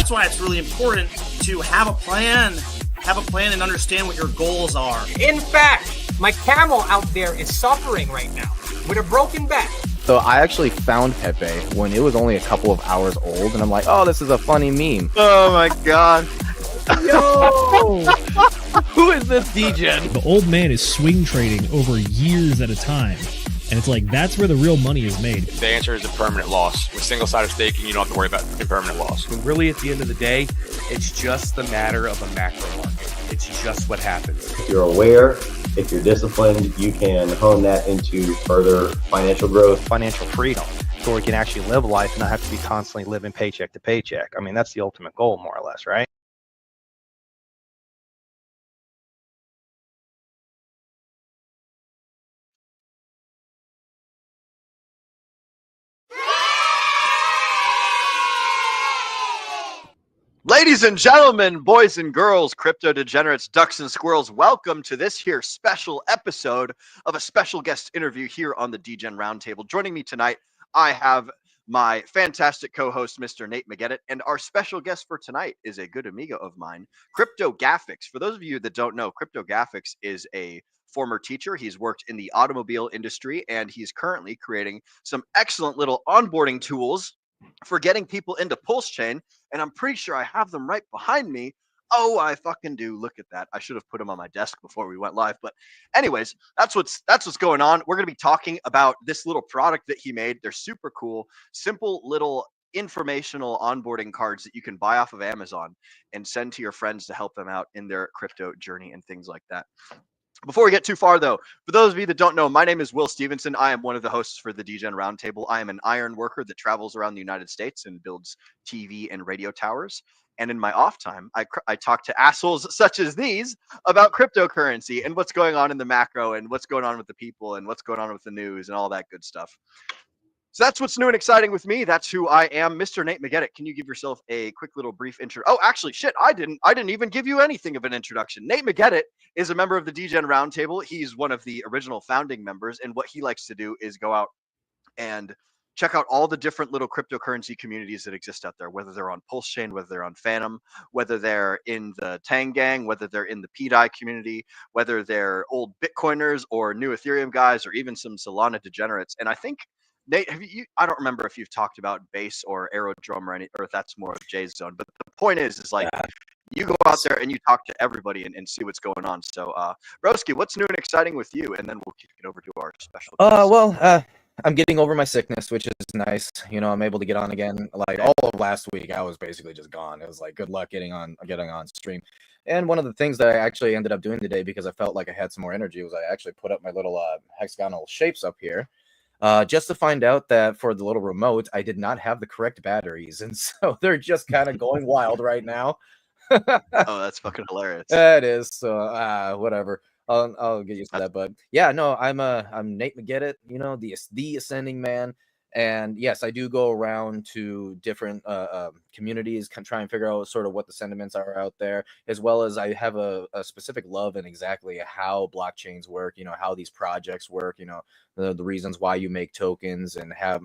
that's why it's really important to have a plan and understand what your goals are. In fact, my camel out there is suffering right now with a broken back. So I actually found Pepe when it was only a couple of hours old, and I'm like, oh, this is a funny meme. Oh my god. Yo! Who is this Degen? The old man is swing trading over years at a time. And it's like, that's where the real money is made. The answer is a permanent loss. With single-sided staking, you don't have to worry about impermanent loss. And really, at the end of the day, it's just the matter of a macro market. It's just what happens. If you're aware, if you're disciplined, you can hone that into further financial growth. Financial freedom, so we can actually live life and not have to be constantly living paycheck to paycheck. I mean, that's the ultimate goal, more or less, right? Ladies and gentlemen, boys and girls, crypto degenerates, ducks and squirrels, welcome to this here special episode of a special guest interview here on the Degen Roundtable. Joining me tonight, I have my fantastic co-host, Mr. Nate McGettit, and our special guest for tonight is a good amigo of mine, Crypto Gaphix. For those of you that don't know, Crypto Gaphix is a former teacher. He's worked in the automobile industry, and he's currently creating some excellent little onboarding tools for getting people into Pulse Chain, and I'm pretty sure I have them right behind me. Oh, I fucking do. Look at that. I should have put them on my desk before we went live. But anyways, that's what's going on. We're going to be talking about this little product that he made. They're super cool, simple little informational onboarding cards that you can buy off of Amazon and send to your friends to help them out in their crypto journey and things like that. Before we get too far, though, for those of you that don't know, my name is Will Stevenson. I am one of the hosts for the Degen Roundtable. I am an iron worker that travels around the United States and builds TV and radio towers. And in my off time, I talk to assholes such as these about cryptocurrency and what's going on in the macro and what's going on with the people and what's going on with the news and all that good stuff. So that's what's new and exciting with me. That's who I am. Mr. Nate McGettit, can you give yourself a quick little brief intro? Oh, actually, shit, I didn't even give you anything of an introduction. Nate McGettit is a member of the Degen Roundtable. He's one of the original founding members, and what he likes to do is go out and check out all the different little cryptocurrency communities that exist out there, whether they're on Pulse Chain, whether they're on Phantom, whether they're in the Tang Gang, whether they're in the PDI community, whether they're old Bitcoiners or new Ethereum guys, or even some Solana degenerates. And I think, Nate, I don't remember if you've talked about Base or Aerodrome or if that's more of Jay's zone, but the point is like, you go out there and you talk to everybody and see what's going on. So, Broski, what's new and exciting with you? And then we'll kick it over to our special guest. I'm getting over my sickness, which is nice. You know, I'm able to get on again. Like all of last week, I was basically just gone. It was like, good luck getting on stream. And one of the things that I actually ended up doing today, because I felt like I had some more energy, was I actually put up my little hexagonal shapes up here. Just to find out that for the little remote, I did not have the correct batteries. And so they're just kind of going wild right now. Oh, that's fucking hilarious. It is. So whatever. I'll get used to that. But yeah, no, I'm Nate McGettit, you know, the ascending man. And yes, I do go around to different communities, try and figure out sort of what the sentiments are out there, as well as I have a specific love in exactly how blockchains work, you know, how these projects work, you know, the reasons why you make tokens, and have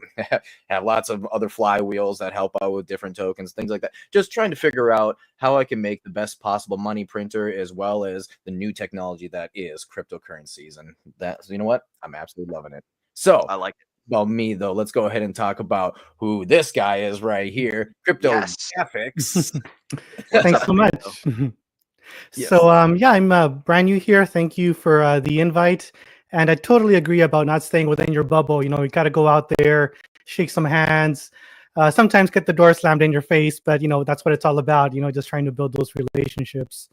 lots of other flywheels that help out with different tokens, things like that. Just trying to figure out how I can make the best possible money printer, as well as the new technology that is cryptocurrencies. And that, you know what? I'm absolutely loving it. So I like it. Well, me though, let's go ahead and talk about who this guy is right here, Crypto Gaphix. Thanks so much. Yes. So yeah, I'm brand new here. Thank you for the invite, and I totally agree about not staying within your bubble. You know, you got to go out there, shake some hands, sometimes get the door slammed in your face, but you know, that's what it's all about. You know, just trying to build those relationships.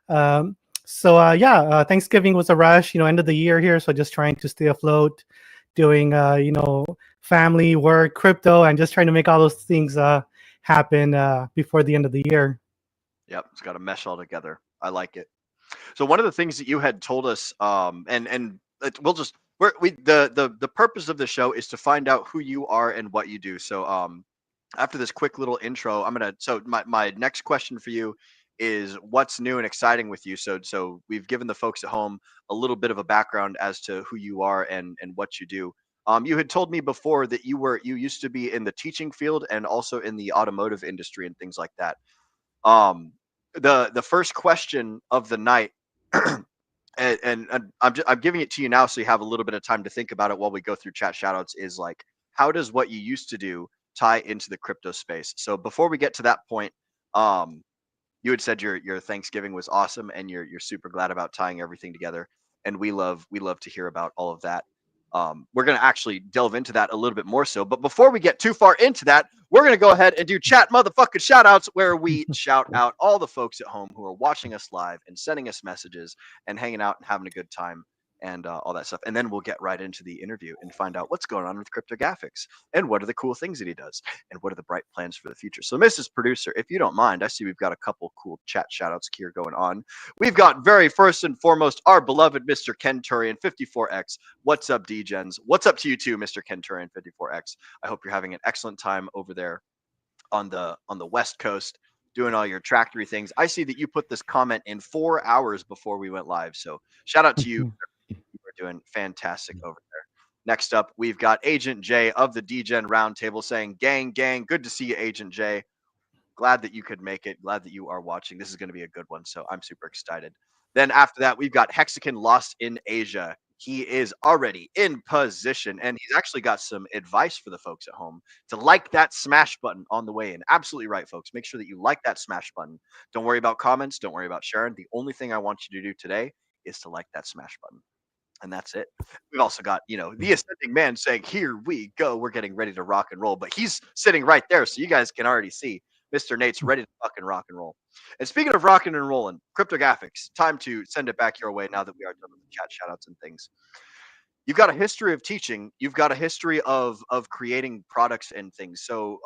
Yeah, Thanksgiving was a rush. You know, end of the year here, so just trying to stay afloat, doing you know, family, work, crypto, and just trying to make all those things happen before the end of the year. Yep, it's got to mesh all together. I like it. So one of the things that you had told us, and we'll just the purpose of the show is to find out who you are and what you do. So after this quick little intro, my next question for you is what's new and exciting with you. So we've given the folks at home a little bit of a background as to who you are and what you do. You had told me before that you used to be in the teaching field and also in the automotive industry and things like that. The first question of the night, and I'm giving it to you now, so you have a little bit of time to think about it while we go through chat shoutouts. Is like, how does what you used to do tie into the crypto space? So before we get to that point, you had said your Thanksgiving was awesome, and you're super glad about tying everything together, and we love to hear about all of that. We're going to actually delve into that a little bit more so. But before we get too far into that, we're going to go ahead and do chat motherfucking shout outs, where we shout out all the folks at home who are watching us live and sending us messages and hanging out and having a good time and all that stuff. And then we'll get right into the interview and find out what's going on with Crypto Gaphix and what are the cool things that he does and what are the bright plans for the future. So, Mrs. Producer, if you don't mind, I see we've got a couple cool chat shout outs here going on. We've got very first and foremost our beloved Mr. Kenturian 54X. What's up, Degens? What's up to you too, Mr. Kenturian 54X? I hope you're having an excellent time over there on the West Coast, doing all your tractory things. I see that you put this comment in 4 hours before we went live. So shout out to you. You are doing fantastic over there. Next up, we've got Agent J of the Degen Roundtable saying, gang, good to see you, Agent J. Glad that you could make it. Glad that you are watching. This is going to be a good one, so I'm super excited. Then after that, we've got Hexagon Lost in Asia. He is already in position, and he's actually got some advice for the folks at home to like that smash button on the way in. Absolutely right, folks. Make sure that you like that smash button. Don't worry about comments. Don't worry about sharing. The only thing I want you to do today is to like that smash button. And that's it. We've also got, the ascending man saying, here we go. We're getting ready to rock and roll. But he's sitting right there, so you guys can already see Mr. Nate's ready to fucking rock and roll. And speaking of rocking and rolling, Crypto Gaphix, time to send it back your way now that we are done with the chat shoutouts and things. You've got a history of teaching. You've got a history of creating products and things. So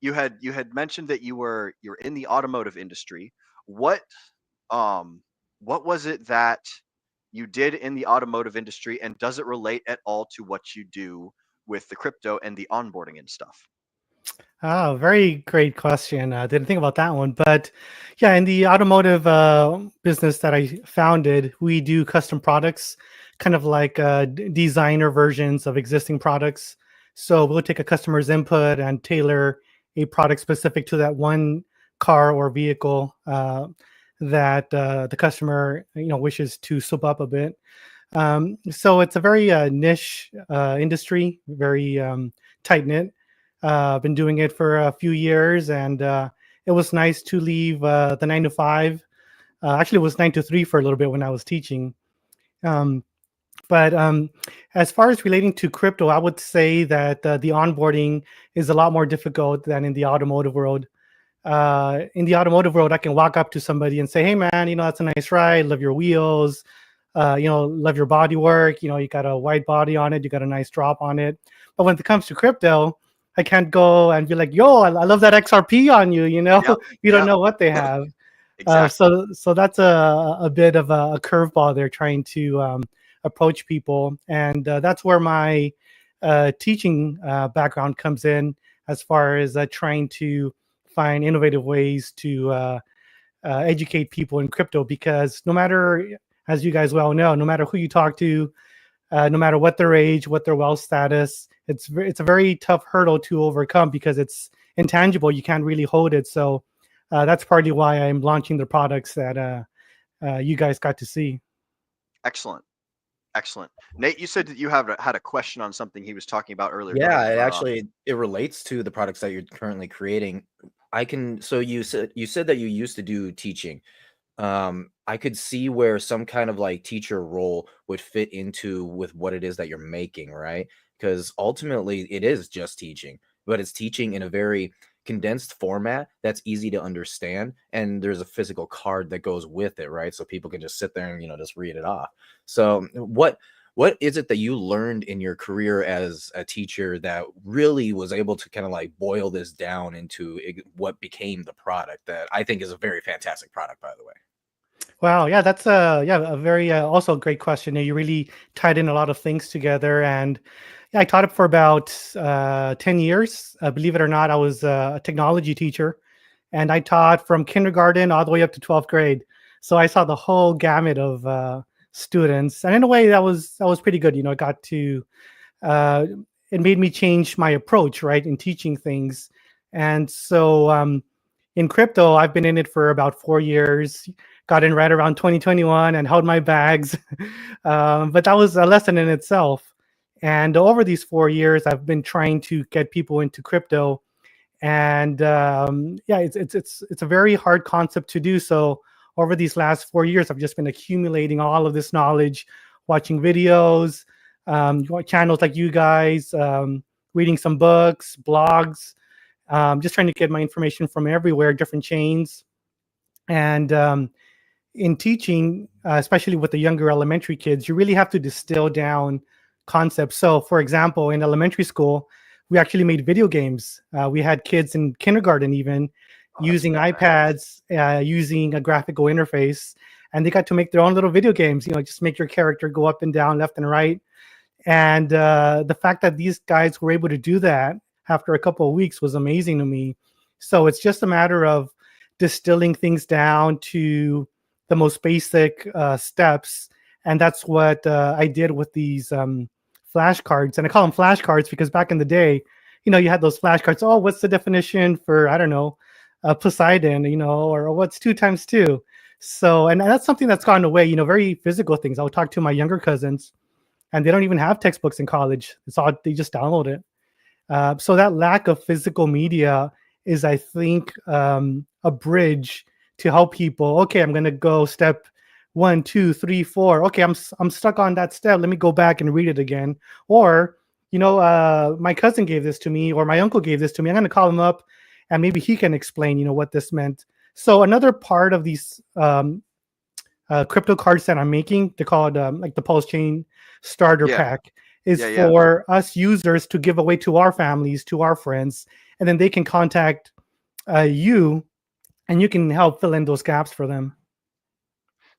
you had mentioned that you're in the automotive industry. What was it that you did in the automotive industry, and does it relate at all to what you do with the crypto and the onboarding and stuff? Oh, very great question. I didn't think about that one, but yeah, in the automotive business that I founded, we do custom products, kind of like designer versions of existing products. So we'll take a customer's input and tailor a product specific to that one car or vehicle that the customer wishes to soup up a bit. So it's a very niche industry, very tight knit. I've been doing it for a few years, and it was nice to leave the 9 to 5. Actually, it was 9 to 3 for a little bit when I was teaching. But as far as relating to crypto, I would say that the onboarding is a lot more difficult than in the automotive world. In the automotive world, I can walk up to somebody and say, hey, man, that's a nice ride. Love your wheels. Love your body work. You got a white body on it. You got a nice drop on it. But when it comes to crypto, I can't go and be like, yo, I love that XRP on you. You don't know what they have. Exactly. So that's a bit of a curveball they're trying to approach people. And that's where my teaching background comes in, as far as trying to find innovative ways to educate people in crypto, because no matter, as you guys well know, no matter who you talk to, no matter what their age, what their wealth status, it's a very tough hurdle to overcome because it's intangible. You can't really hold it. So that's partly why I'm launching the products that you guys got to see. Excellent. Nate, you said that you had a question on something he was talking about earlier. Yeah, it relates to the products that you're currently creating. So you said that you used to do teaching. I could see where some kind of like teacher role would fit into with what it is that you're making, right? Because ultimately it is just teaching, but it's teaching in a very condensed format that's easy to understand, and there's a physical card that goes with it, right? So people can just sit there and just read it off. So what is it that you learned in your career as a teacher that really was able to kind of like boil this down into what became the product that I think is a very fantastic product, by the way? Wow, yeah, that's a very also great question. You really tied in a lot of things together, and yeah, I taught it for about 10 years. Believe it or not, I was a technology teacher, and I taught from kindergarten all the way up to 12th grade. So I saw the whole gamut of students, and in a way, that was pretty good. I got to it made me change my approach, right, in teaching things, and so in crypto, I've been in it for about 4 years. Got in right around 2021 and held my bags. But that was a lesson in itself. And over these 4 years, I've been trying to get people into crypto. And yeah, it's a very hard concept to do. So over these last 4 years, I've just been accumulating all of this knowledge, watching videos, channels like you guys, reading some books, blogs, just trying to get my information from everywhere, different chains. And in teaching, especially with the younger elementary kids, you really have to distill down concepts. So for example, in elementary school, we actually made video games. We had kids in kindergarten even using iPads, using a graphical interface, and they got to make their own little video games, just make your character go up and down, left and right. And the fact that these guys were able to do that after a couple of weeks was amazing to me. So it's just a matter of distilling things down to the most basic steps. And that's what I did with these flashcards. And I call them flashcards because back in the day, you had those flashcards. Oh, what's the definition for, I don't know, Poseidon, or what's 2 times 2? So, and that's something that's gone away, very physical things. I'll talk to my younger cousins and they don't even have textbooks in college. It's all, they just download it. So that lack of physical media is, I think, a bridge to help people. Okay, I'm going to go step 1, 2, 3, 4. Okay, I'm stuck on that step. Let me go back and read it again. Or, my cousin gave this to me, or my uncle gave this to me. I'm going to call him up and maybe he can explain, what this meant. So another part of these crypto cards that I'm making, they're called like the Pulse Chain Starter Pack, is for us users to give away to our families, to our friends, and then they can contact you, and you can help fill in those gaps for them.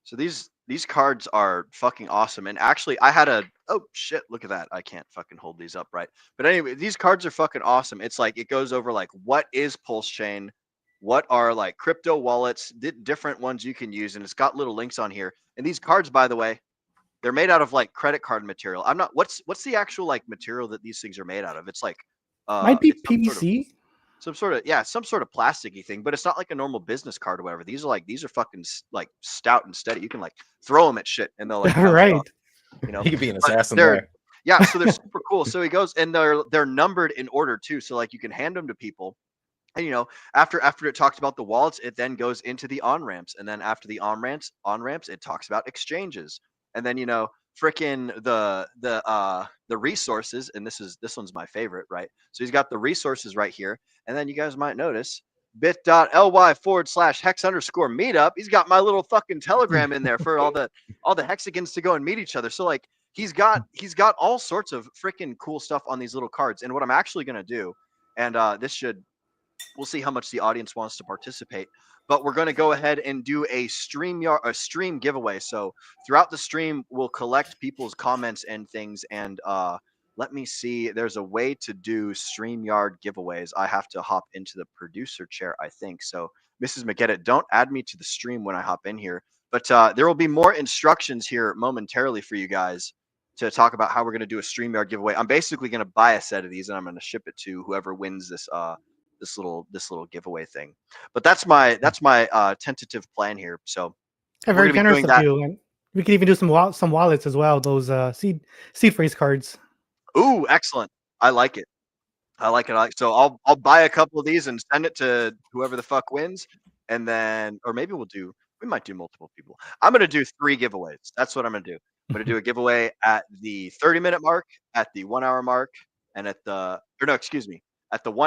So these cards are fucking awesome. And actually, I had oh shit, look at that. I can't fucking hold these up right. But anyway, these cards are fucking awesome. It's like, it goes over like, what is Pulse Chain? What are like crypto wallets, different ones you can use. And it's got little links on here. And these cards, by the way, they're made out of like credit card material. I'm not, what's the actual like material that these things are made out of? It's like, might be PVC. Some sort of plasticky thing, but it's not like a normal business card or whatever. These are fucking like stout and steady. You can like throw them at shit and they'll like right. He could be an assassin there. Yeah, so they're super cool. So he goes, and they're numbered in order too. So like you can hand them to people, and after it talks about the wallets, it then goes into the on ramps, and then after the on ramps, it talks about exchanges, and then freaking the resources, and this one's my favorite, right? So he's got the resources right here, and then you guys might notice bit.ly/hex_meetup. He's got my little fucking Telegram in there for all the hexagons to go and meet each other. So like he's got all sorts of freaking cool stuff on these little cards. And what I'm actually gonna do, and we'll see how much the audience wants to participate, but we're going to go ahead and do a stream giveaway. So throughout the stream, we'll collect people's comments and things. And let me see, there's a way to do StreamYard giveaways. I have to hop into the producer chair, I think. So Mrs. McGettit, don't add me to the stream when I hop in here, but there will be more instructions here momentarily for you guys to talk about how we're going to do a StreamYard giveaway. I'm basically going to buy a set of these and I'm going to ship it to whoever wins this little giveaway thing. But that's my tentative plan here. So very generous of you. And we could even do some wallets as well. Those seed phrase cards. Ooh, excellent. I like it. So I'll buy a couple of these and send it to whoever the fuck wins, and then, or maybe we might do multiple people. I'm gonna do 3 giveaways. That's what I'm gonna do. I'm gonna do a giveaway at the 30-minute mark, at the 1 hour mark, and at the 1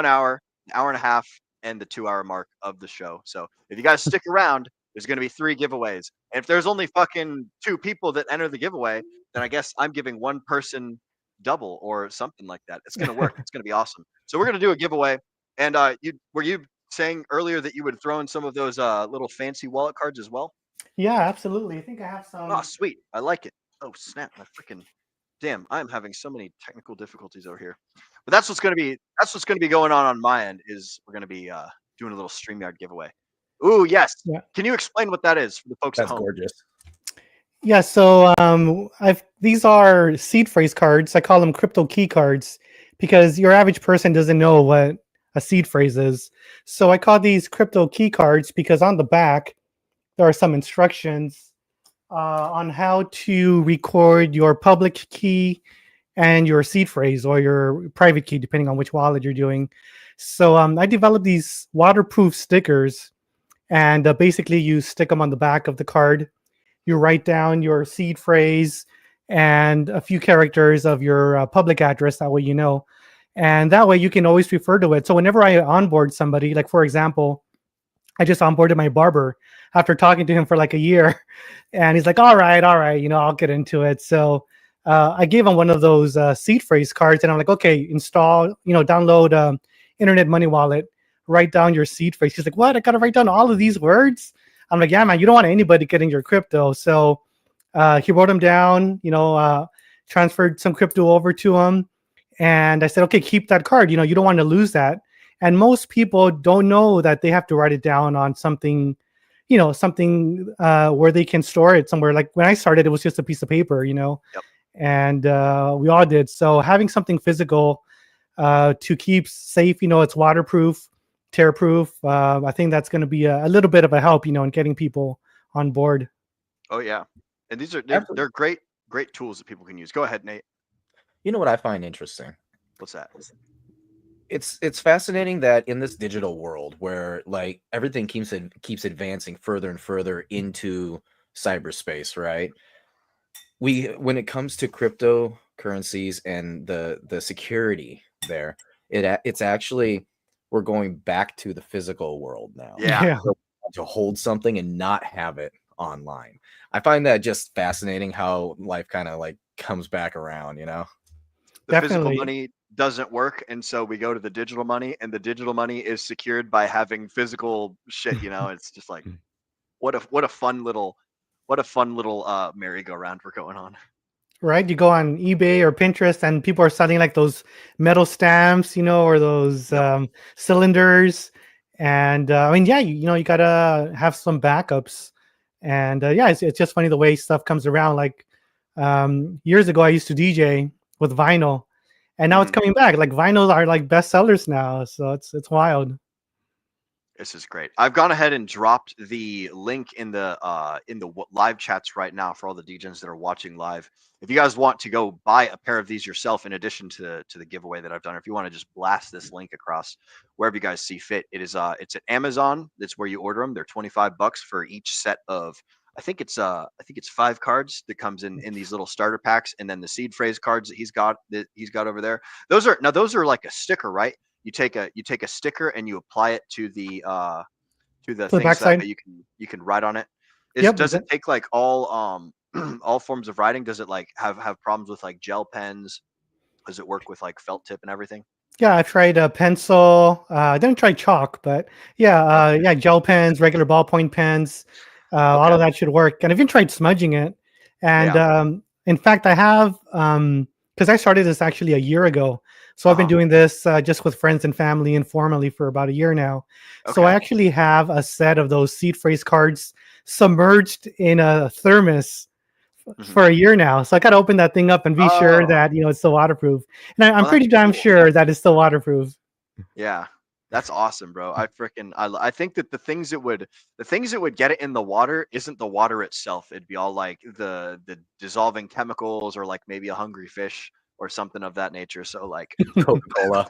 hour, an hour and a half, and the 2 hour mark of the show. So if you guys stick around, there's going to be 3 giveaways. And if there's only fucking 2 people that enter the giveaway, then I guess I'm giving one person double or something like that. It's going to work. It's going to be awesome. So we're going to do a giveaway. And were you saying earlier that you would throw in some of those little fancy wallet cards as well? Yeah, absolutely. I think I have some. Oh, sweet. I like it. Oh, snap. My freaking damn, I'm having so many technical difficulties over here. But that's what's going to be going on my end, is we're going to be doing a little StreamYard giveaway. Ooh, yes. Yeah. Can you explain what that is for the folks at home? That's gorgeous. Yeah, so these are seed phrase cards. I call them crypto key cards because your average person doesn't know what seed phrase is. So I call these crypto key cards because on the back there are some instructions on how to record your public key and your seed phrase or your private key, depending on which wallet you're doing. So I developed these waterproof stickers, and basically you stick them on the back of the card. You write down your seed phrase and a few characters of your public address. That way you know. And that way you can always refer to it. So whenever I onboard somebody, like for example, I just onboarded my barber after talking to him for like a year. And he's like, all right, I'll get into it. So I gave him one of those seed phrase cards, and I'm like, okay, install, download Internet Money Wallet, write down your seed phrase. He's like, what? I got to write down all of these words? I'm like, yeah, man, you don't want anybody getting your crypto. So he wrote them down, transferred some crypto over to him. And I said, okay, keep that card. You don't want to lose that. And most people don't know that they have to write it down on something, where they can store it somewhere. Like when I started, it was just a piece of paper, Yep. and we all did. So having something physical to keep safe, it's waterproof, tear-proof. I think that's going to be a little bit of a help, in getting people on board. Oh yeah, and they're great tools that people can use. Go ahead, Nate. You know what I find interesting? What's that? It's fascinating that in this digital world where like everything keeps advancing further and further into cyberspace, right? When it comes to cryptocurrencies and the security there, it's actually, we're going back to the physical world now. Yeah. To hold something and not have it online. I find that just fascinating how life kind of like comes back around, The Definitely. physical money doesn't work, and so we go to the digital money, and the digital money is secured by having physical shit. It's just like what a fun little merry-go-round we're going on. Right? You go on eBay or Pinterest and people are selling like those metal stamps, or those cylinders. And you gotta have some backups. And it's just funny the way stuff comes around. Like years ago, I used to DJ with vinyl, and now it's coming back. Like vinyls are like bestsellers now, so it's wild. This is great. I've gone ahead and dropped the link in the live chats right now for all the Degens that are watching live. If you guys want to go buy a pair of these yourself, in addition to the giveaway that I've done, or if you want to just blast this link across wherever you guys see fit, it's at Amazon. That's where you order them. They're $25 for each set of, I think it's 5 cards that comes in these little starter packs, and then the seed phrase cards that he's got over there. Those are like a sticker, right? You take a sticker and you apply it to the things that you can write on it. Does it take like all forms of writing? Does it like have problems with like gel pens? Does it work with like felt tip and everything? Yeah, I've tried a pencil. I didn't try chalk, but gel pens, regular ballpoint pens. All of that should work. And I've even tried smudging it. And in fact, I have, because I started this actually a year ago. So I've been doing this just with friends and family informally for about a year now. Okay. So I actually have a set of those seed phrase cards submerged in a thermos for a year now. So I got to open that thing up and be sure that, it's still waterproof. And I'm pretty damn sure that it's still waterproof. Yeah. That's awesome, bro. I think that the things that would get it in the water isn't the water itself. It'd be all like the dissolving chemicals, or like maybe a hungry fish or something of that nature. So like Coca-Cola,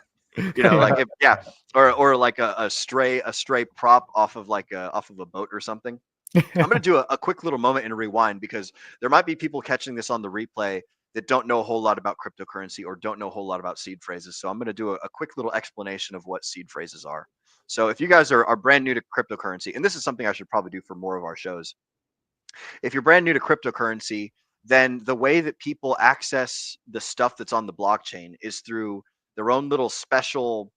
or like a stray prop off of a boat or something. I'm gonna do a quick little moment and rewind, because there might be people catching this on the replay that don't know a whole lot about cryptocurrency or don't know a whole lot about seed phrases. So I'm going to do a quick little explanation of what seed phrases are. So if you guys are brand new to cryptocurrency, and this is something I should probably do for more of our shows. If you're brand new to cryptocurrency, then the way that people access the stuff that's on the blockchain is through their own little special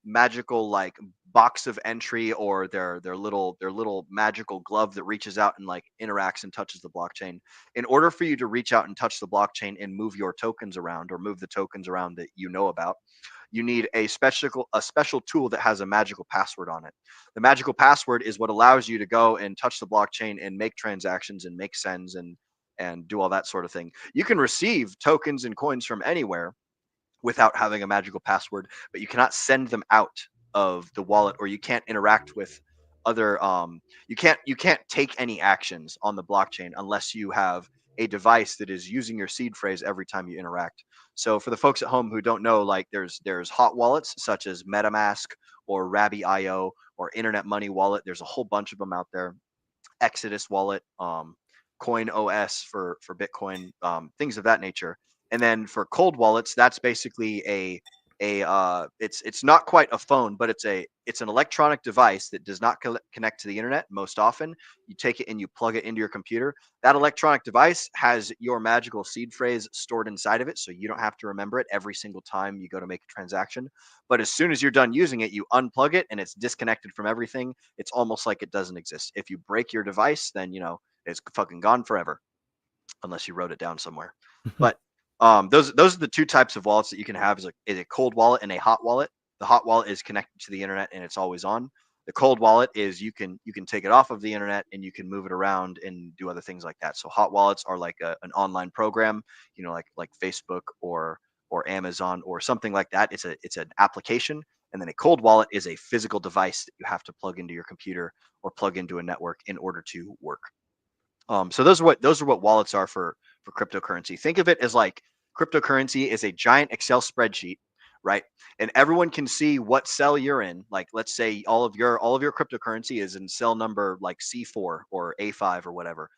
magical like box of entry, or their little magical glove that reaches out and like interacts and touches the blockchain. In order for you to reach out and touch the blockchain and move your tokens around, or move the tokens around that you know about, you need a special tool that has a magical password on it. The magical password is what allows you to go and touch the blockchain and make transactions and make sends and do all that sort of thing. You can receive tokens and coins from anywhere, without having a magical password, but you cannot send them out of the wallet, or you can't interact with other you can't take any actions on the blockchain unless you have a device that is using your seed phrase every time you interact. So for the folks at home who don't know, like there's hot wallets such as MetaMask or Rabby.io or Internet Money Wallet. There's a whole bunch of them out there. Exodus Wallet, Coin OS for Bitcoin, things of that nature. And then for cold wallets, that's basically it's not quite a phone, but it's an electronic device that does not connect to the internet. Most often, you take it and you plug it into your computer. That electronic device has your magical seed phrase stored inside of it, so you don't have to remember it every single time you go to make a transaction. But as soon as you're done using it, you unplug it and it's disconnected from everything. It's almost like it doesn't exist. If you break your device, then it's fucking gone forever, unless you wrote it down somewhere. But those are the two types of wallets that you can have: is a cold wallet and a hot wallet. The hot wallet is connected to the internet and it's always on. The cold wallet is you can take it off of the internet and you can move it around and do other things like that. So hot wallets are like an online program, like Facebook or Amazon or something like that. It's an application. And then a cold wallet is a physical device that you have to plug into your computer or plug into a network in order to work. So those are what wallets are for cryptocurrency. Think of it as like cryptocurrency is a giant Excel spreadsheet, right? And everyone can see what cell you're in. Like, let's say all of your cryptocurrency is in cell number like C4 or A5 or whatever.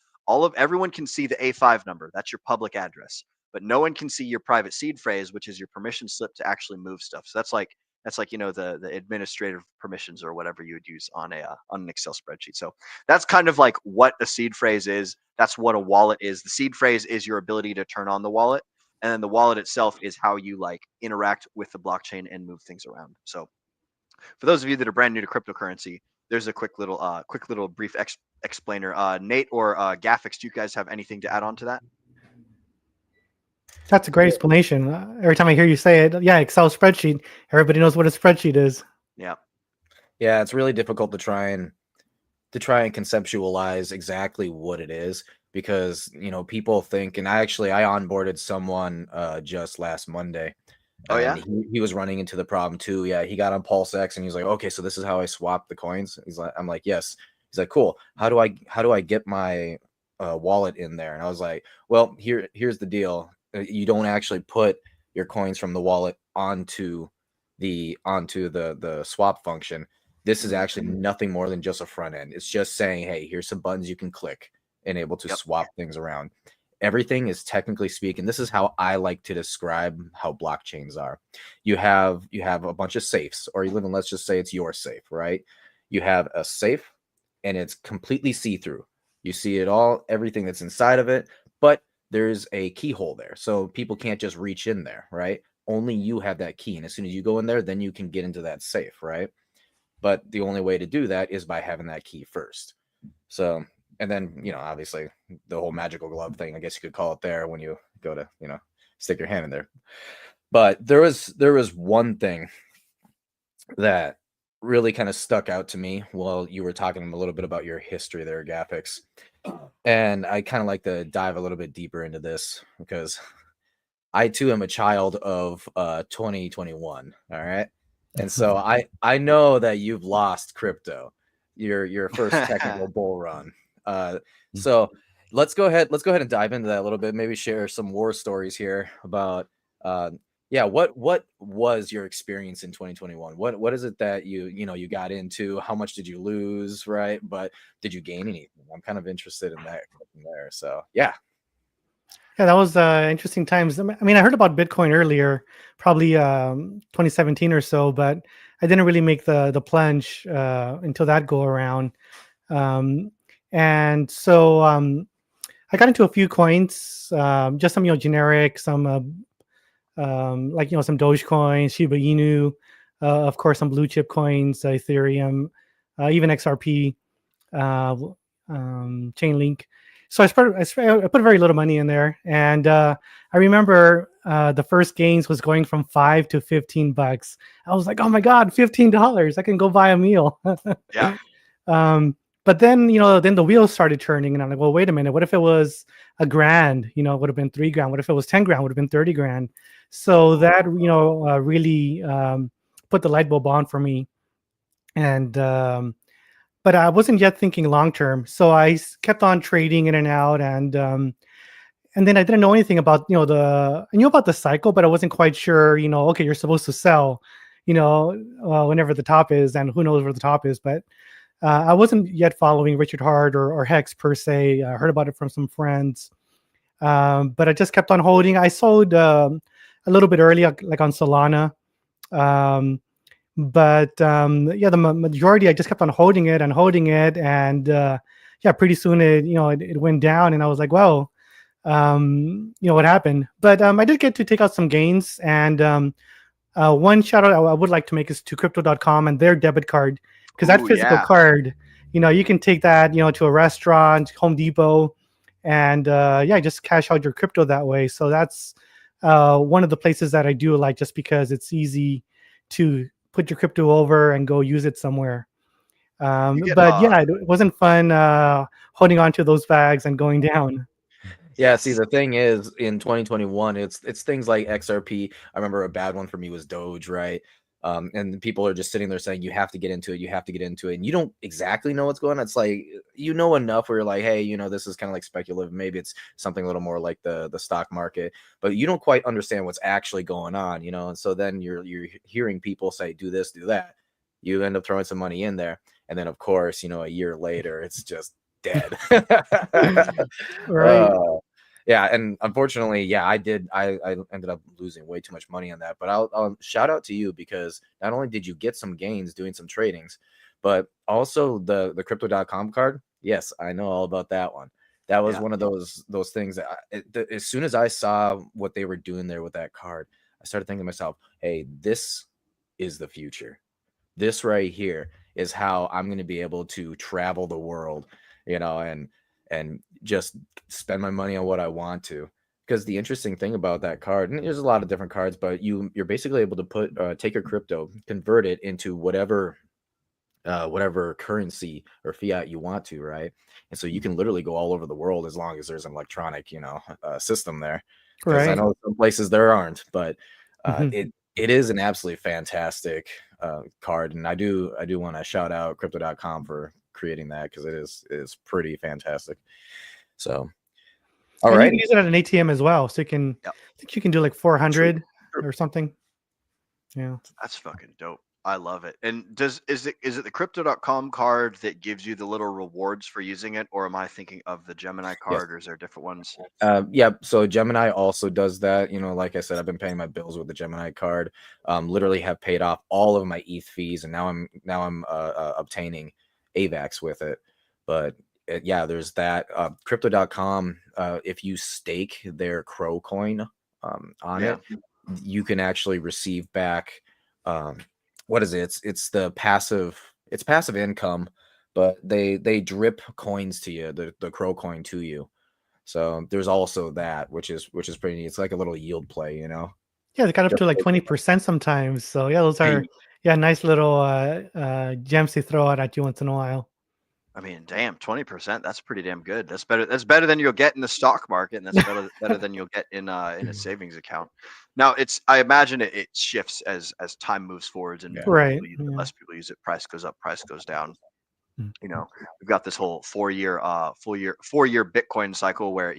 Everyone can see the A5 number. That's your public address. But no one can see your private seed phrase, which is your permission slip to actually move stuff. So that's like the administrative permissions or whatever you would use on an Excel spreadsheet. So that's kind of like what a seed phrase is. That's what a wallet is. The seed phrase is your ability to turn on the wallet, and then the wallet itself is how you like interact with the blockchain and move things around. So for those of you that are brand new to cryptocurrency, there's a quick little brief explainer. Nate or Gaphix, do you guys have anything to add on to that? That's a great explanation. Every time I hear you say it, yeah, Excel spreadsheet. Everybody knows what a spreadsheet is. Yeah. Yeah, it's really difficult to try and conceptualize exactly what it is, because people think, and I onboarded someone just last Monday. Oh yeah. He was running into the problem too. Yeah, he got on PulseX and he's like, okay, so this is how I swap the coins. I'm like, yes. He's like, cool. How do I get my wallet in there? And I was like, well, here's the deal. You don't actually put your coins from the wallet onto the swap function. This is actually nothing more than just a front end. It's just saying, hey, here's some buttons you can click and able to swap things around. Everything is, technically speaking, this is how I like to describe how blockchains are. You have a bunch of safes, or even let's just say it's your safe, right? You have a safe and it's completely see-through. You see it all, everything that's inside of it, but there's a keyhole there. So people can't just reach in there, right? Only you have that key. And as soon as you go in there, then you can get into that safe, right? But the only way to do that is by having that key first. So, and then, obviously the whole magical glove thing, I guess you could call it there, when you go to, stick your hand in there. But there was one thing that really kind of stuck out to me while you were talking a little bit about your history there, Gaphix. And I kind of like to dive a little bit deeper into this, because I too am a child of 2021. All right. And so I know that you've lost crypto, your first technical bull run. So let's go ahead and dive into that a little bit. Maybe share some war stories here about what was your experience in 2021? What is it that you got into? How much did you lose, right? But did you gain anything? I'm kind of interested in that there. So yeah. Yeah, that was interesting times. I mean, I heard about Bitcoin earlier, probably 2017 or so, but I didn't really make the plunge until that go around. And so I got into a few coins, just some generic, some some Dogecoin, Shiba Inu, of course some blue chip coins, Ethereum, even XRP, Chainlink. So I put very little money in there, and I remember the first gains was going from $5 to $15. I was like, oh my god, $15! I can go buy a meal. Yeah. But then then the wheels started turning, and I'm like, well, wait a minute. What if it was $1,000? It would have been $3,000. What if it was $10,000? Would have been $30,000. So that really put the light bulb on for me. And but I wasn't yet thinking long term, so I kept on trading in and out, and then I didn't know anything about I knew about the cycle, but I wasn't quite sure. Okay, you're supposed to sell, whenever the top is, and who knows where the top is. But I wasn't yet following Richard Hart or Hex per se. I heard about it from some friends, but I just kept on holding. I sold a little bit early, like on Solana. But the majority I just kept on holding it, and pretty soon it went down, and I was like, well, what happened? But I did get to take out some gains, and one shout out I would like to make is to Crypto.com and their debit card, because that physical card, you can take that to a restaurant, Home Depot, and just cash out your crypto that way. So that's one of the places that I do like, just because it's easy to put your crypto over and go use it somewhere. It wasn't fun holding on to those bags and going down. Yeah, see, the thing is, in 2021, it's things like XRP. I remember a bad one for me was Doge, right? And people are just sitting there saying, you have to get into it, you have to get into it. And you don't exactly know what's going on. It's like, enough where you're like, hey, this is kind of like speculative. Maybe it's something a little more like the stock market, but you don't quite understand what's actually going on, And so then you're hearing people say, do this, do that. You end up throwing some money in there. And then, of course, a year later, it's just dead. Right. Yeah, and unfortunately, I ended up losing way too much money on that. But I'll shout out to you, because not only did you get some gains doing some tradings, but also the Crypto.com card. Yes, I know all about that one. That was one of those things that as soon as I saw what they were doing there with that card, I started thinking to myself, hey, this is the future. This right here is how I'm going to be able to travel the world, and just spend my money on what I want to. Because the interesting thing about that card, and there's a lot of different cards, but you're basically able to take your crypto, convert it into whatever currency or fiat you want to, right? And so you can literally go all over the world as long as there's an electronic, system there. Because I know some places there aren't, but it is an absolutely fantastic card, and I do want to shout out Crypto.com for creating that, because it is pretty fantastic. So, all right, you can use it at an ATM as well, so you can I think you can do like 400 or something. Yeah, that's fucking dope. I love it. And is it the Crypto.com card that gives you the little rewards for using it, or am I thinking of the Gemini card, or is there different ones? So Gemini also does that. Like I said, I've been paying my bills with the Gemini card. Literally have paid off all of my ETH fees, and now I'm obtaining AVAX with it. But there's that. Crypto.com, if you stake their Crow coin on it, you can actually receive back what is it? It's passive income, but they drip coins to you, the Crow coin to you. So there's also that, which is pretty neat. It's like a little yield play, Yeah, they got up to like 20% sometimes. So those are nice little gems to throw out at you once in a while. I mean, damn, 20%. That's pretty damn good. That's better than you'll get in the stock market, and that's better than you'll get in a savings account. Now, I imagine it shifts as time moves forwards, and less people use it. Price goes up, price goes down. We've got this whole 4-year Bitcoin cycle where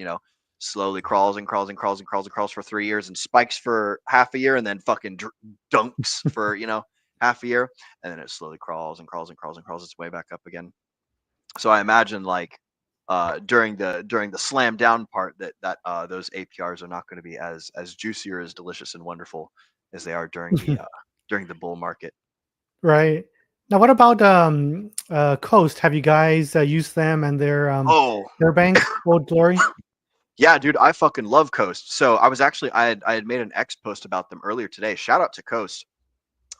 slowly crawls and crawls and crawls and crawls and crawls for 3 years, and spikes for half a year, and then fucking dunks for half a year, and then it slowly crawls and crawls and crawls and crawls its way back up again. So I imagine during the slam down part that those APRs are not going to be as juicy or as delicious and wonderful as they are during the bull market. Right. Now, what about Coast? Have you guys used them and their bank, Old Glory? Yeah, dude, I fucking love Coast. So I had made an X post about them earlier today. Shout out to Coast,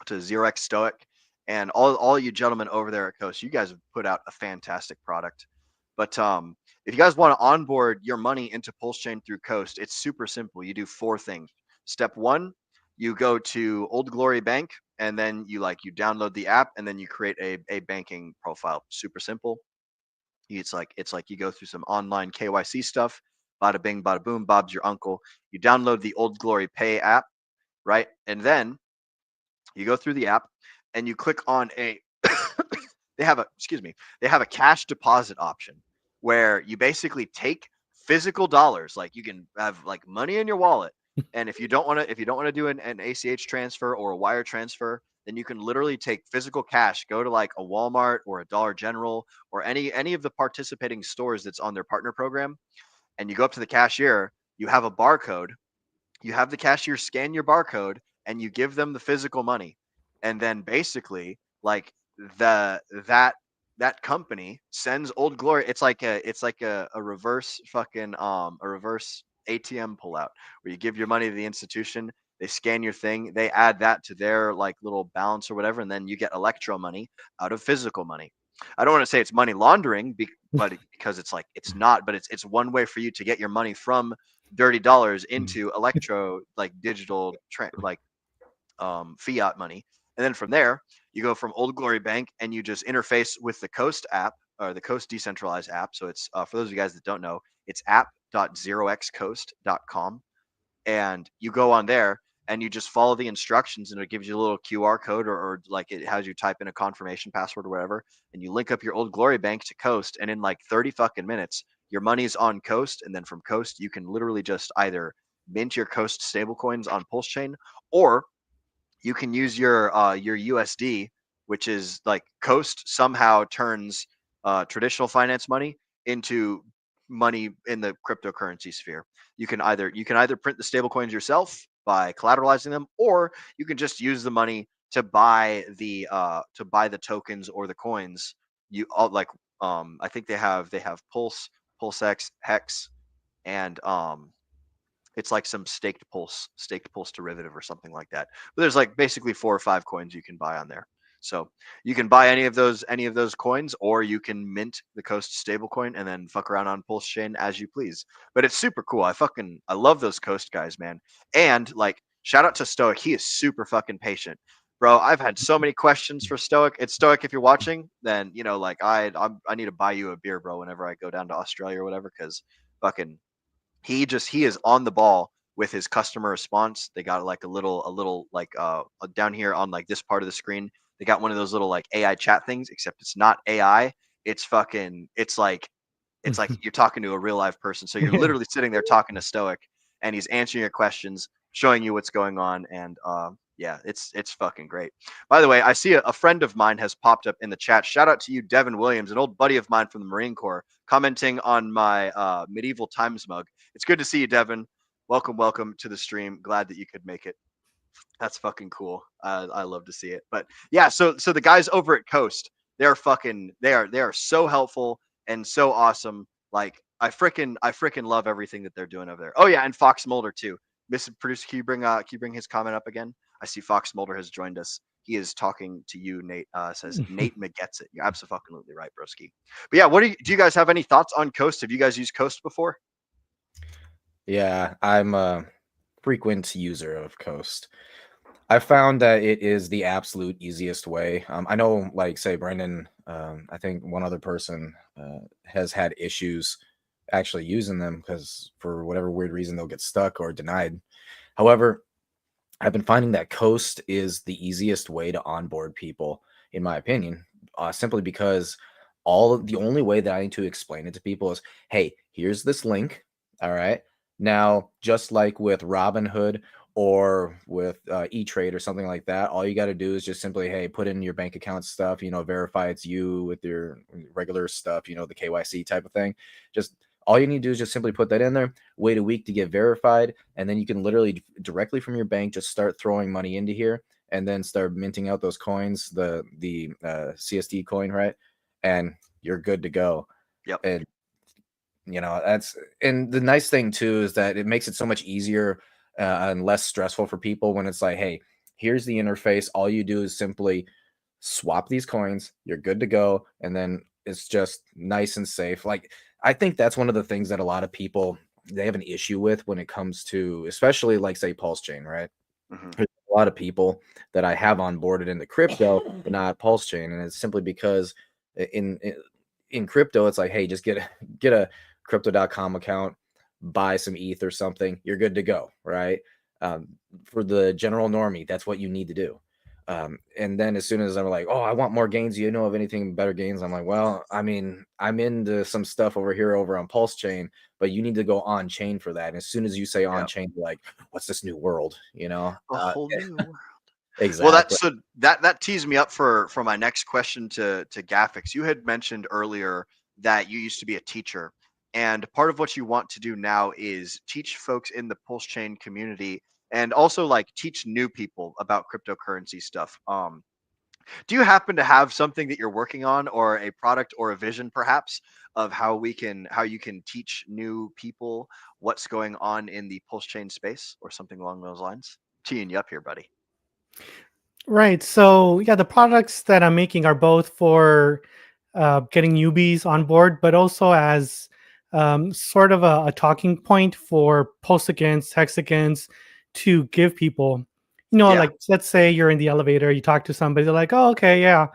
to Xerox Stoic, and all you gentlemen over there at Coast. You guys have put out a fantastic product. But if you guys want to onboard your money into Pulse Chain through Coast, it's super simple. You do 4 things. Step 1, you go to Old Glory Bank, and then you download the app, and then you create a banking profile. Super simple. It's like you go through some online KYC stuff. Bada bing, bada boom, Bob's your uncle. You download the Old Glory Pay app, right? And then you go through the app and you click on a they have a cash deposit option where you basically take physical dollars, like you can have like money in your wallet, and if you don't want to do an ACH transfer or a wire transfer, then you can literally take physical cash, go to like a Walmart or a Dollar General or any of the participating stores that's on their partner program, and you go up to the cashier, you have a barcode, you have the cashier scan your barcode, and you give them the physical money, and then basically like that company sends Old Glory. It's like a reverse fucking a reverse ATM pullout where you give your money to the institution, they scan your thing, they add that to their like little balance or whatever, and then you get electro money out of physical money. I don't want to say it's money laundering, but because it's like it's not, but it's one way for you to get your money from dirty dollars into electro like digital fiat money. And then from there you go from Old Glory Bank and you just interface with the Coast app, or the Coast decentralized app. So it's for those of you guys that don't know, it's app.0xcoast.com, and you go on there and you just follow the instructions, and it gives you a little QR code, or like it has you type in a confirmation password or whatever, and you link up your Old Glory Bank to Coast, and in like 30 fucking minutes your money's on Coast. And then from Coast you can literally just either mint your Coast stablecoins on Pulse Chain, or you can use your USD, which is like Coast somehow turns traditional finance money into money in the cryptocurrency sphere. You can either print the stable coins yourself by collateralizing them, or you can just use the money to buy the tokens or the coins. You all like I think they have Pulse, PulseX, Hex, and it's like some staked pulse derivative or something like that. But there's like basically 4 or 5 coins you can buy on there. So you can buy any of those coins, or you can mint the Coast stablecoin and then fuck around on Pulse Chain as you please. But it's super cool. I love those Coast guys, man. And like shout out to Stoic. He is super fucking patient. Bro, I've had so many questions for Stoic. It's Stoic, if you're watching, then you know, like I need to buy you a beer, bro, whenever I go down to Australia or whatever, because fucking he is on the ball with his customer response. They got like a little like down here on like this part of the screen, they got one of those little like AI chat things, except it's not AI. It's like you're talking to a real live person. So you're literally sitting there talking to Stoic, and he's answering your questions, showing you what's going on, and yeah, it's fucking great. By the way, I see a friend of mine has popped up in the chat. Shout out to you, Devin Williams, an old buddy of mine from the Marine Corps, commenting on my medieval times mug. It's good to see you, Devin. Welcome to the stream. Glad that you could make it. That's fucking cool. I love to see it. But yeah, so the guys over at Coast, they are so helpful and so awesome. Like I freaking love everything that they're doing over there. Oh yeah, and Fox Mulder too. Mr. Producer, can you bring his comment up again? I see Fox Mulder has joined us. He is talking to you, Nate. Says Nate gets it. You're absolutely right, broski. But yeah, do you guys have any thoughts on Coast? Have you guys used Coast before? Yeah, I'm a frequent user of Coast. I found that it is the absolute easiest way. I know, like, say, Brendan, I think one other person has had issues actually using them because for whatever weird reason, they'll get stuck or denied. However, I've been finding that Coast is the easiest way to onboard people, in my opinion, simply because the only way that I need to explain it to people is, hey, here's this link. All right. Now, just like with Robinhood or with E-Trade or something like that, all you got to do is just simply, hey, put in your bank account stuff, verify it's you with your regular stuff, the KYC type of thing. Just all you need to do is just simply put that in there, wait a week to get verified, and then you can literally directly from your bank just start throwing money into here and then start minting out those coins, the CSD coin, right? And you're good to go. Yep. And and the nice thing too is that it makes it so much easier and less stressful for people when it's like, hey, here's the interface. All you do is simply swap these coins. You're good to go. And then it's just nice and safe. Like, I think that's one of the things that a lot of people, they have an issue with when it comes to, especially like, say, Pulse Chain, right? Mm-hmm. There's a lot of people that I have onboarded into crypto, but not Pulse Chain. And it's simply because in crypto, it's like, hey, just get a crypto.com account, buy some ETH or something, you're good to go, right? For the general normie, that's what you need to do. And then as soon as I'm like, oh, I want more gains, you know of anything better gains? I'm like, well, I mean, I'm into some stuff over on Pulse Chain, but you need to go on chain for that. And as soon as you say on chain, like, what's this new world? You know, A whole new world. exactly. Well, that tees me up for my next question to Gaphix. You had mentioned earlier that you used to be a teacher, and part of what you want to do now is teach folks in the Pulse Chain community, and also like teach new people about cryptocurrency stuff. Do you happen to have something that you're working on, or a product or a vision perhaps of how you can teach new people what's going on in the Pulse Chain space, or something along those lines? Teeing you up here, buddy. Right. So yeah, the products that I'm making are both for getting newbies on board, but also as sort of a talking point for Pulsicans, Hexicans to give people. Yeah. Like let's say you're in the elevator, you talk to somebody, they're like, "Oh, okay, yeah,"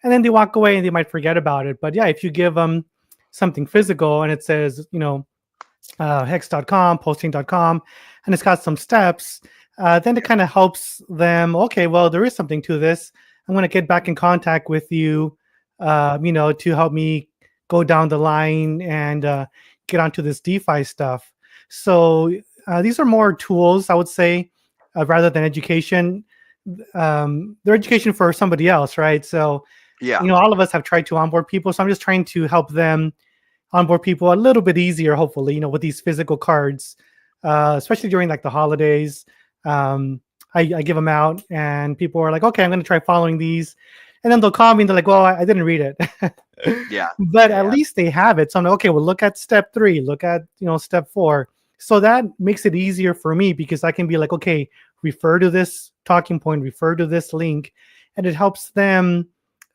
and then they walk away and they might forget about it. But yeah, if you give them something physical and it says, hex.com, posting.com, and it's got some steps, then it kind of helps them. Okay, well, there is something to this. I'm going to get back in contact with you, to help me go down the line and get onto this DeFi stuff. So these are more tools, I would say, rather than education. They're education for somebody else, right? So, yeah, all of us have tried to onboard people. So I'm just trying to help them onboard people a little bit easier, hopefully, with these physical cards, especially during like the holidays. I give them out and people are like, okay, I'm going to try following these. And then they'll call me and they're like, well, I didn't read it. Yeah. But at least they have it. So I'm like, okay, well, look at step 3, look at, step 4. So that makes it easier for me because I can be like, okay, refer to this talking point, refer to this link. And it helps them,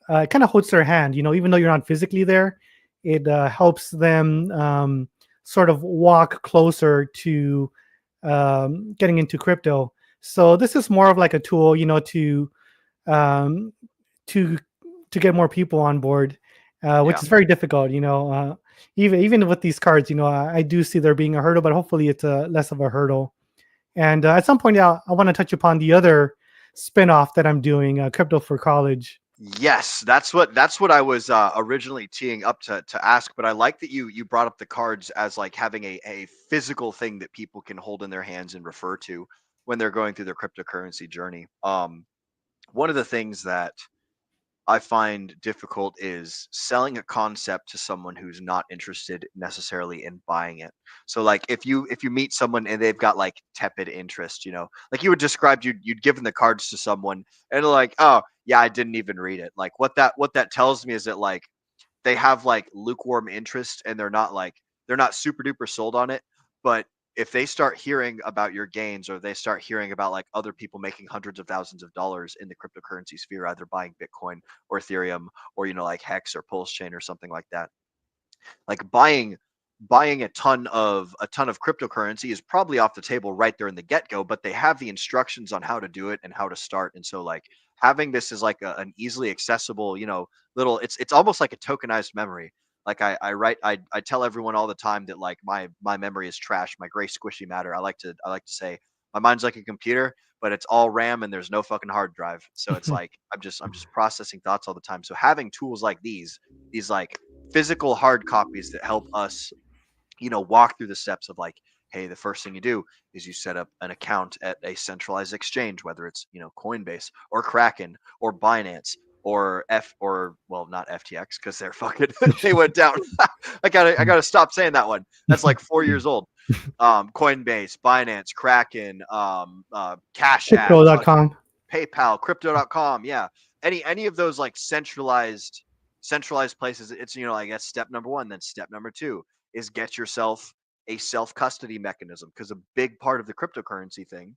kind of holds their hand, even though you're not physically there. It helps them sort of walk closer to getting into crypto. So this is more of like a tool, to get more people on board, which is very difficult. Even with these cards, I do see there being a hurdle, but hopefully it's less of a hurdle. And at some point, I want to touch upon the other spinoff that I'm doing, Crypto for College. Yes, that's what I was originally teeing up to ask. But I like that you brought up the cards as like having a physical thing that people can hold in their hands and refer to when they're going through their cryptocurrency journey. One of the things that I find difficult is selling a concept to someone who's not interested necessarily in buying it. So like if you meet someone and they've got like tepid interest, like you would describe, you'd given the cards to someone and they're like, oh yeah, I didn't even read it. Like what that tells me is that like they have like lukewarm interest and they're not super duper sold on it. But if they start hearing about your gains, or they start hearing about like other people making hundreds of thousands of dollars in the cryptocurrency sphere, either buying Bitcoin or Ethereum or like Hex or Pulse Chain or something like that, like buying a ton of cryptocurrency is probably off the table right there in the get-go, but they have the instructions on how to do it and how to start. And so like having this is like an easily accessible, little, it's almost like a tokenized memory. Like I tell everyone all the time that like my memory is trash, my gray squishy matter. I like to say my mind's like a computer, but it's all RAM and there's no fucking hard drive. So it's like I'm just processing thoughts all the time. So having tools like these like physical hard copies that help us, walk through the steps of like, hey, the first thing you do is you set up an account at a centralized exchange, whether it's, Coinbase or Kraken or Binance or not FTX because they're fucking they went down. I gotta stop saying that one. That's like 4 years old. Coinbase, Binance, Kraken, Cash App, Crypto.com, PayPal, Crypto.com. Yeah, any of those like centralized places. It's I guess step number 1. Then step number 2 is get yourself a self custody mechanism, because a big part of the cryptocurrency thing,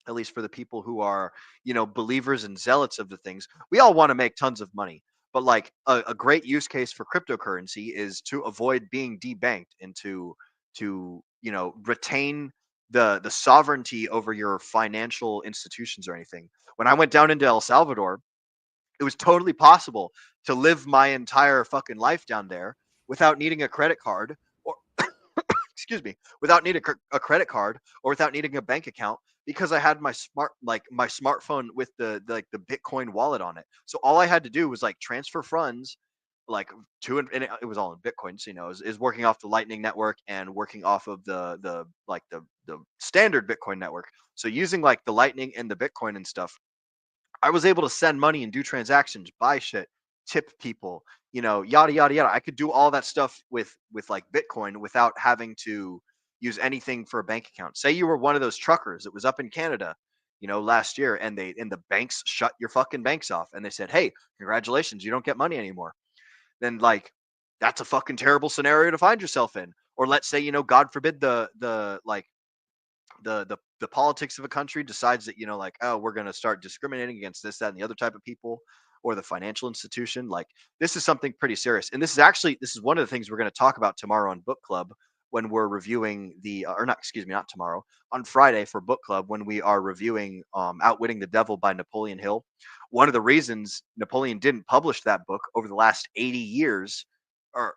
at least for the people who are, believers and zealots of the things, we all want to make tons of money. But like a great use case for cryptocurrency is to avoid being debanked and to retain the sovereignty over your financial institutions or anything. When I went down into El Salvador, it was totally possible to live my entire fucking life down there without needing a credit card or excuse me, without needing a credit card or without needing a bank account, because I had my smartphone with the Bitcoin wallet on it. So all I had to do was like transfer funds like to, and it was all in Bitcoin. So, is working off the Lightning network and working off of the standard Bitcoin network. So using like the Lightning and the Bitcoin and stuff, I was able to send money and do transactions, buy shit, tip people, yada yada yada. I could do all that stuff with like Bitcoin without having to use anything for a bank account. Say you were one of those truckers that was up in Canada, last year, and the banks shut your fucking banks off, and they said, "Hey, congratulations, you don't get money anymore." Then like that's a fucking terrible scenario to find yourself in. Or let's say, God forbid the politics of a country decides that, like, oh, we're going to start discriminating against this, that, and the other type of people, or the financial institution. Like, this is something pretty serious. And this is one of the things we're going to talk about tomorrow on book club when we're reviewing not tomorrow, on Friday for book club, when we are reviewing Outwitting the Devil by Napoleon Hill. One of the reasons Napoleon didn't publish that book over the last 80 years, or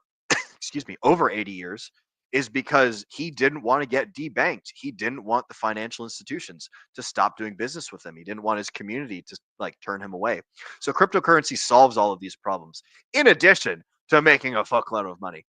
over 80 years, is because he didn't want to get debanked. He didn't want the financial institutions to stop doing business with him. He didn't want his community to like turn him away. So cryptocurrency solves all of these problems, in addition to making a fuckload of money,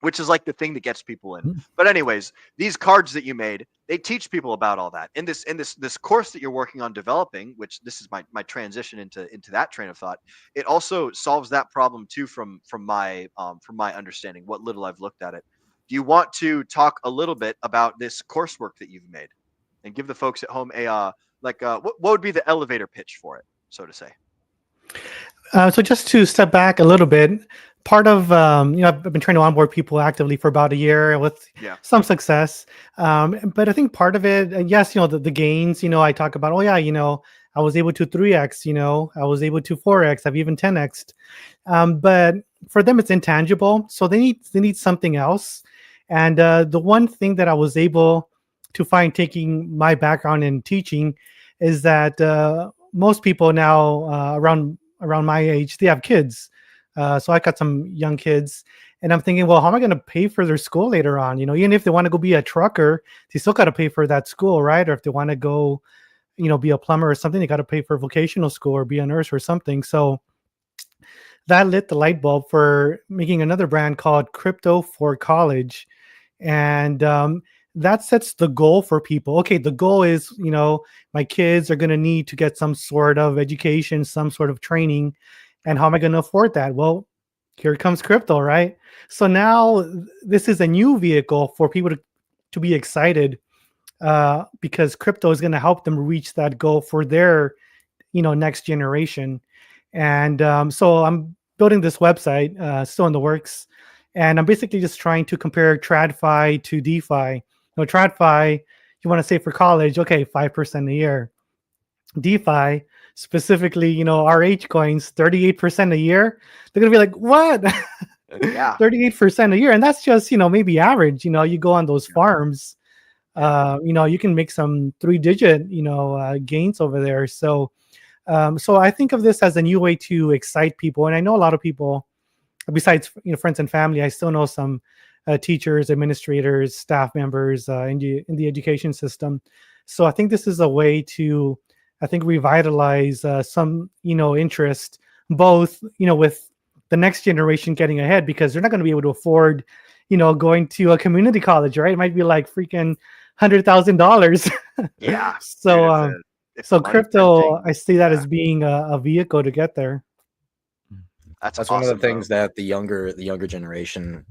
which is like the thing that gets people in. But anyways, these cards that you made, they teach people about all that. In this course that you're working on developing, which this is my transition into that train of thought, it also solves that problem too from my understanding, what little I've looked at it. Do you want to talk a little bit about this coursework that you've made and give the folks at home what would be the elevator pitch for it, so to say? So just to step back a little bit, part of, I've been trying to onboard people actively for about a year with some success. But I think part of it, yes, the gains, I talk about, I was able to 3x, I was able to 4x, I've even 10x'd. But for them, it's intangible. So they need something else. And the one thing that I was able to find taking my background in teaching is that most people now around my age, they have kids. So I got some young kids, and I'm thinking, well, how am I going to pay for their school later on? Even if they want to go be a trucker, they still got to pay for that school, right? Or if they want to go, be a plumber or something, they got to pay for vocational school or be a nurse or something. So that lit the light bulb for making another brand called Crypto for College. And that sets the goal for people. Okay, the goal is, my kids are going to need to get some sort of education, some sort of training. And how am I going to afford that? Well, here comes crypto, right? So now this is a new vehicle for people to be excited because crypto is going to help them reach that goal for their, next generation. And so I'm building this website, still in the works. And I'm basically just trying to compare TradFi to DeFi. TradFi, you want to say for college, okay, 5% a year. DeFi, specifically, RH coins, 38% a year. They're going to be like, what? Yeah. 38% a year. And that's just, maybe average. You go on those farms, you can make some 3-digit, gains over there. So I think of this as a new way to excite people. And I know a lot of people, besides friends and family, I still know some teachers, administrators, staff members in the education system. So I think this is a way to, revitalize some interest, both with the next generation getting ahead, because they're not going to be able to afford going to a community college, right? It might be like freaking $100,000. Yeah. So it's so money crypto, printing. I see that as being a vehicle to get there. That's That's awesome, one of the things that the younger generation,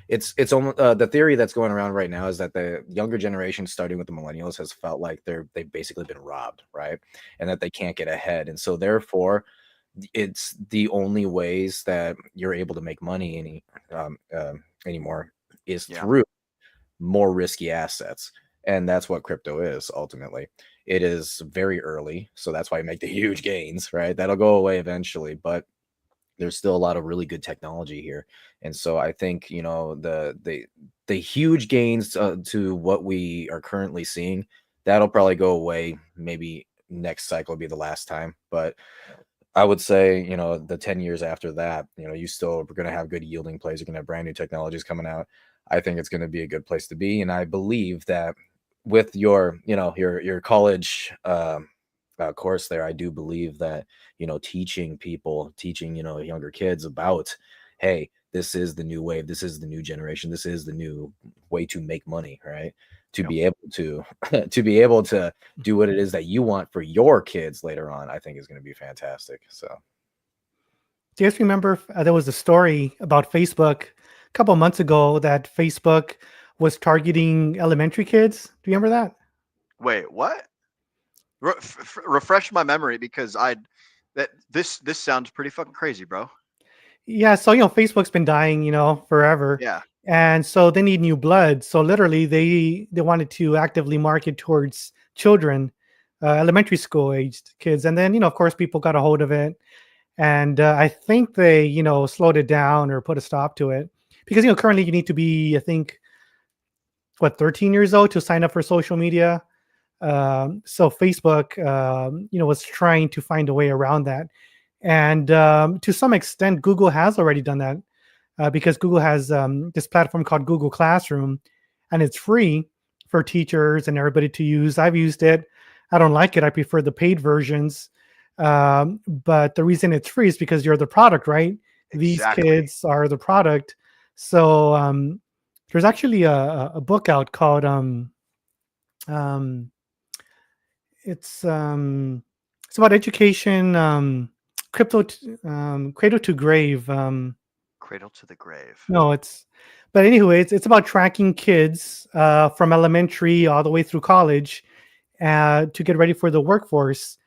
it's almost the theory that's going around right now is that the younger generation, starting with the millennials, has felt like they've basically been robbed, right? And that they can't get ahead. And so therefore it's the only ways that you're able to make money anymore is through more risky assets. And that's what crypto is ultimately. It is very early, so that's why you make the huge gains, right? That'll go away eventually, but there's still a lot of really good technology here. And so I think, the huge gains to what we are currently seeing, that'll probably go away. Maybe next cycle will be the last time. But I would say, the 10 years after that, you still are going to have good yielding plays. You're going to have brand new technologies coming out. I think it's going to be a good place to be. And I believe that with your, your college course there, I do believe that, teaching younger kids about, hey, this is the new wave, this is the new generation, this is the new way to make money, right? To be able to be able to do what it is that you want for your kids later on, I think is going to be fantastic. So Do you guys remember there was a story about Facebook a couple months ago that Facebook was targeting elementary kids? Do you remember that? Wait, what? Refresh my memory, because this sounds pretty fucking crazy, bro. Yeah, so Facebook's been dying, forever. Yeah. And so they need new blood. So literally they wanted to actively market towards children, elementary school aged kids. And then, of course, people got a hold of it. And I think they, slowed it down or put a stop to it. Because, currently you need to be, I think, 13 years old to sign up for social media. So Facebook, was trying to find a way around that. And to some extent, Google has already done that because Google has this platform called Google Classroom, and it's free for teachers and everybody to use. I've used it. I don't like it. I prefer the paid versions. But the reason it's free is because you're the product, right? Exactly. These kids are the product. So there's actually a book out called it's about education, cradle to grave. Cradle to the grave. No, but anyway, it's about tracking kids from elementary all the way through college to get ready for the workforce.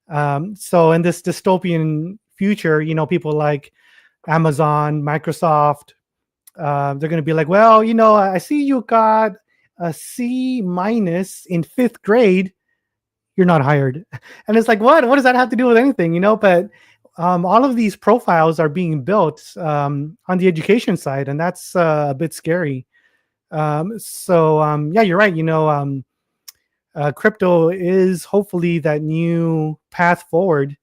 So in this dystopian future, people like Amazon, Microsoft, they're going to be like, well, I see you got a C- in 5th grade. You're not hired. And it's like, what does that have to do with anything? But all of these profiles are being built on the education side, and that's a bit scary. Yeah, you're right. Crypto is hopefully that new path forward.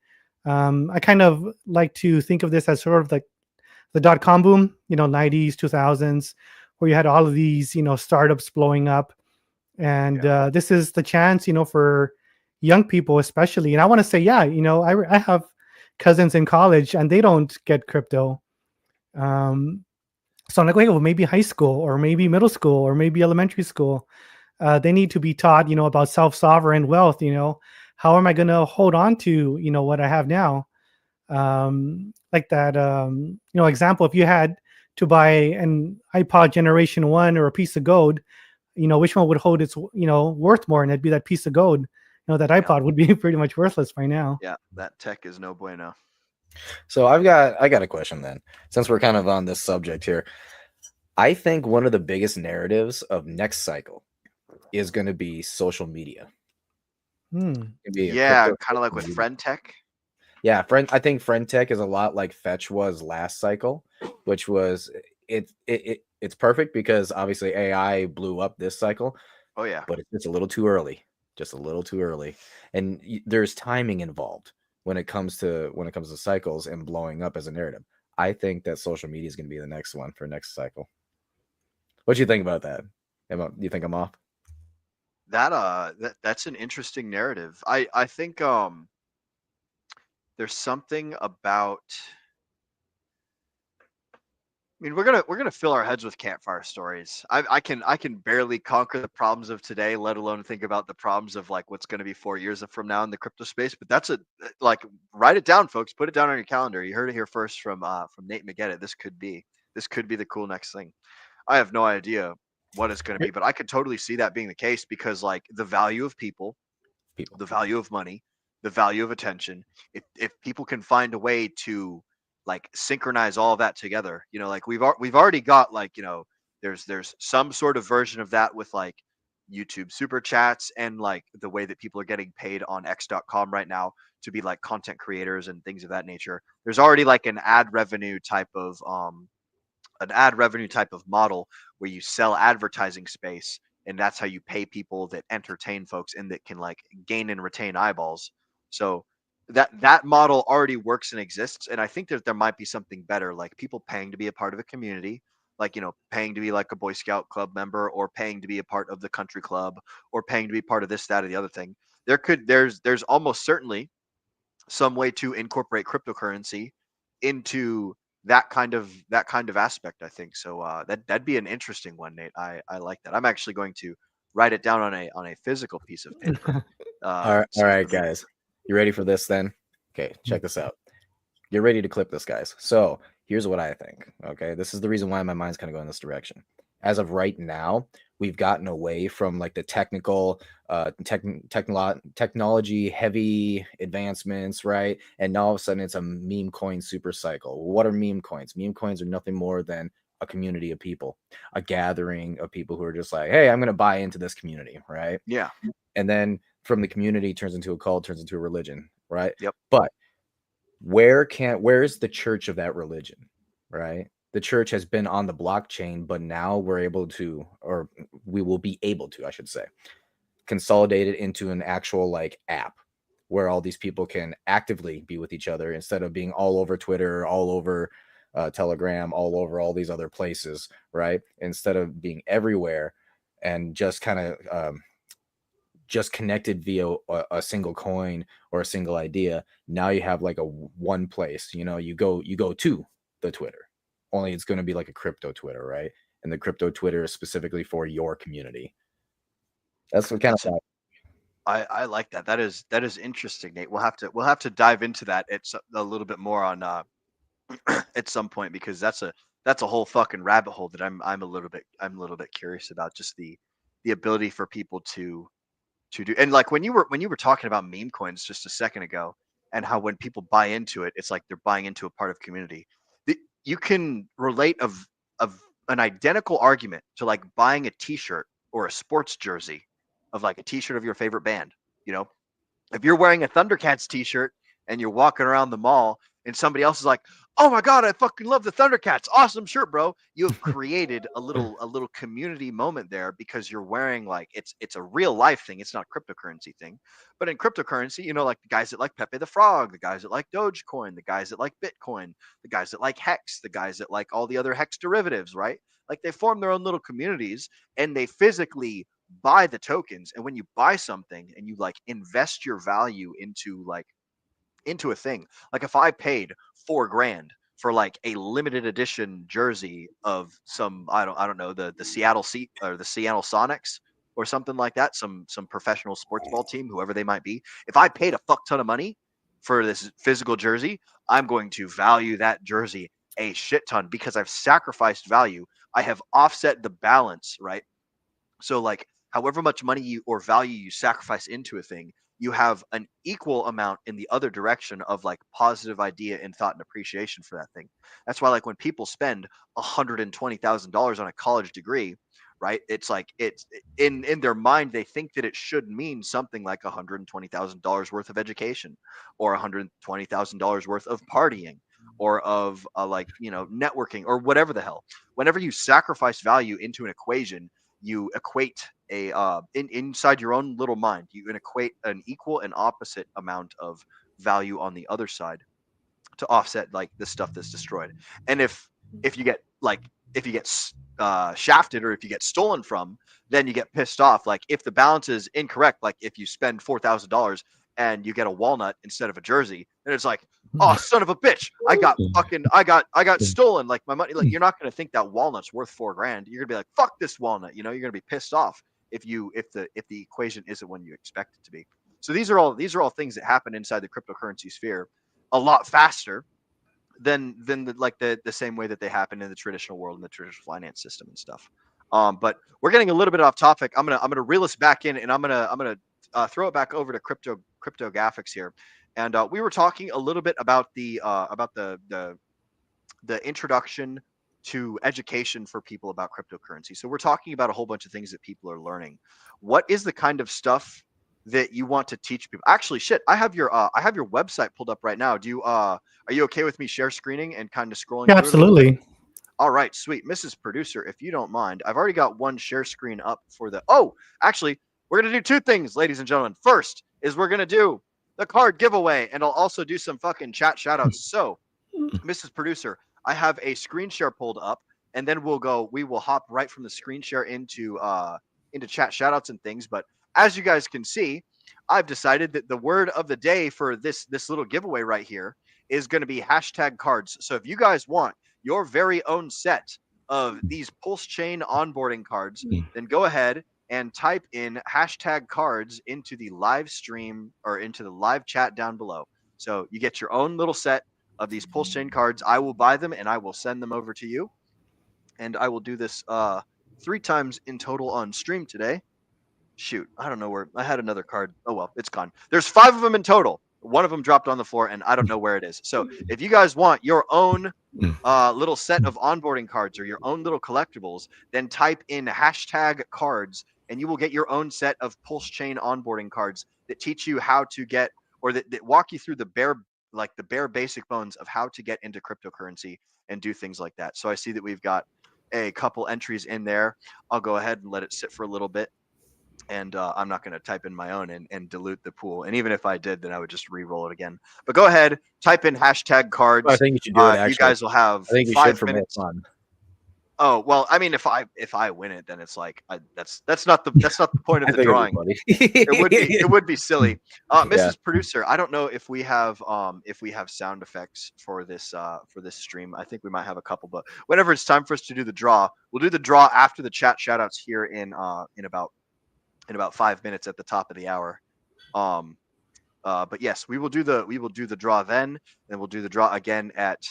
I kind of like to think of this as sort of like the dot-com boom, 90s, 2000s, where you had all of these, startups blowing up. And this is the chance, for young people especially. And I want to say, yeah, I have cousins in college and they don't get crypto. So I'm like, wait, well, maybe high school or maybe middle school or maybe elementary school. They need to be taught, about self-sovereign wealth. How am I going to hold on to, what I have now? Like that, example, if you had to buy an iPod Generation 1 or a piece of gold, which one would hold its, worth more? And it'd be that piece of gold. That iPod would be pretty much worthless by now. Yeah, that tech is no bueno. So I got a question then, since we're kind of on this subject here. I think one of the biggest narratives of next cycle is going to be social media. Yeah, kind of like with friend tech. Yeah, I think friend tech is a lot like Fetch was last cycle, which was it's perfect because obviously AI blew up this cycle. Oh yeah, but it's a little too early. Just a little too early, and there's timing involved when it comes to cycles and blowing up as a narrative. I think that social media is going to be the next one for next cycle. What do you think about that? Do you think I'm off? That's an interesting narrative. I think there's something about. I mean, we're gonna fill our heads with campfire stories. I can barely conquer the problems of today, let alone think about the problems of like what's gonna be 4 years from now in the crypto space. But that's write it down, folks. Put it down on your calendar. You heard it here first from Nate McGettit. This could be the cool next thing. I have no idea what it's gonna be, but I could totally see that being the case because like the value of people, the value of money, the value of attention. If people can find a way to like synchronize all of that together, like we've already got like, there's some sort of version of that with like YouTube super chats and like the way that people are getting paid on X.com right now to be like content creators and things of that nature. There's already like an ad revenue type of model where you sell advertising space, and that's how you pay people that entertain folks and that can like gain and retain eyeballs. So that model already works and exists, and I think that there might be something better, like people paying to be a part of a community, like, paying to be like a Boy Scout club member, or paying to be a part of the country club, or paying to be part of this, that, or the other thing. There's almost certainly some way to incorporate cryptocurrency into that kind of aspect, I think. So that'd be an interesting one, Nate. I like that. I'm actually going to write it down on a physical piece of paper. All right, guys. You ready for this then? Okay, check this out. Get ready to clip this, guys. So here's what I think. Okay, this is the reason why my mind's kind of going this direction. As of right now, we've gotten away from like the technical, technology heavy advancements, right? And now all of a sudden it's a meme coin super cycle. What are meme coins? Meme coins are nothing more than a community of people, a gathering of people who are just like, hey, I'm going to buy into this community, right? Yeah. And then from the community turns into a cult, turns into a religion, right? Yep. But where's the church of that religion, right? The church has been on the blockchain, but now we're able to, or we will be able to, I should say, consolidate it into an actual like app where all these people can actively be with each other instead of being all over Twitter, all over Telegram, all over all these other places, right? Instead of being everywhere and just kind of just connected via a single coin or a single idea. Now you have like a one place, you go to the Twitter, only it's going to be like a crypto Twitter, right? And the crypto Twitter is specifically for your community. That's what kind of I like that. That is interesting, Nate. We'll have to dive into that. It's a little bit more on at some point, because that's a whole fucking rabbit hole that I'm a little bit curious about, just the ability for people to do. And like when you were talking about meme coins just a second ago, and how when people buy into it, it's like they're buying into a part of community. You can relate of an identical argument to like buying a t-shirt or a sports jersey of like a t-shirt of your favorite band. If you're wearing a Thundercats t-shirt and you're walking around the mall and somebody else is like, oh my God, I fucking love the Thundercats. Awesome shirt, bro. You have created a little community moment there, because you're wearing like, it's a real life thing. It's not a cryptocurrency thing. But in cryptocurrency, like the guys that like Pepe the Frog, the guys that like Dogecoin, the guys that like Bitcoin, the guys that like Hex, the guys that like all the other Hex derivatives, right? Like they form their own little communities, and they physically buy the tokens. And when you buy something and you like invest your value into a thing, like if I paid $4,000 for like a limited edition jersey of some, I don't know, the Seattle or the Seattle Sonics or something like that, some professional sports ball team, whoever they might be. If I paid a fuck ton of money for this physical jersey, I'm going to value that jersey a shit ton, because I've sacrificed value. I have offset the balance, right? So like however much money or value you sacrifice into a thing, you have an equal amount in the other direction of like positive idea and thought and appreciation for that thing. That's why like when people spend $120,000 on a college degree, right? It's like it's in their mind, they think that it should mean something like $120,000 worth of education, or $120,000 worth of partying, or of networking, or whatever the hell. Whenever you sacrifice value into an equation, you equate inside your own little mind, you can equate an equal and opposite amount of value on the other side to offset like the stuff that's destroyed. And if you get shafted, or if you get stolen from, then you get pissed off. Like if the balance is incorrect, like if you spend $4,000 and you get a walnut instead of a jersey, and it's like, oh son of a bitch, I got stolen, like my money. Like you're not going to think that walnut's worth $4,000. You're gonna be like, fuck this walnut. You're gonna be pissed off if the equation isn't when you expect it to be. So these are all things that happen inside the cryptocurrency sphere a lot faster than the same way that they happen in the traditional world, in the traditional finance system and stuff. But we're getting a little bit off topic. I'm gonna reel us back in, and I'm gonna throw it back over to crypto Gaphix here. And we were talking a little bit about the introduction to education for people about cryptocurrency. So we're talking about a whole bunch of things that people are learning. What is the kind of stuff that you want to teach people? Actually, shit, I have your website pulled up right now. Are you okay with me share screening and kind of scrolling? Yeah, absolutely. All right, sweet. Mrs. Producer, if you don't mind, I've already got one share screen up for actually, we're going to do two things, ladies and gentlemen. First is we're going to do the card giveaway, and I'll also do some fucking chat shout outs. So, Mrs. Producer, I have a screen share pulled up and then we will hop right from the screen share into chat shoutouts and things. But as you guys can see, I've decided that the word of the day for this little giveaway right here is going to be #cards. So if you guys want your very own set of these pulse chain onboarding cards, then go ahead and type in #cards into the live stream or into the live chat down below. So you get your own little set of these pulse chain cards. I will buy them and I will send them over to you. And I will do this 3 times in total on stream today. Shoot, I don't know where I had another card. Oh well, it's gone. There's 5 of them in total. One of them dropped on the floor and I don't know where it is. So if you guys want your own little set of onboarding cards or your own little collectibles, then type in #cards and you will get your own set of pulse chain onboarding cards that teach you how to get, or that walk you through the bare basic bones of how to get into cryptocurrency and do things like that. So I see that we've got a couple entries in there. I'll go ahead and let it sit for a little bit. And I'm not going to type in my own and dilute the pool. And even if I did, then I would just re-roll it again. But go ahead, type in #cards. I think you should do it. Actually, you guys will have. I think you 5 should for more minutes. fun. Oh well, I mean, if I win it, then it's like that's not the point of the drawing. It would be silly. Mrs. Producer, I don't know if we have sound effects for this stream. I think we might have a couple, but whenever it's time for us to do the draw, we'll do the draw after the chat shoutouts here in about 5 minutes at the top of the hour. But yes, we will do the draw then, and we'll do the draw again at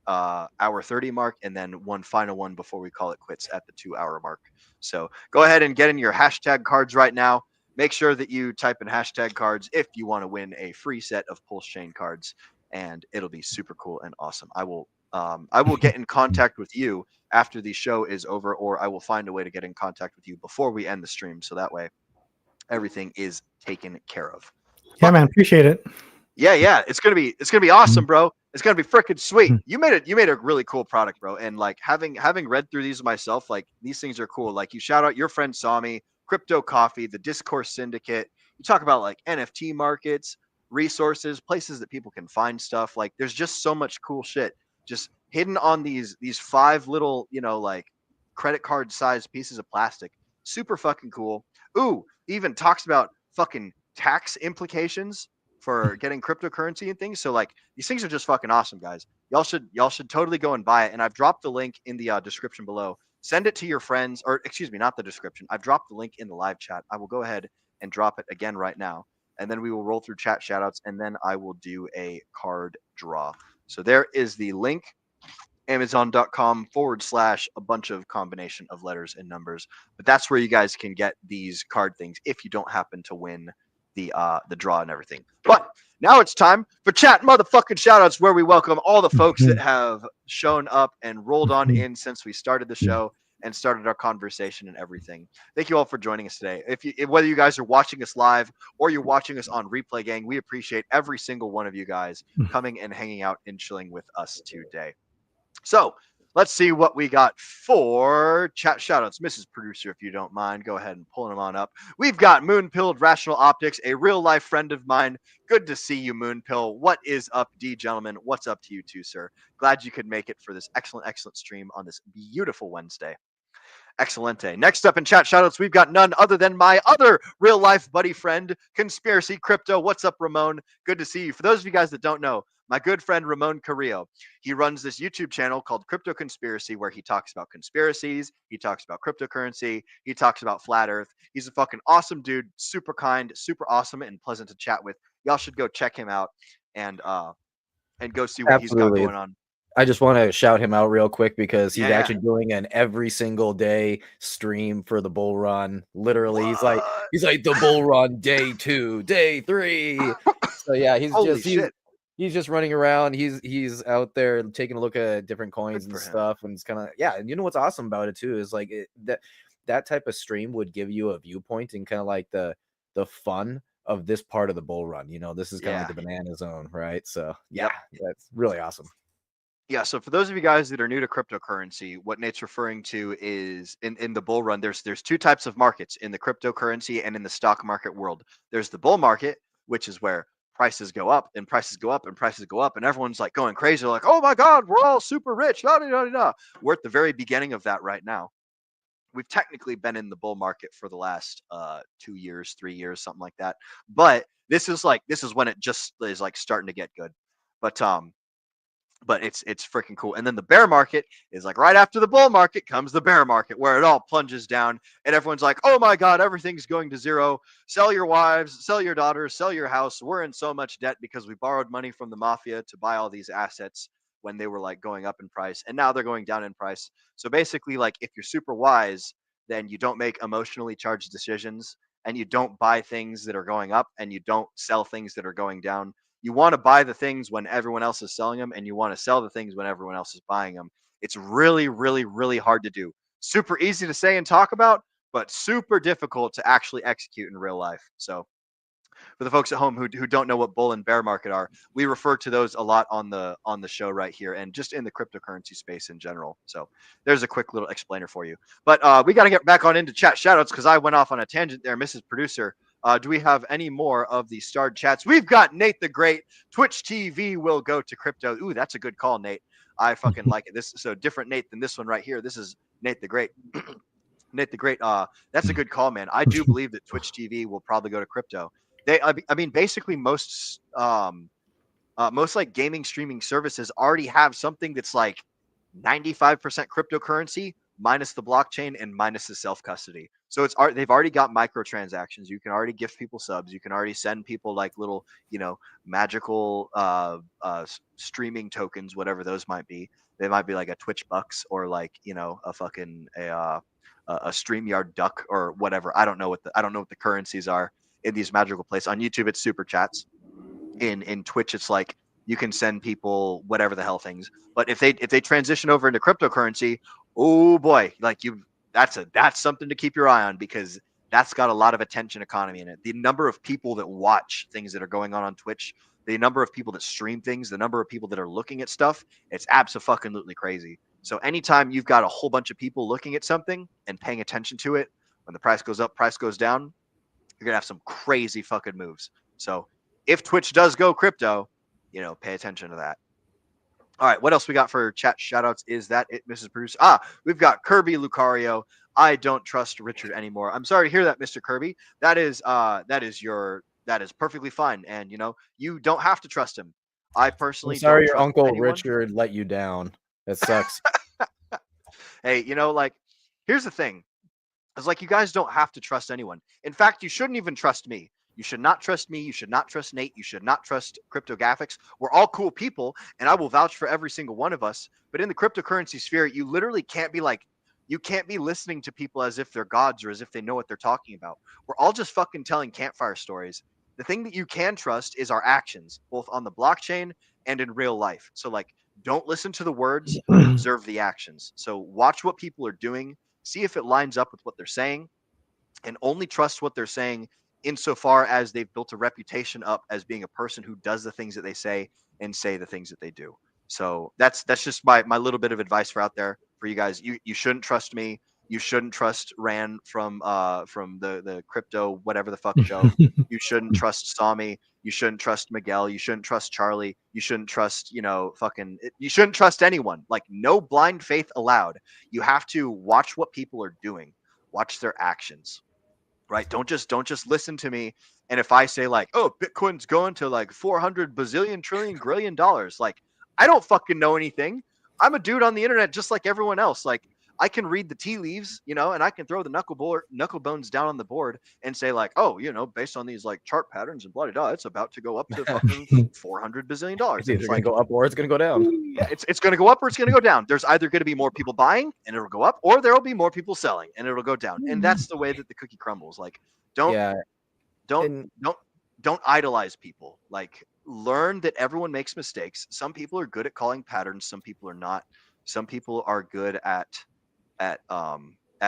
hour 30 mark, and then one final one before we call it quits at the 2-hour mark. So go ahead and get in your #cards right now. Make sure that you type in #cards if you want to win a free set of pulse chain cards, and it'll be super cool and awesome. I will get in contact with you after the show is over, or I will find a way to get in contact with you before we end the stream, so that way everything is taken care of. Yeah, man, appreciate it. Yeah, it's gonna be awesome, bro. It's gonna be freaking sweet. You made a really cool product, bro. And like having read through these myself, like these things are cool. Like you shout out your friend Sami, Crypto Coffee, the Discourse Syndicate. You talk about like NFT markets, resources, places that people can find stuff. Like there's just so much cool shit just hidden on these 5 little, like credit card sized pieces of plastic. Super fucking cool. Ooh, even talks about fucking tax implications for getting cryptocurrency and things. So like these things are just fucking awesome, guys. Y'all should totally go and buy it. And I've dropped the link in the description below. Send it to your friends, or excuse me, not the description. I've dropped the link in the live chat. I will go ahead and drop it again right now. And then we will roll through chat shoutouts, and then I will do a card draw. So there is the link, Amazon.com / a bunch of combination of letters and numbers. But that's where you guys can get these card things if you don't happen to win the draw and everything. But now it's time for chat motherfucking shoutouts, where we welcome all the folks that have shown up and rolled on in since we started the show and started our conversation and everything. Thank you all for joining us today. Whether you guys are watching us live or you're watching us on replay, gang, we appreciate every single one of you guys coming and hanging out and chilling with us today. So let's see what we got for chat shoutouts. Mrs. Producer, if you don't mind, go ahead and pull them on up. We've got Moonpilled Rational Optics, a real life friend of mine. Good to see you, Moonpill. What is up, D gentlemen? What's up to you too, sir? Glad you could make it for this excellent stream on this beautiful Wednesday. Excelente. Next up in chat shoutouts, we've got none other than my other real life buddy friend, Conspiracy Crypto. What's up, Ramon? Good to see you. For those of you guys that don't know, my good friend Ramon Carrillo, he runs this YouTube channel called Crypto Conspiracy, where he talks about conspiracies, he talks about cryptocurrency, he talks about flat earth. He's a fucking awesome dude, super kind, super awesome, and pleasant to chat with. Y'all should go check him out and go see what he's got going on. I just want to shout him out real quick because he's actually doing an every single day stream for the bull run. Literally, he's like the bull run day 2, day 3. So yeah, he's just running around. He's out there taking a look at different coins and stuff, and it's kind of And you know what's awesome about it too is like that type of stream would give you a viewpoint and kind of like the fun of this part of the bull run. You know, this is kind of like the banana zone, right? So that's really awesome. Yeah, so for those of you guys that are new to cryptocurrency, what Nate's referring to is in the bull run, there's 2 types of markets in the cryptocurrency and in the stock market world. There's the bull market, which is where prices go up and prices go up and prices go up, and everyone's like going crazy. They're like, oh my God, we're all super rich. We're at the very beginning of that right now. We've technically been in the bull market for the last 2 years, 3 years, something like that. But this is when it just is like starting to get good. But it's freaking cool. And then the bear market is like right after the bull market comes the bear market, where it all plunges down and everyone's like, oh my God, everything's going to zero. Sell your wives, sell your daughters, sell your house. We're in so much debt because we borrowed money from the mafia to buy all these assets when they were like going up in price, and now they're going down in price. So basically, like, if you're super wise, then you don't make emotionally charged decisions, and you don't buy things that are going up, and you don't sell things that are going down. You want to buy the things when everyone else is selling them, and you want to sell the things when everyone else is buying them. It's really, really, really hard to do. Super easy to say and talk about, but super difficult to actually execute in real life. So for the folks at home who don't know what bull and bear market are, we refer to those a lot on the show right here, and just in the cryptocurrency space in general. So there's a quick little explainer for you. But we got to get back on into chat shoutouts, because I went off on a tangent there, Mrs. Producer. Do we have any more of the starred chats? We've got Nate the Great. Twitch TV will go to crypto. Ooh, that's a good call, Nate. I fucking like it. This is so different Nate than this one right here. This is Nate the Great. Nate the Great. That's a good call, man. I do believe that Twitch TV will probably go to crypto. I mean, basically most like gaming streaming services already have something that's like 95% cryptocurrency minus the blockchain and minus the self-custody. So they've already got microtransactions. You can already gift people subs. You can already send people like little, magical streaming tokens, whatever those might be. They might be like a Twitch bucks, or like, a fucking a StreamYard duck or whatever. I don't know what the currencies are in these magical places. On YouTube, it's super chats. In Twitch, it's like you can send people whatever the hell things. But if they transition over into cryptocurrency, oh boy, like that's something to keep your eye on, because that's got a lot of attention economy in it. The number of people that watch things that are going on Twitch, the number of people that stream things, the number of people that are looking at stuff, it's absolutely crazy. So anytime you've got a whole bunch of people looking at something and paying attention to it, when the price goes up, price goes down, you're gonna have some crazy fucking moves. So if Twitch does go crypto, pay attention to that. All right, what else we got for chat shoutouts? Is that it, Mrs. Producer? We've got Kirby Lucario. I don't trust Richard anymore. I'm sorry to hear that, Mr. Kirby. That is perfectly fine, and you don't have to trust him. I personally I'm sorry don't your trust uncle anyone. Richard let you down. That sucks. Hey, like, here's the thing. It's like, you guys don't have to trust anyone. In fact, you shouldn't even trust me. You should not trust me. You should not trust Nate. You should not trust Crypto Gaphix. We're all cool people, and I will vouch for every single one of us. But in the cryptocurrency sphere, you literally can't be listening to people as if they're gods or as if they know what they're talking about. We're all just fucking telling campfire stories. The thing that you can trust is our actions, both on the blockchain and in real life. So, like, don't listen to the words, observe the actions. So watch what people are doing, see if it lines up with what they're saying, and only trust what they're saying insofar as they've built a reputation up as being a person who does the things that they say and say the things that they do. So that's just my little bit of advice for out there for you guys. You shouldn't trust me. You shouldn't trust Ran from the crypto whatever the fuck show. You shouldn't trust Sami. You shouldn't trust Miguel. You shouldn't trust Charlie. You shouldn't trust you shouldn't trust anyone. Like, no blind faith allowed. You have to watch what people are doing. Watch their actions. Right? Don't just listen to me. And if I say like, oh, Bitcoin's going to like 400 bazillion trillion grillion dollars, like, I don't fucking know anything. I'm a dude on the internet just like everyone else. Like, I can read the tea leaves, and I can throw the knuckle bones down on the board and say like, oh, based on these like chart patterns and blah blah blah, it's about to go up to fucking 400 bazillion dollars. It's either going to go up or it's going to go down. Yeah, it's going to go up or it's going to go down. There's either going to be more people buying and it'll go up, or there will be more people selling and it'll go down. And that's the way that the cookie crumbles. Like, don't idolize people. Like, learn that everyone makes mistakes. Some people are good at calling patterns. Some people are not. Some people are good at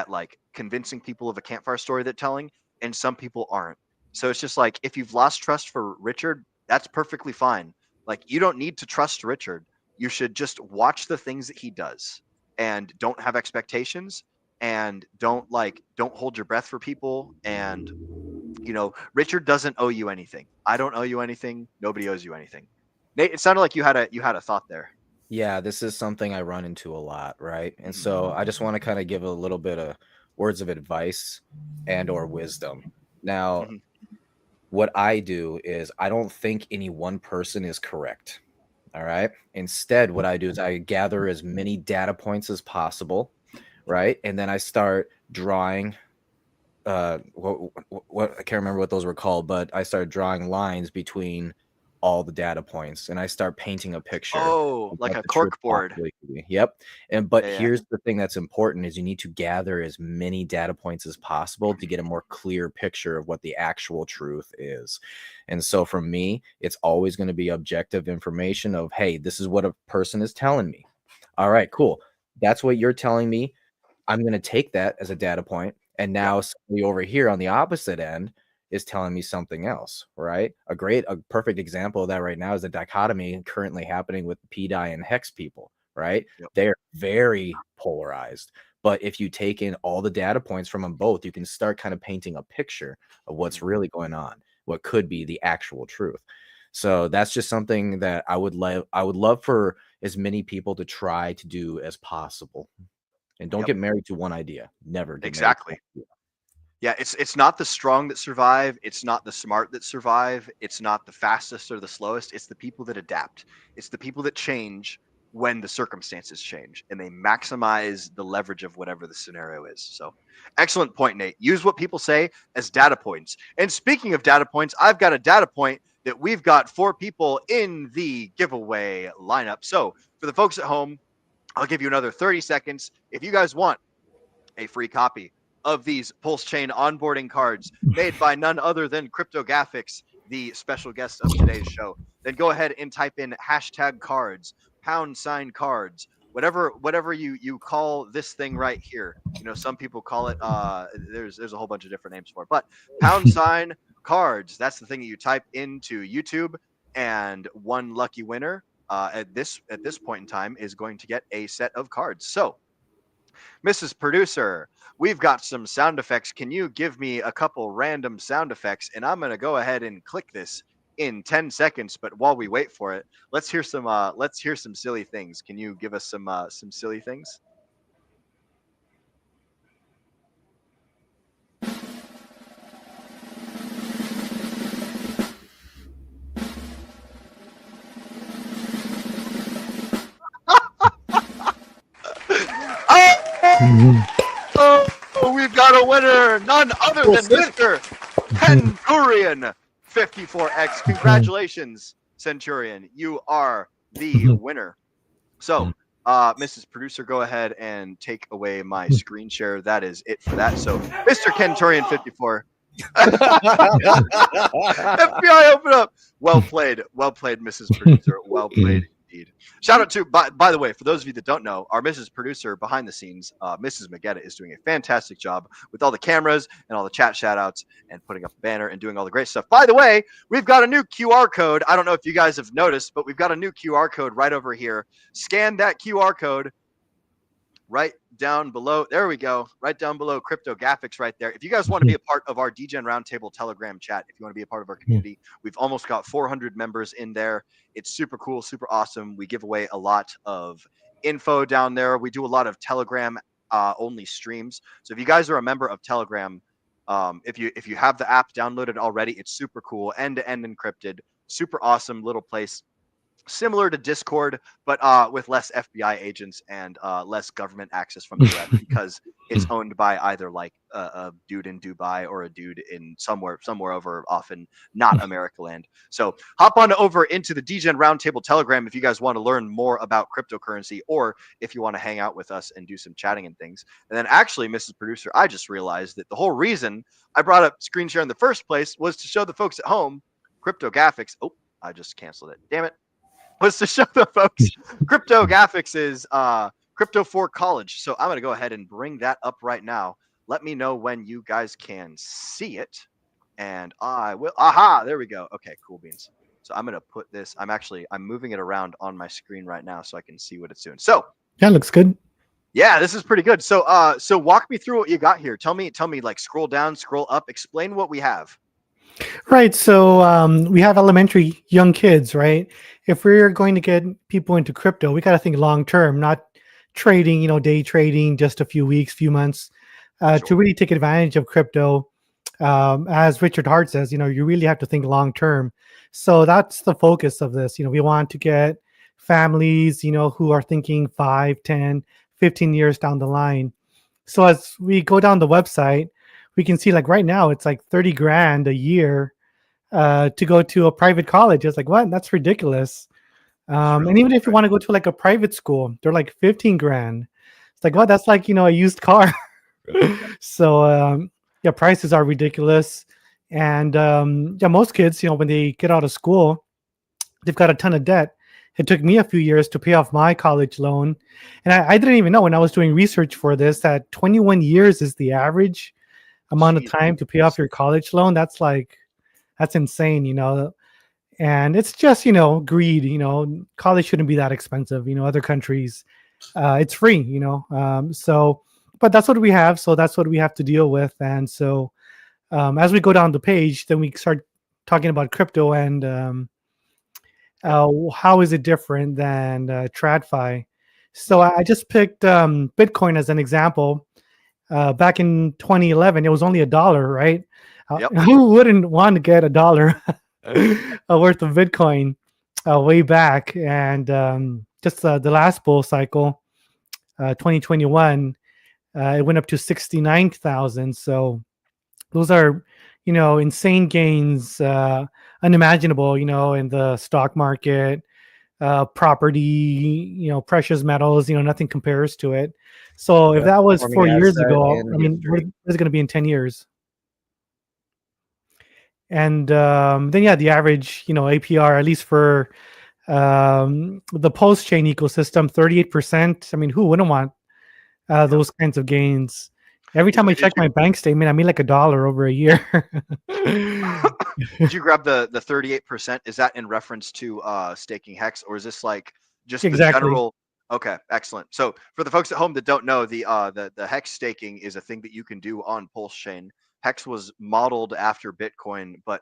like convincing people of a campfire story they're telling, and some people aren't. So it's just like, if you've lost trust for Richard, that's perfectly fine. Like, you don't need to trust Richard. You should just watch the things that he does and don't have expectations, and don't hold your breath for people, and Richard doesn't owe you anything. I don't owe you anything. Nobody owes you anything. Nate, it sounded like you had a thought there. Yeah, this is something I run into a lot, right? And so I just want to kind of give a little bit of words of advice and or wisdom. Now, what I do is I don't think any one person is correct. All right. Instead, what I do is I gather as many data points as possible, right? And then I start drawing what I can't remember what those were called, but I started drawing lines between all the data points and I start painting a picture. Oh, like a cork board. Yep. But Yeah. here's the thing that's important is you need to gather as many data points as possible to get a more clear picture of what the actual truth is. And so for me, it's always going to be objective information of, hey, this is what a person is telling me. All right, cool. That's what you're telling me. I'm going to take that as a data point. And now somebody over here on the opposite end is telling me something else, right? A perfect example of that right now is the dichotomy currently happening with PDI and Hex people, right? They're very polarized. But if you take in all the data points from them both, you can start kind of painting a picture of what's really going on, what could be the actual truth. So that's just something that I would love for as many people to try to do as possible. And don't get married to one idea. Never get exactly. Yeah, it's not the strong that survive. It's not the smart that survive. It's not the fastest or the slowest. It's the people that adapt. It's the people that change when the circumstances change, and they maximize the leverage of whatever the scenario is. So, excellent point, Nate. Use what people say as data points. And speaking of data points, I've got a data point that we've got 4 people in the giveaway lineup. So, for the folks at home, I'll give you another 30 seconds. If you guys want a free copy of these Pulse Chain onboarding cards made by none other than Crypto Gaphix, the special guest of today's show, then go ahead and type in #cards, #cards, whatever you call this thing right here. Some people call it there's a whole bunch of different names for it, but #cards, that's the thing that you type into YouTube, and one lucky winner at this point in time is going to get a set of cards. So, Mrs. Producer, we've got some sound effects. Can you give me a couple random sound effects? And I'm going to go ahead and click this in 10 seconds. But while we wait for it, let's hear some silly things. Can you give us some silly things? Oh, we've got a winner, none other than Mr. Centurion 54X. Congratulations, Centurion. You are the winner. So, Mrs. Producer, go ahead and take away my screen share. That is it for that. So, Mr. Centurion 54. FBI, open up. Well played, Mrs. Producer. Well played. Shout out to, by the way, for those of you that don't know, our Mrs. Producer behind the scenes, Mrs. Magetta, is doing a fantastic job with all the cameras and all the chat shout outs and putting up the banner and doing all the great stuff. By the way, we've got a new QR code. I don't know if you guys have noticed, but we've got a new QR code right over here. Scan that QR code right down below. There we go. Right down below Crypto Gaphix right there. If you guys want to be a part of our Degen Roundtable Telegram chat, if you want to be a part of our community, we've almost got 400 members in there. It's super cool, super awesome. We give away a lot of info down there. We do a lot of Telegram only streams. So if you guys are a member of Telegram, if you have the app downloaded already, it's super cool, end-to-end encrypted, super awesome little place. Similar to Discord, but with less FBI agents and less government access from the US because it's owned by either like a dude in Dubai or a dude in somewhere over often not America land. So hop on over into the Degen Roundtable Telegram if you guys want to learn more about cryptocurrency, or if you want to hang out with us and do some chatting and things. And then actually, Mrs. Producer, I just realized that the whole reason I brought up screen share in the first place was to show the folks at home Crypto Gaphix. Oh, I just canceled it. Damn it. Was to show the folks Crypto Gaphix is Crypto for College. So I'm going to go ahead and bring that up right now. Let me know when you guys can see it, and I will. Aha, there we go. Okay, cool beans. So I'm going to put this. I'm moving it around on my screen right now so I can see what it's doing. So yeah, looks good. Yeah, this is pretty good. So so walk me through what you got here. Tell me, like, scroll down, scroll up, explain what we have. Right. So we have elementary young kids, right? If we're going to get people into crypto, we got to think long term, not trading, day trading, just a few weeks, few months, to really take advantage of crypto. As Richard Hart says, you really have to think long term. So that's the focus of this. We want to get families, who are thinking 5, 10, 15 years down the line. So as we go down the website, we can see like right now it's like 30 grand a year to go to a private college. It's like, what? That's ridiculous. And even if you want to go to like a private school, they're like 15 grand. It's like, what? That's like, a used car. So, yeah, prices are ridiculous. And yeah, most kids, when they get out of school, they've got a ton of debt. It took me a few years to pay off my college loan. And I didn't even know when I was doing research for this that 21 years is the average amount of time to pay off your college loan. That's insane, and it's just, greed, college shouldn't be that expensive, other countries, it's free, so, but that's what we have. So that's what we have to deal with. And so as we go down the page, then we start talking about crypto and how is it different than TradFi. So I just picked Bitcoin as an example. Back in 2011, it was only $1, right? Who wouldn't want to get $1 worth of Bitcoin way back? And just the last bull cycle, 2021, it went up to 69,000. So those are, insane gains, unimaginable, in the stock market, property, precious metals, nothing compares to it. So if that was 4 years ago, I mean, what is it going to be in 10 years? And then, yeah, the average, APR, at least for the post-chain ecosystem, 38%. I mean, who wouldn't want those kinds of gains? Every time I check my bank statement, I made like $1 over a year. Did you grab the 38%? Is that in reference to staking Hex, or is this like just Exactly. the general? Okay, excellent. So for the folks at home that don't know, the Hex staking is a thing that you can do on Pulse Chain. Hex was modeled after Bitcoin, but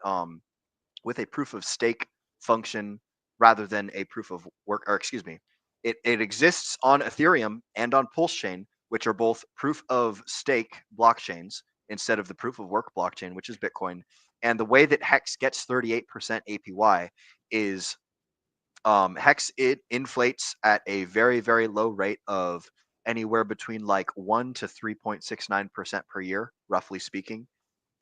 with a proof of stake function rather than a proof of work, or excuse me, it exists on Ethereum and on Pulse Chain, which are both proof of stake blockchains instead of the proof of work blockchain, which is Bitcoin. And the way that Hex gets 38% APY is Hex, it inflates at a very, very low rate of anywhere between like 1 to 3.69% per year, roughly speaking.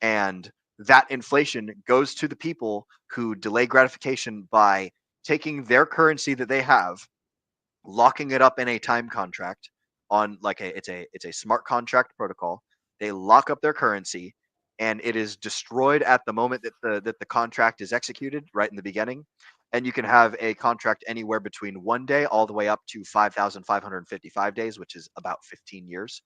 And that inflation goes to the people who delay gratification by taking their currency that they have, locking it up in a time contract on like it's a smart contract protocol. They lock up their currency and it is destroyed at the moment that the contract is executed, right in the beginning. And you can have a contract anywhere between 1 day all the way up to 5,555 days, which is about 15 years.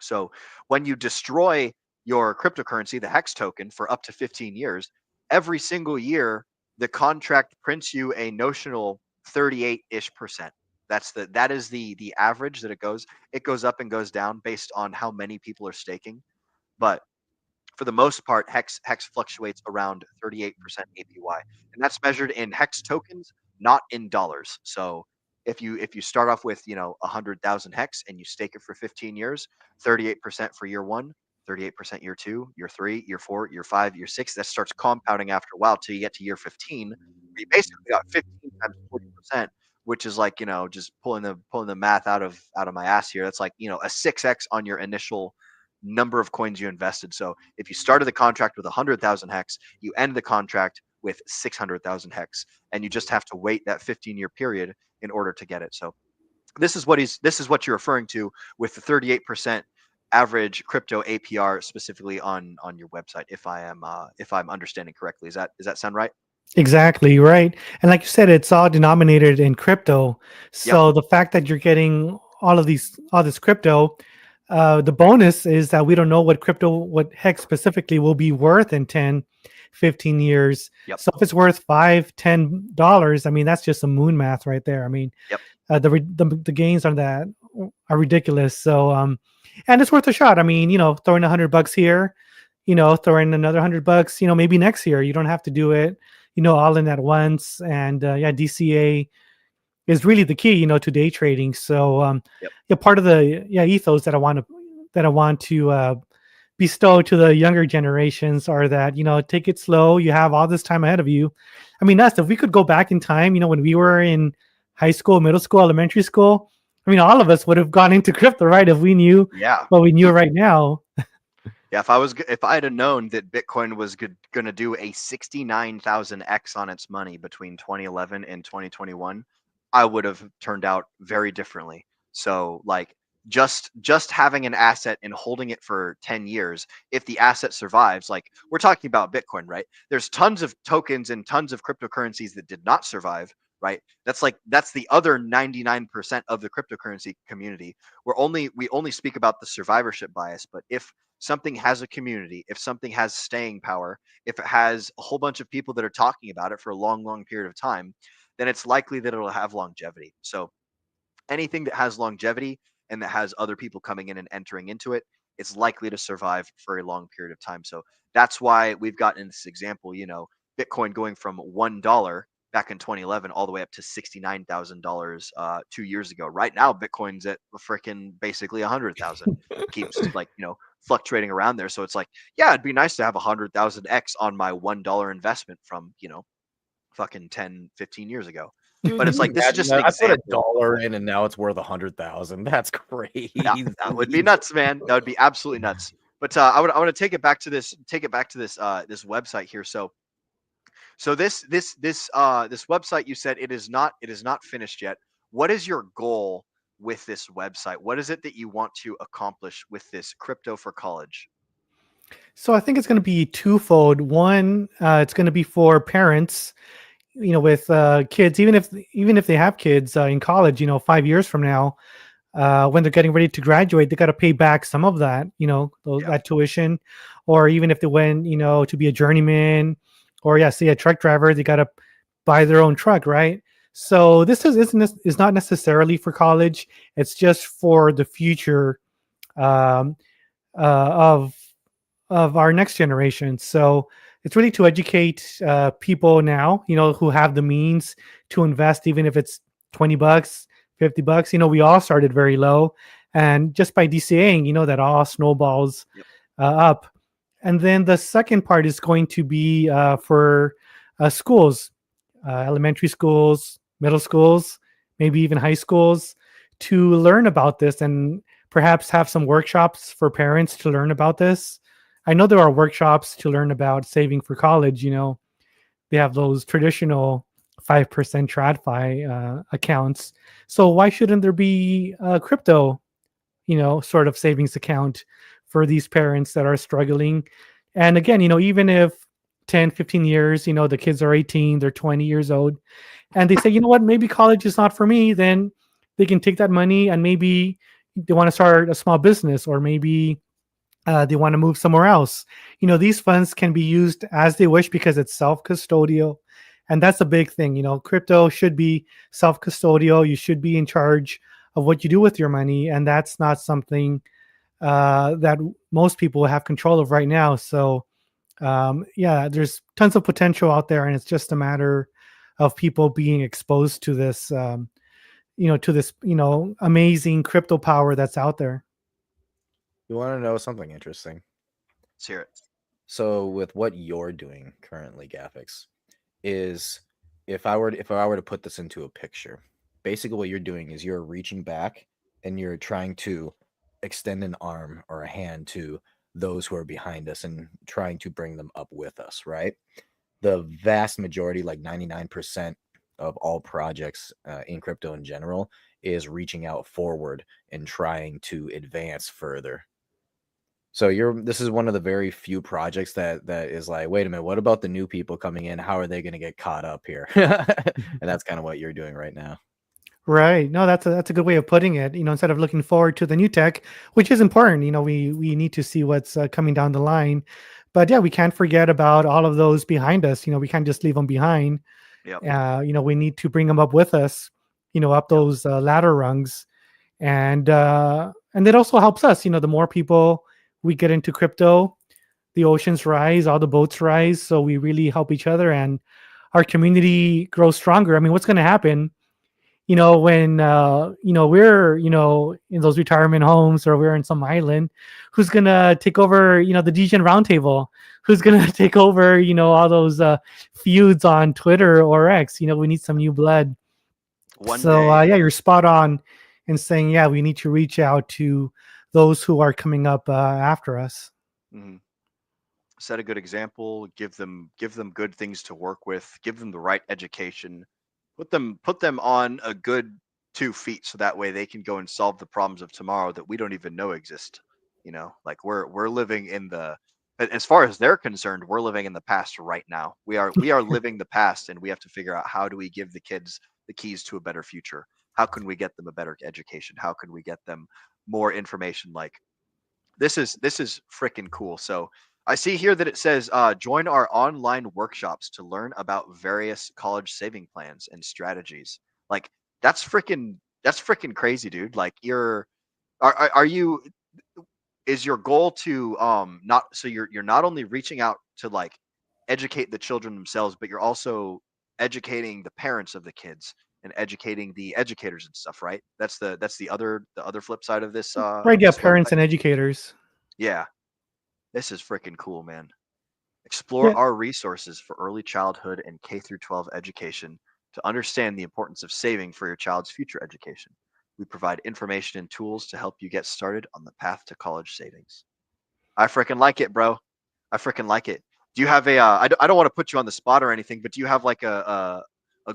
So when you destroy your cryptocurrency, the Hex token, for up to 15 years, every single year, the contract prints you a notional 38-ish%. That is the average that it goes. It goes up and goes down based on how many people are staking. But for the most part, Hex fluctuates around 38% APY, and that's measured in Hex tokens, not in dollars. So if you start off with 100,000 Hex and you stake it for 15 years, 38% for year 1, 38% year 2, year 3, year 4, year 5, year 6. That starts compounding after a while till you get to year 15, where you basically got 15 times 40%, which is like just pulling the math out of my ass here. That's like a 6x on your initial number of coins you invested. So if you started the contract with 100,000 Hex, you end the contract with 600,000 Hex, and you just have to wait that 15-year period in order to get it. So this is what you're referring to with the 38% average crypto APR specifically on your website, if I'm understanding correctly. Does that sound right? Exactly, right. And like you said, it's all denominated in crypto. So the fact that you're getting all this crypto, the bonus is that we don't know what Hex specifically will be worth in 10, 15 years. So if it's worth $5-10, I mean, that's just some moon math right there. I mean, the gains on that are ridiculous. So and it's worth a shot. I mean, throwing $100 here, throw in another $100, maybe next year. You don't have to do it, all in at once. And DCA is really the key, to day trading. So part of the ethos that I want to bestow to the younger generations are that, take it slow. You have all this time ahead of you. I mean, if we could go back in time, when we were in high school, middle school, elementary school, I mean, all of us would have gone into crypto, right? If we knew what we knew right now. Yeah, if I had known that Bitcoin was going to do a 69,000x on its money between 2011 and 2021, I would have turned out very differently. So like just having an asset and holding it for 10 years, if the asset survives, like we're talking about Bitcoin, right? There's tons of tokens and tons of cryptocurrencies that did not survive, right? That's the other 99% of the cryptocurrency community. We only speak about the survivorship bias, but if something has a community, if something has staying power, if it has a whole bunch of people that are talking about it for a long period of time, then it's likely that it'll have longevity. So anything that has longevity and that has other people coming in and entering into it, it's likely to survive for a long period of time. So that's why we've gotten this example, Bitcoin going from $1 back in 2011 all the way up to $69,000 2 years ago. Right now, Bitcoin's at freaking basically 100,000. Keeps fluctuating around there. So it's like, yeah, it'd be nice to have 100,000x on my $1 investment from, fucking 10, 15 years ago. But it's like, this is just an example. I put $1 in and now it's worth 100,000. That's crazy. Yeah, that would be nuts, man. That would be absolutely nuts. But I want to take it back to this this website here. So this website, you said it is not finished yet. What is your goal with this website? What is it that you want to accomplish with this Crypto for College? So I think it's going to be twofold. One, it's going to be for parents, with kids, even if they have kids in college, 5 years from now, when they're getting ready to graduate, they got to pay back some of that, that tuition, or even if they went, to be a journeyman, or say a truck driver, they got to buy their own truck, right? So this is not necessarily for college. It's just for the future of our next generation. So it's really to educate people now, who have the means to invest, even if it's $20, $50. We all started very low, and just by DCAing, that all snowballs up. And then the second part is going to be for schools, elementary schools, middle schools, maybe even high schools, to learn about this and perhaps have some workshops for parents to learn about this. I know there are workshops to learn about saving for college. They have those traditional 5% TradFi accounts. So why shouldn't there be a crypto, sort of savings account for these parents that are struggling? And again, even if 10, 15 years, the kids are 18, they're 20 years old, and they say, you know what, maybe college is not for me, then they can take that money and maybe they want to start a small business, or maybe they want to move somewhere else. These funds can be used as they wish because it's self-custodial. And that's a big thing. Crypto should be self-custodial. You should be in charge of what you do with your money. And that's not something that most people have control of right now. So there's tons of potential out there. And it's just a matter of people being exposed to this, amazing crypto power that's out there. You want to know something interesting? Let's hear it. So with what you're doing currently, Gaphix, is if I were to put this into a picture, basically what you're doing is you're reaching back and you're trying to extend an arm or a hand to those who are behind us and trying to bring them up with us, right? The vast majority, like 99% of all projects in crypto in general, is reaching out forward and trying to advance further. So this is one of the very few projects that is like, wait a minute, what about the new people coming in? How are they going to get caught up here? And that's kind of what you're doing right now. Right. No, that's a good way of putting it. Instead of looking forward to the new tech, which is important, we need to see what's coming down the line. But yeah, we can't forget about all of those behind us. We can't just leave them behind. Yep. We need to bring them up with us, up those ladder rungs. And it also helps us, the more people we get into crypto, the oceans rise, all the boats rise. So we really help each other, and our community grows stronger. I mean, what's going to happen, when we're in those retirement homes, or we're in some island? Who's going to take over the Degen Roundtable? Who's going to take over all those feuds on Twitter or X? We need some new blood. One day. Yeah, you're spot on in saying, yeah, we need to reach out to those who are coming up after us. Mhm. Set a good example, give them good things to work with, give them the right education, put them on a good 2 feet, so that way they can go and solve the problems of tomorrow that we don't even know exist. Like we're living in the, as far as they're concerned, we're living in the past right now. We are living the past, and we have to figure out, how do we give the kids the keys to a better future? How can we get them a better education? How can we get them more information? Like, this is freaking cool. So I see here that it says, join our online workshops to learn about various college saving plans and strategies. Like, that's freaking crazy, dude. Like, are you, is your goal to not, so you're not only reaching out to like educate the children themselves, but you're also educating the parents of the kids and educating the educators and stuff, right? That's the other flip side of this Right, yeah, this parents website. and educators. Yeah, this is freaking cool, man. Yeah. Explore our resources for early childhood and K through 12 education to understand the importance of saving for your child's future education. We provide information and tools to help you get started on the path to college savings. I freaking like it, bro. I freaking like it. Do you have a? I don't want to put you on the spot or anything, but do you have like a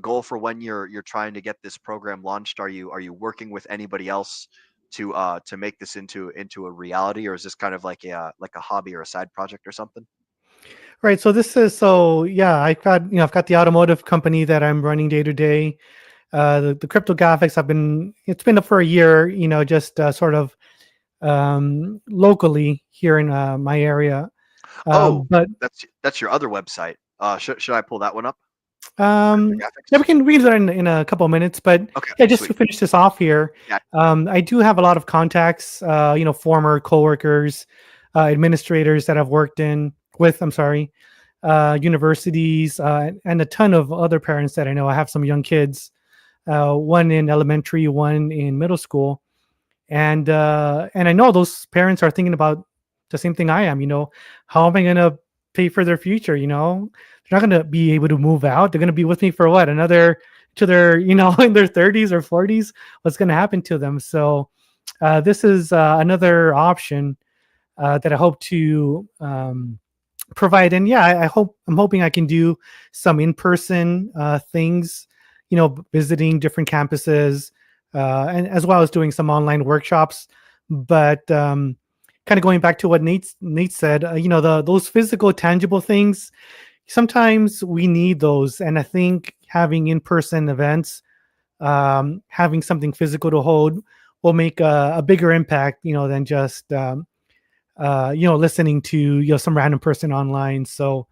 goal for when you're trying to get this program launched? Are you working with anybody else to make this into a reality, or is this kind of like a hobby or a side project or something? Right. So yeah, I've got the automotive company that I'm running day to day. The crypto Gaphix, it's been up for a year, just sort of locally here in my area. But that's your other website. Should I pull that one up? yeah, we can read that in a couple of minutes. But Okay, yeah, just sweet. to finish this off here, Yeah. I do have a lot of contacts, former coworkers, administrators that I've worked with, universities, and a ton of other parents that I know. I have some young kids, one in elementary, one in middle school, and I know those parents are thinking about the same thing I am. How am I going to pay for their future? They're not going to be able to move out. They're going to be with me for what, another, to their in their 30s or 40s. What's going to happen to them? So this is another option that I hope to provide. And yeah, I'm hoping I can do some in-person things, visiting different campuses, and as well as doing some online workshops. But kind of going back to what Nate said, those physical, tangible things, sometimes we need those. And I think having in-person events, having something physical to hold, will make a bigger impact, than just listening to some random person online. So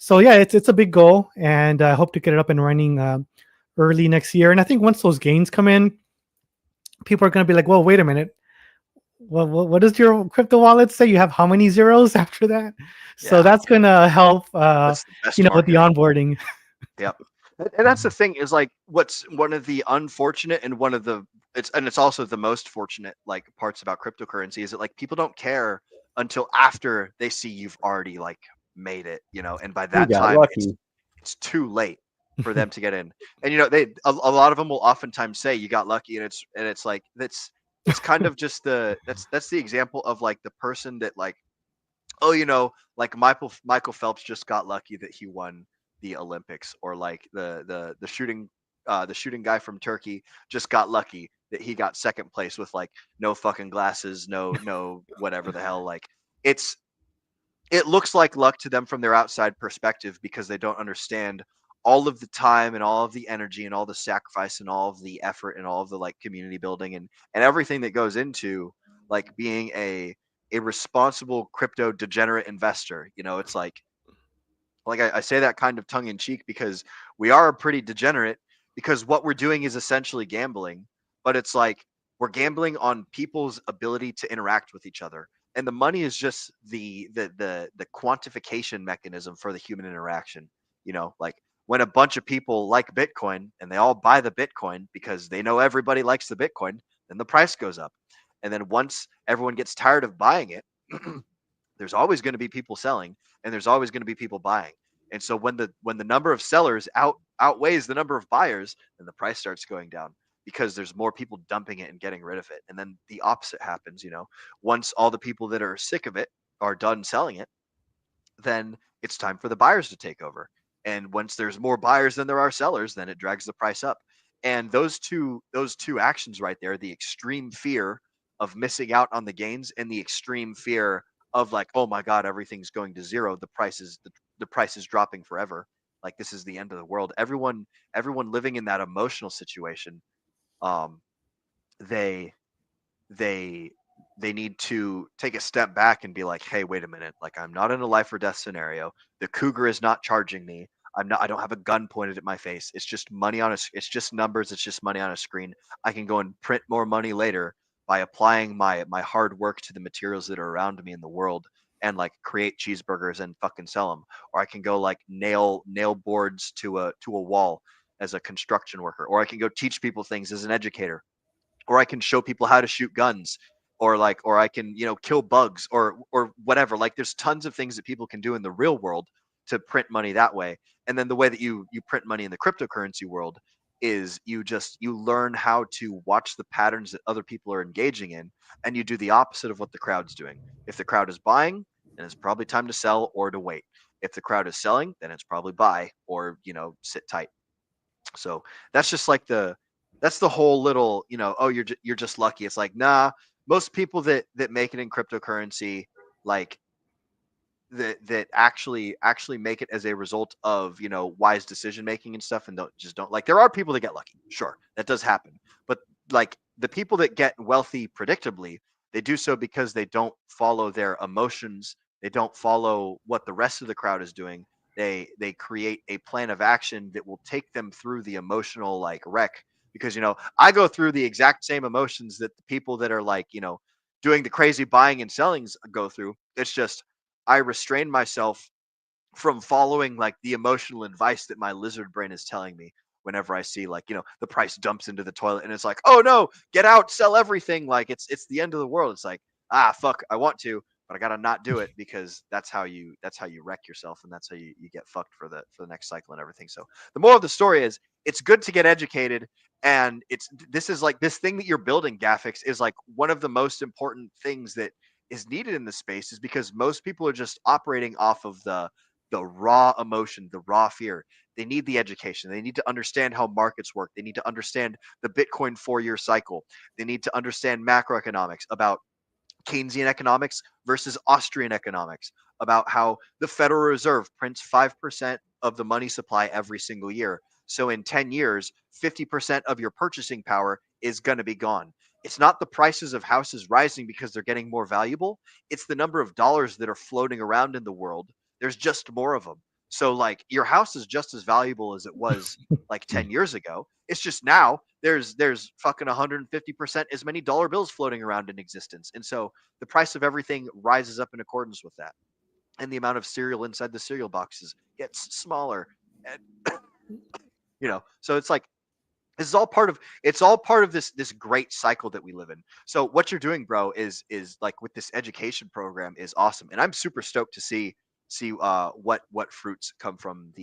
yeah, it's a big goal, and I hope to get it up and running early next year. And I think once those gains come in, people are going to be like, well, wait a minute, what does your crypto wallet say? You have how many zeros after that? Yeah. So that's going to help with the onboarding. Yep. And that's the thing, is like, what's one of the unfortunate and one of the it's also the most fortunate like parts about cryptocurrency, is that like people don't care until after they see you've already like made it, and by that time it's too late for them to get in. And they a lot of them will oftentimes say you got lucky, and it's like it's kind of just that's the example of like the person that like, oh, like Michael Phelps just got lucky that he won the Olympics, or like the shooting guy from Turkey just got lucky that he got second place with like no fucking glasses, no whatever the hell. Like it looks like luck to them from their outside perspective, because they don't understand all of the time and all of the energy and all the sacrifice and all of the effort and all of the like community building and everything that goes into like being a responsible crypto degenerate investor. It's like I say that kind of tongue in cheek, because we are pretty degenerate, because what we're doing is essentially gambling, but it's like we're gambling on people's ability to interact with each other. and the money is just the quantification mechanism for the human interaction. Like when a bunch of people like Bitcoin and they all buy the Bitcoin because they know everybody likes the Bitcoin, then the price goes up. And then once everyone gets tired of buying it, there's always going to be people selling, and there's always going to be people buying. And so when the number of sellers outweighs the number of buyers, then the price starts going down because there's more people dumping it and getting rid of it. And then the opposite happens, once all the people that are sick of it are done selling it, then it's time for the buyers to take over. And once there's more buyers than there are sellers, then it drags the price up. And those two actions right there, the extreme fear of missing out on the gains and the extreme fear of like, oh my God, everything's going to zero. The price is dropping forever. Like this is the end of the world. Everyone living in that emotional situation, they need to take a step back and be like, hey, wait a minute. Like I'm not in a life or death scenario. The cougar is not charging me. I don't have a gun pointed at my face. It's just money it's just numbers. It's just money on a screen. I can go and print more money later by applying my hard work to the materials that are around me in the world and like create cheeseburgers and fucking sell them. Or I can go like nail boards to a wall as a construction worker. Or I can go teach people things as an educator. Or I can show people how to shoot guns, or I can, kill bugs or whatever. Like there's tons of things that people can do in the real world to print money that way. And then the way that you print money in the cryptocurrency world is you learn how to watch the patterns that other people are engaging in, and you do the opposite of what the crowd's doing. If the crowd is buying, then it's probably time to sell or to wait. If the crowd is selling, then it's probably buy or, sit tight. So that's just like that's the whole little, oh, you're just lucky. It's like, nah, most people that make it in cryptocurrency, like that actually make it as a result of, wise decision making and stuff, and don't like, there are people that get lucky. Sure, that does happen. But like the people that get wealthy predictably, they do so because they don't follow their emotions. They don't follow what the rest of the crowd is doing. They create a plan of action that will take them through the emotional like wreck. Because, I go through the exact same emotions that the people that are like, doing the crazy buying and sellings go through. It's just, I restrain myself from following like the emotional advice that my lizard brain is telling me whenever I see like, the price dumps into the toilet and it's like, oh no, get out, sell everything. Like it's the end of the world. It's like, fuck, I want to, but I gotta not do it, because that's how you wreck yourself, and that's how you get fucked for the next cycle and everything. So the moral of the story is, it's good to get educated, and this is like, this thing that you're building, Gaphix, is like one of the most important things that is needed in the space, is because most people are just operating off of the raw emotion, the raw fear. They need the education. They need to understand how markets work. They need to understand the Bitcoin 4-year cycle. They need to understand macroeconomics, about Keynesian economics versus Austrian economics, about how the Federal Reserve prints 5% of the money supply every single year. So in 10 years, 50% of your purchasing power is going to be gone. It's not the prices of houses rising because they're getting more valuable. It's the number of dollars that are floating around in the world. There's just more of them. So like your house is just as valuable as it was like 10 years ago. It's just now there's fucking 150% as many dollar bills floating around in existence. And so the price of everything rises up in accordance with that. And the amount of cereal inside the cereal boxes gets smaller. And so it's like, this is all part of this great cycle that we live in. So what you're doing, bro, is like with this education program is awesome. And I'm super stoked to see what fruits come from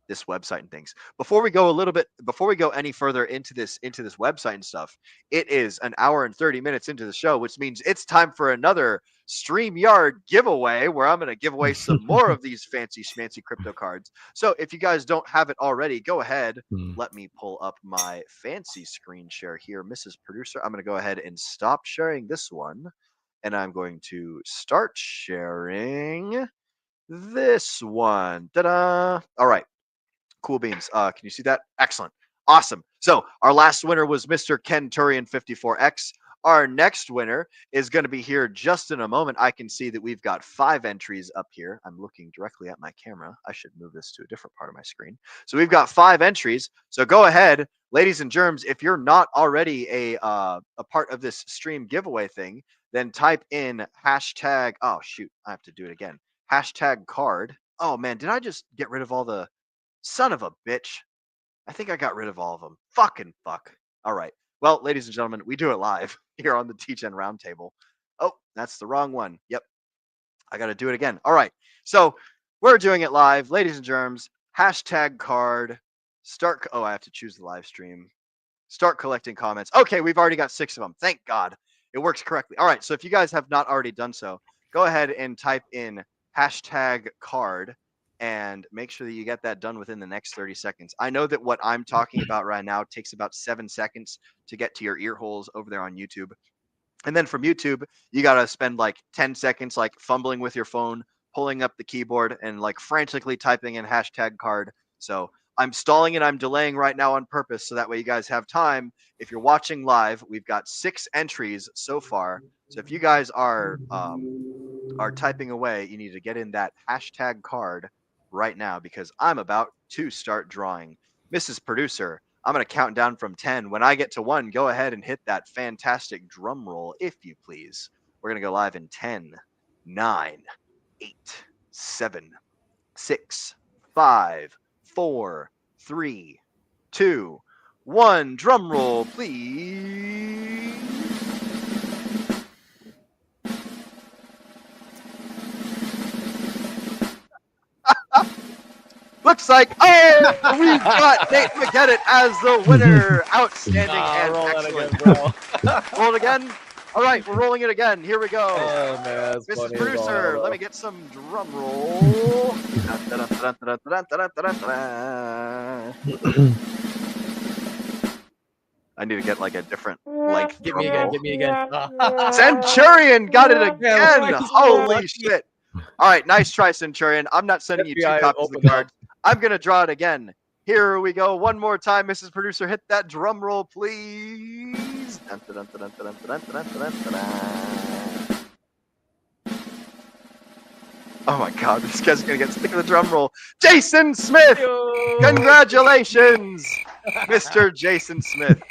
this website and things. Before we go any further into this website and stuff, it is an hour and 30 minutes into the show, which means it's time for another StreamYard giveaway, where I'm going to give away some more of these fancy schmancy crypto cards. So if you guys don't have it already, go ahead. Let me pull up my fancy screen share here, Mrs. Producer. I'm going to go ahead and stop sharing this one, and I'm going to start sharing this one. Ta-da! All right. Cool beans. Can you see that? Excellent. Awesome. So our last winner was Mr. Ken Turian 54X. Our next winner is going to be here just in a moment. I can see that we've got 5 entries up here. I'm looking directly at my camera. I should move this to a different part of my screen. So we've got 5 entries. So go ahead, ladies and germs. If you're not already a part of this stream giveaway thing, then type in hashtag. Oh shoot, I have to do it again. Hashtag card. Oh man, did I just get rid of all the son of a bitch? I think I got rid of all of them. Fucking fuck. All right. Well, ladies and gentlemen, we do it live here on the Degen Roundtable. Oh, that's the wrong one. Yep. I got to do it again. All right. So we're doing it live, ladies and germs. Hashtag card. Start. Oh, I have to choose the live stream. Start collecting comments. Okay, we've already got 6 of them. Thank God. It works correctly. All right. So if you guys have not already done so, go ahead and type in hashtag card and make sure that you get that done within the next 30 seconds. I know that what I'm talking about right now takes about 7 seconds to get to your ear holes over there on YouTube. And then from YouTube, you got to spend like 10 seconds like fumbling with your phone, pulling up the keyboard and like frantically typing in hashtag card. So I'm stalling and I'm delaying right now on purpose so that way you guys have time. If you're watching live, we've got 6 entries so far. So if you guys are typing away, you need to get in that hashtag card right now because I'm about to start drawing. Mrs. Producer, I'm going to count down from 10. When I get to 1, go ahead and hit that fantastic drum roll, if you please. We're going to go live in 10, 9, 8, 7, 6, 5, 4, 3, 2, 1. Drum roll, please. Looks like, we've got Nate McGettit as the winner. Outstanding and excellent. Roll it again. All right, we're rolling it again. Here we go. Oh, man, Mrs. Producer, let me get some drum roll. I need to get like a different length. Get me again. Get me again. Centurion got it again. Holy shit. All right, nice try, Centurion. I'm not sending you 2 copies of the card. I'm going to draw it again. Here we go. One more time, Mrs. Producer. Hit that drum roll, please. Oh, my God. This guy's going to get sick of the drum roll. Jason Smith! Congratulations, Mr. Jason Smith.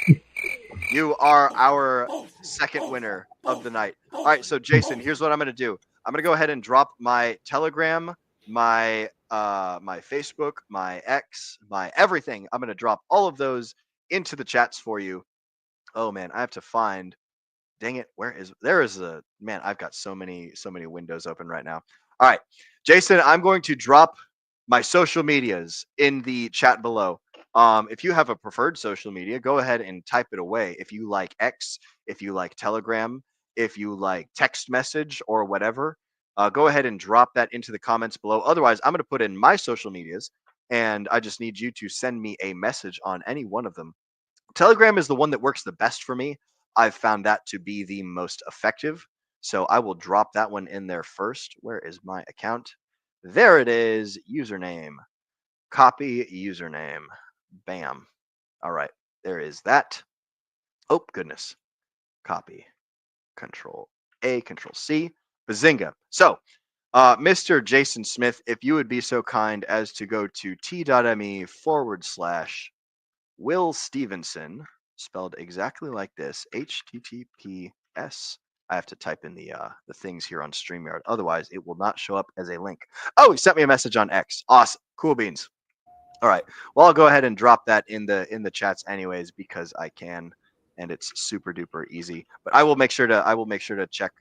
You are our second winner of the night. All right, so, Jason, here's what I'm going to do. I'm going to go ahead and drop my Telegram, my Facebook, my X, my everything. I'm going to drop all of those into the chats for you. Oh man, I have to find. Dang it, man, I've got so many windows open right now. All right, Jason, I'm going to drop my social medias in the chat below. If you have a preferred social media, go ahead and type it away. If you like X, if you like Telegram, if you like text message or whatever, go ahead and drop that into the comments below. Otherwise, I'm going to put in my social medias, and I just need you to send me a message on any one of them. Telegram is the one that works the best for me. I've found that to be the most effective. So I will drop that one in there first. Where is my account? There it is. Username. Copy username. Bam. All right. There is that. Oh, goodness. Copy. Control A, Control C. Bazinga. So, Mr. Jason Smith, if you would be so kind as to go to t.me/Will Stevenson, spelled exactly like this, HTTPS. I have to type in the things here on StreamYard. Otherwise, it will not show up as a link. Oh, he sent me a message on X. Awesome. Cool beans. All right. Well, I'll go ahead and drop that in the chats anyways because I can, and it's super duper easy. But I will make sure to check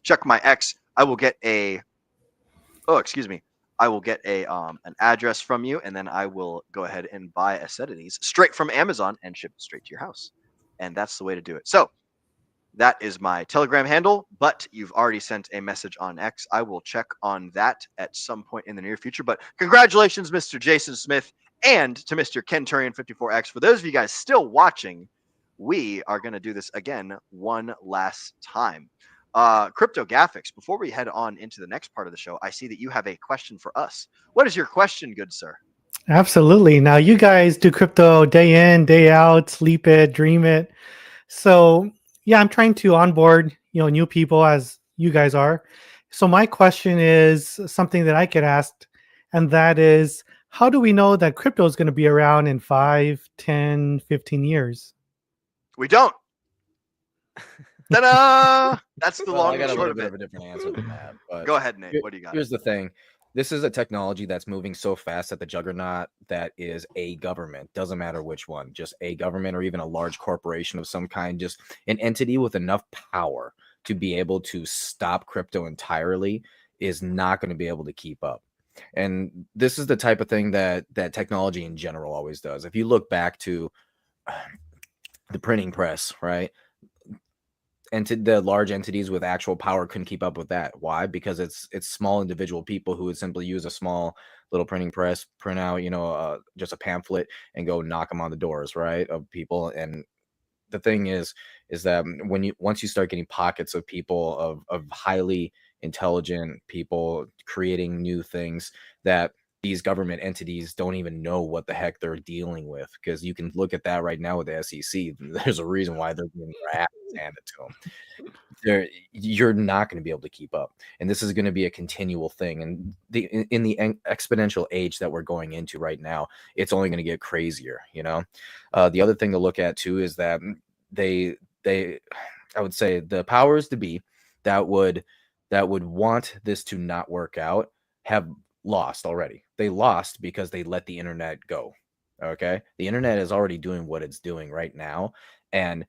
check my X. I will get an address from you, and then I will go ahead and buy a set of these straight from Amazon and ship it straight to your house. And that's the way to do it. So that is my Telegram handle, but you've already sent a message on X. I will check on that at some point in the near future. But congratulations, Mr. Jason Smith, and to Mr. Kenturian54X. For those of you guys still watching, we are going to do this again one last time. Crypto Gaphix, before we head on into the next part of the show, I see that you have a question for us. What is your question, good sir? Absolutely. Now, you guys do crypto day in, day out, sleep it, dream it. So, yeah, I'm trying to onboard, new people as you guys are. So my question is something that I get asked, and that is, how do we know that crypto is going to be around in 5, 10, 15 years? We don't. Ta-da! That's the Well, long I got and a short little of bit it. of a different answer than that. But Go ahead, Nate. What do you got? here's the thing. This is a technology that's moving so fast that the juggernaut that is a government, doesn't matter which one, just a government or even a large corporation of some kind, just an entity with enough power to be able to stop crypto entirely is not going to be able to keep up. And this is the type of thing that technology in general always does. If you look back to the printing press, right? And to the large entities with actual power couldn't keep up with that. Why? Because it's small individual people who would simply use a small little printing press, print out, just a pamphlet and go knock them on the doors, right, of people. And the thing is that once you start getting pockets of people of highly intelligent people creating new things that these government entities don't even know what the heck they're dealing with, because you can look at that right now with the SEC. There's a reason why they're getting their ass handed to them. You're not going to be able to keep up, and this is going to be a continual thing. And in the exponential age that we're going into right now, it's only going to get crazier. The other thing to look at too is that they I would say the powers to be that would want this to not work out have lost already. They lost because they let the internet go. Okay, the internet is already doing what it's doing right now, and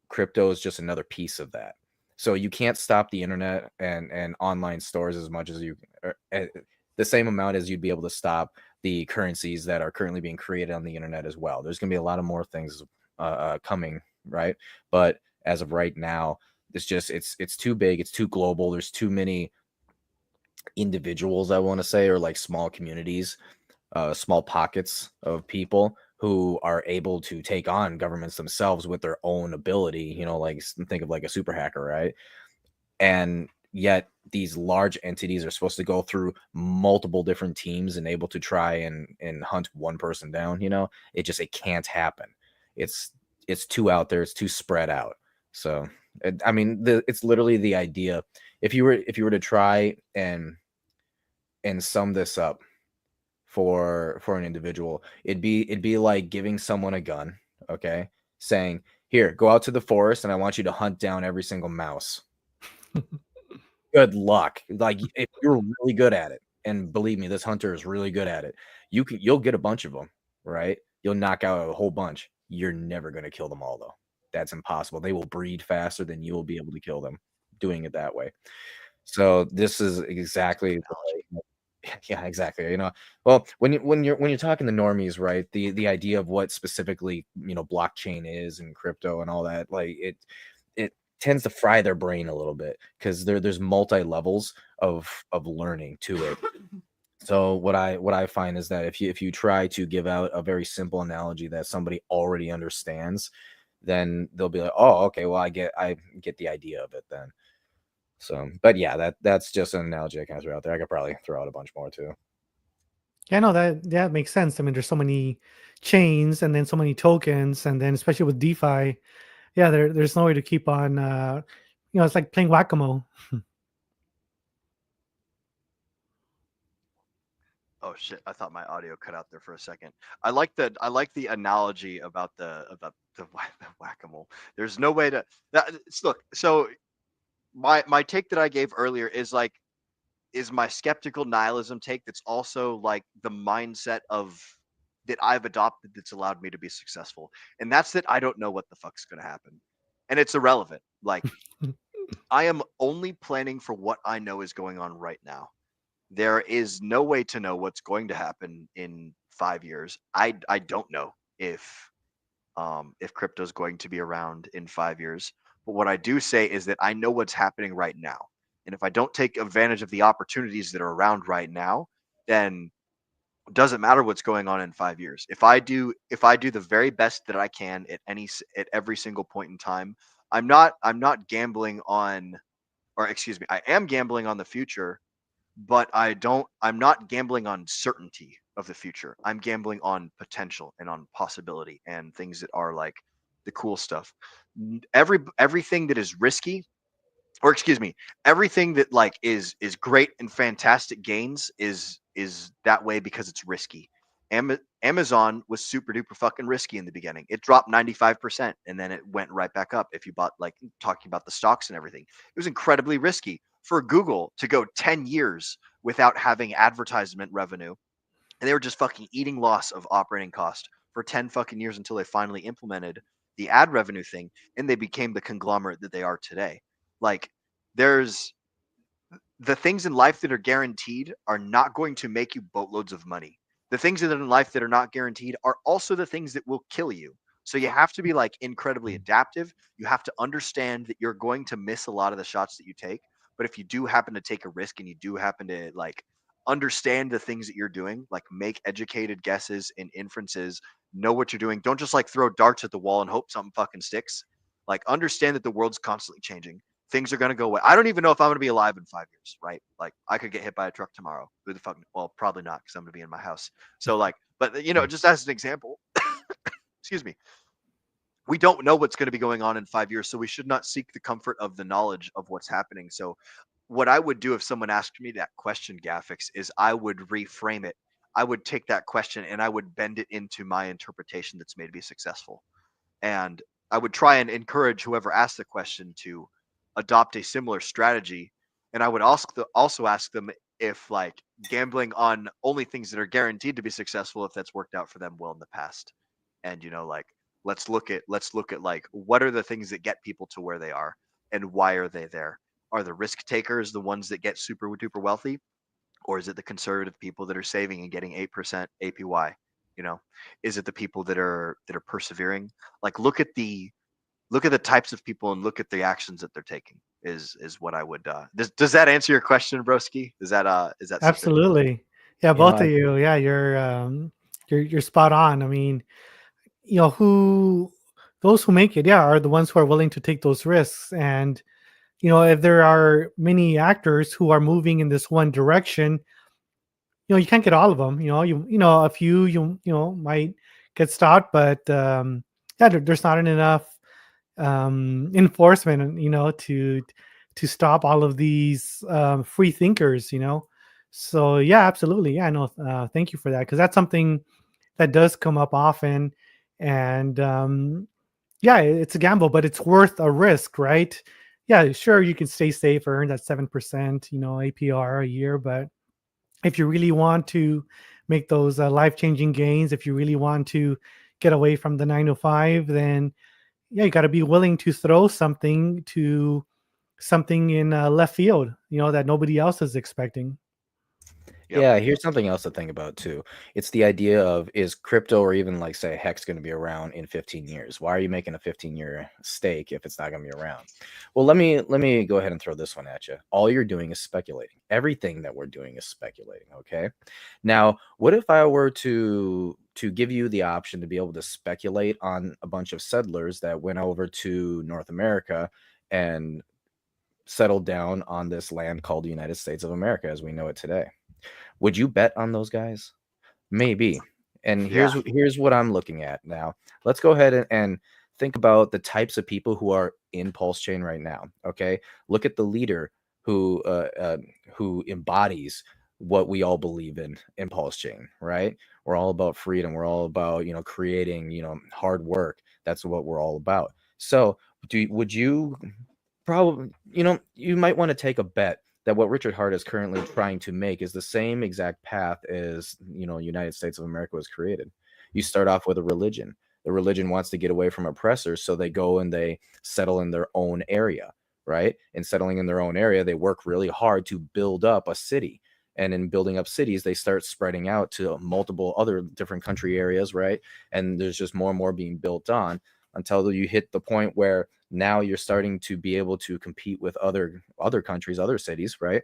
crypto is just another piece of that. So you can't stop the internet and online stores as much as the same amount as you'd be able to stop the currencies that are currently being created on the internet as well. There's going to be a lot of more things coming, right? But as of right now, it's too big, it's too global. There's too many individuals, I want to say, or like small communities, small pockets of people who are able to take on governments themselves with their own ability, like think of like a super hacker, right? And yet these large entities are supposed to go through multiple different teams and able to try and hunt one person down. It can't happen. It's too out there. It's too spread out. So, it's literally the idea. If you were to try and sum this up for an individual, it'd be like giving someone a gun, okay, saying, here, go out to the forest and I want you to hunt down every single mouse. Good luck. Like, if you're really good at it, and believe me, this hunter is really good at it, you'll get a bunch of them, right? You'll knock out a whole bunch. You're never going to kill them all, though. That's impossible. They will breed faster than you will be able to kill them doing it that way. So this is exactly yeah, exactly. Well, when you're talking to normies, right? The idea of what specifically blockchain is and crypto and all that, like it tends to fry their brain a little bit because there's multi levels of learning to it. So what I find is that if you try to give out a very simple analogy that somebody already understands, then they'll be like, oh, okay, well I get the idea of it then. So, but yeah, that's just an analogy I kind of threw out there. I could probably throw out a bunch more too. Yeah, no, that makes sense. I mean, there's so many chains and then so many tokens, and then especially with DeFi, yeah, there's no way to keep on. It's like playing whack-a-mole. Oh shit! I thought my audio cut out there for a second. I like the analogy about the whack-a-mole. There's no way to look. So my take that I gave earlier is my skeptical nihilism take. That's also like the mindset of that I've adopted that's allowed me to be successful, and that's that I don't know what the fuck's gonna happen, and it's irrelevant. Like I am only planning for what I know is going on right now. There is no way to know what's going to happen in 5 years. I don't know if crypto is going to be around in 5 years. But what I do say is that I know what's happening right now. And if I don't take advantage of the opportunities that are around right now, then it doesn't matter what's going on in 5 years. If I do the very best that I can at every single point in time, I'm not gambling on, or excuse me, I am gambling on the future, but I'm not gambling on certainty of the future. I'm gambling on potential and on possibility and things that are like the cool stuff. Everything that is risky, or excuse me, everything that like is great and fantastic gains is that way because it's risky. Amazon was super duper fucking risky in the beginning. It dropped 95% and then it went right back up. If you bought, like, talking about the stocks and everything, it was incredibly risky for Google to go 10 years without having advertisement revenue. And they were just fucking eating loss of operating cost for 10 fucking years until they finally implemented the ad revenue thing and they became the conglomerate that they are today. Like, there's the things in life that are guaranteed are not going to make you boatloads of money. The things that are in life that are not guaranteed are also the things that will kill you. So you have to be, like, incredibly adaptive. You have to understand that you're going to miss a lot of the shots that you take. But if you do happen to take a risk and you do happen to, like, understand the things that you're doing, like, make educated guesses and inferences, know what you're doing. Don't just, like, throw darts at the wall and hope something fucking sticks. Like, understand that the world's constantly changing. Things are going to go away. I don't even know if I'm going to be alive in 5 years, right? Like, I could get hit by a truck tomorrow. Who the fuck? Well, probably not, because I'm going to be in my house. So, like, but, you know, just as an example, excuse me, we don't know what's going to be going on in 5 years. So we should not seek the comfort of the knowledge of what's happening. So what I would do if someone asked me that question, Gaphix, is I would reframe it. I would take that question and I would bend it into my interpretation that's made me successful. And I would try and encourage whoever asked the question to adopt a similar strategy. And I would also ask them if, like, gambling on only things that are guaranteed to be successful, if that's worked out for them well in the past. And, you know, like, let's look at like, what are the things that get people to where they are and why are they there? Are the risk takers the ones that get super duper wealthy, or is it the conservative people that are saving and getting 8% APY? You know, is it the people that are persevering? Like, look at the types of people and look at the actions that they're taking is what I would does that answer your question, Broski? Is that Absolutely. Yeah, both of you. Yeah, you're spot on. I mean, you know, those who make it, yeah, are the ones who are willing to take those risks. And, you know, if there are many actors who are moving in this one direction, you know, you can't get all of them. You know, a few you know might get stopped, but yeah, there's not enough enforcement, you know, to stop all of these free thinkers, you know. So yeah, absolutely. Yeah, no, thank you for that, because that's something that does come up often. And yeah, it's a gamble, but it's worth a risk, right? Yeah, sure, you can stay safe, earn that 7%, you know, APR a year, but if you really want to make those life-changing gains, if you really want to get away from the 9 to 5, then yeah, you got to be willing to throw something in left field, you know, that nobody else is expecting. Yep. Yeah, here's something else to think about too. It's the idea of, is crypto or even, like, say, Hex going to be around in 15 years? Why are you making a 15-year stake if it's not going to be around? Well, let me go ahead and throw this one at you. All you're doing is speculating. Everything that we're doing is speculating, okay? Now, what if I were to give you the option to be able to speculate on a bunch of settlers that went over to North America and settled down on this land called the United States of America as we know it today? Would you bet on those guys? Maybe. And here's what I'm looking at now. Let's go ahead and think about the types of people who are in Pulse Chain right now. Okay, look at the leader who embodies what we all believe in Pulse Chain, right? We're all about freedom. We're all about, you know, creating, you know, hard work. That's what we're all about. So would you probably, you know, you might want to take a bet that what Richard Hart is currently trying to make is the same exact path as, you know, United States of America was created. You start off with a religion. The religion wants to get away from oppressors, so they go and they settle in their own area, right? And settling in their own area, they work really hard to build up a city. And in building up cities, they start spreading out to multiple other different country areas, right? And there's just more and more being built on until you hit the point where now you're starting to be able to compete with other countries, other cities, right?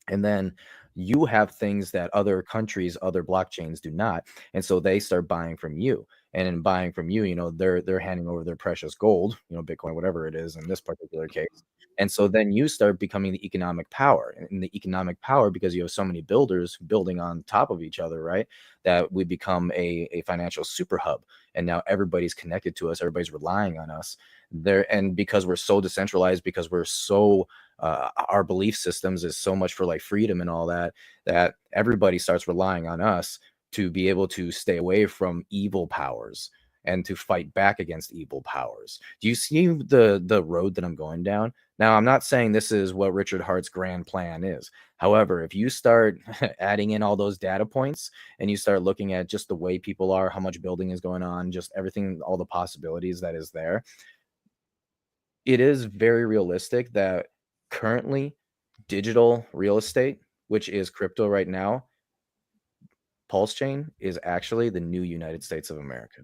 And then you have things that other countries, other blockchains do not. And so they start buying from you. And in buying from you, you know, they're handing over their precious gold, you know, Bitcoin, whatever it is in this particular case. And so then you start becoming the economic power. And the economic power, because you have so many builders building on top of each other, right? That we become a financial super hub. And now everybody's connected to us. Everybody's relying on us there. And because we're so decentralized, because we're so our belief systems is so much for, like, freedom and all that, that everybody starts relying on us to be able to stay away from evil powers and to fight back against evil powers. Do you see the road that I'm going down? Now, I'm not saying this is what Richard Hart's grand plan is. However, if you start adding in all those data points and you start looking at just the way people are, how much building is going on, just everything, all the possibilities that is there, it is very realistic that currently digital real estate, which is crypto right now, Pulse Chain is actually the new United States of America.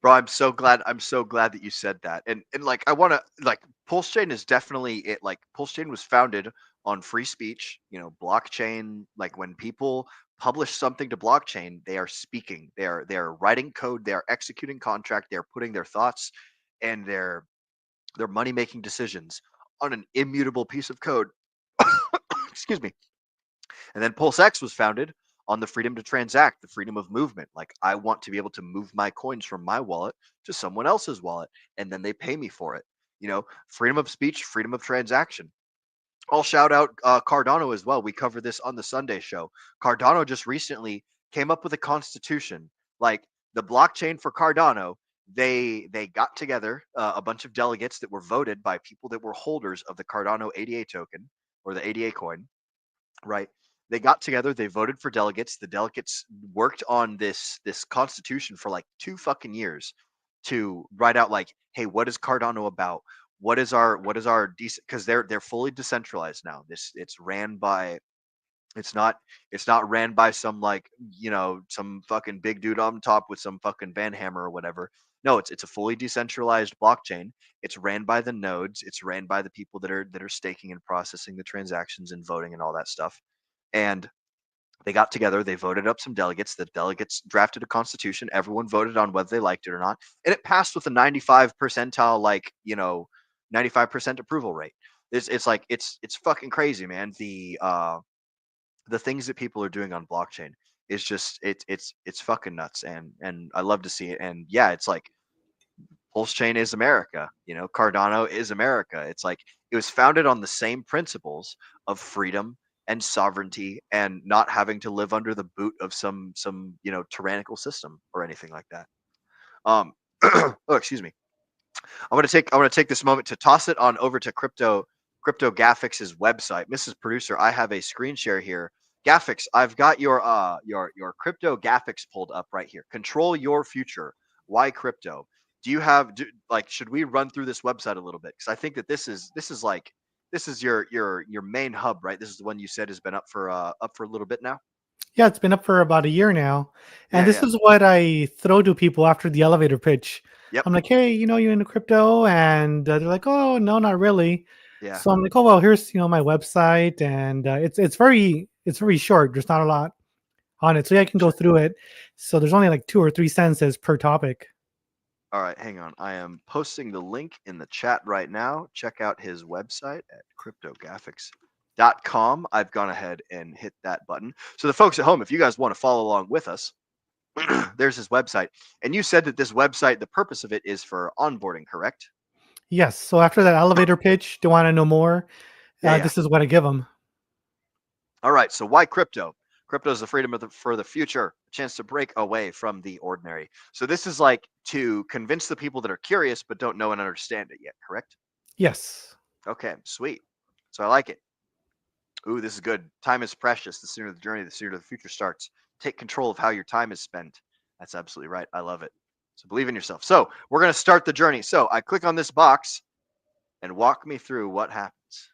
Bro, I'm so glad that you said that. And like I want to like Pulse Chain is definitely it. Like Pulse Chain was founded on free speech, blockchain. Like when people publish something to blockchain, they are speaking, they're writing code, they're executing contract, they're putting their thoughts and their money making decisions on an immutable piece of code. Excuse me. And then Pulse X was founded on the freedom to transact, the freedom of movement. Like I want to be able to move my coins from my wallet to someone else's wallet, and then they pay me for it. Freedom of speech, freedom of transaction. I'll shout out Cardano as well. We covered this on the Sunday show. Cardano just recently came up with a constitution. Like the blockchain for Cardano, they got together a bunch of delegates that were voted by people that were holders of the Cardano ADA token or the ADA coin, right? They got together, they voted for delegates. The delegates worked on this constitution for like 2 fucking years to write out like, hey, what is Cardano about? What is our because they're fully decentralized now. It's not ran by some like some fucking big dude on top with some fucking van hammer or whatever. No, it's a fully decentralized blockchain. It's ran by the nodes. It's ran by the people that are staking and processing the transactions and voting and all that stuff. And they got together, they voted up some delegates. The delegates drafted a constitution. Everyone voted on whether they liked it or not. And it passed with a 95 percentile, 95% approval rate. It's like, it's fucking crazy, man. The things that people are doing on blockchain is just, it's fucking nuts. And I love to see it. And yeah, it's like, Pulse Chain is America. Cardano is America. It's like, it was founded on the same principles of freedom and sovereignty and not having to live under the boot of some tyrannical system or anything like that. Oh, excuse me. I want to take this moment to toss it on over to Crypto Gaphix's website. Mrs. Producer, I have a screen share here. Gaphix, I've got your Crypto Gaphix pulled up right here. Control your future. Why crypto? Do you have should we run through this website a little bit? Because I think that this is your main hub, right? This is the one you said has been up for a little bit now. Yeah, it's been up for about a year now. And this is what I throw to people after the elevator pitch. Yep. I'm like, hey, you're into crypto? And they're like, oh, no, not really. Yeah. So I'm like, oh, well, here's, my website. And it's very short. There's not a lot on it. So yeah, I can go through it. So there's only like 2 or 3 sentences per topic. All right, hang on. I am posting the link in the chat right now. Check out his website at cryptogaphix.com. I've gone ahead and hit that button. So the folks at home, if you guys want to follow along with us, there's his website. And you said that this website, the purpose of it is for onboarding, correct? Yes. So after that elevator pitch, they want to know more. This is what I give them. All right. So why crypto? Crypto is the freedom for the future, a chance to break away from the ordinary. So this is like to convince the people that are curious but don't know and understand it yet, correct? Yes. Okay, sweet. So I like it. Ooh, this is good. Time is precious. The sooner the journey, the sooner the future starts. Take control of how your time is spent. That's absolutely right. I love it. So believe in yourself. So we're going to start the journey. So I click on this box and walk me through what happens.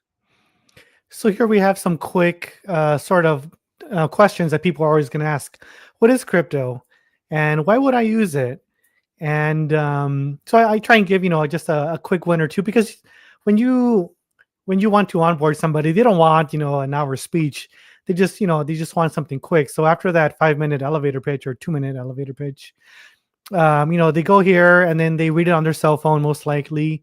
So here we have some quick sort of questions that people are always going to ask. What is crypto? And why would I use it? And so I try and give, just a quick 1 or 2, because when you want to onboard somebody, they don't want, an hour speech. They just want something quick. So after that 5-minute elevator pitch or 2-minute elevator pitch, they go here and then they read it on their cell phone, most likely.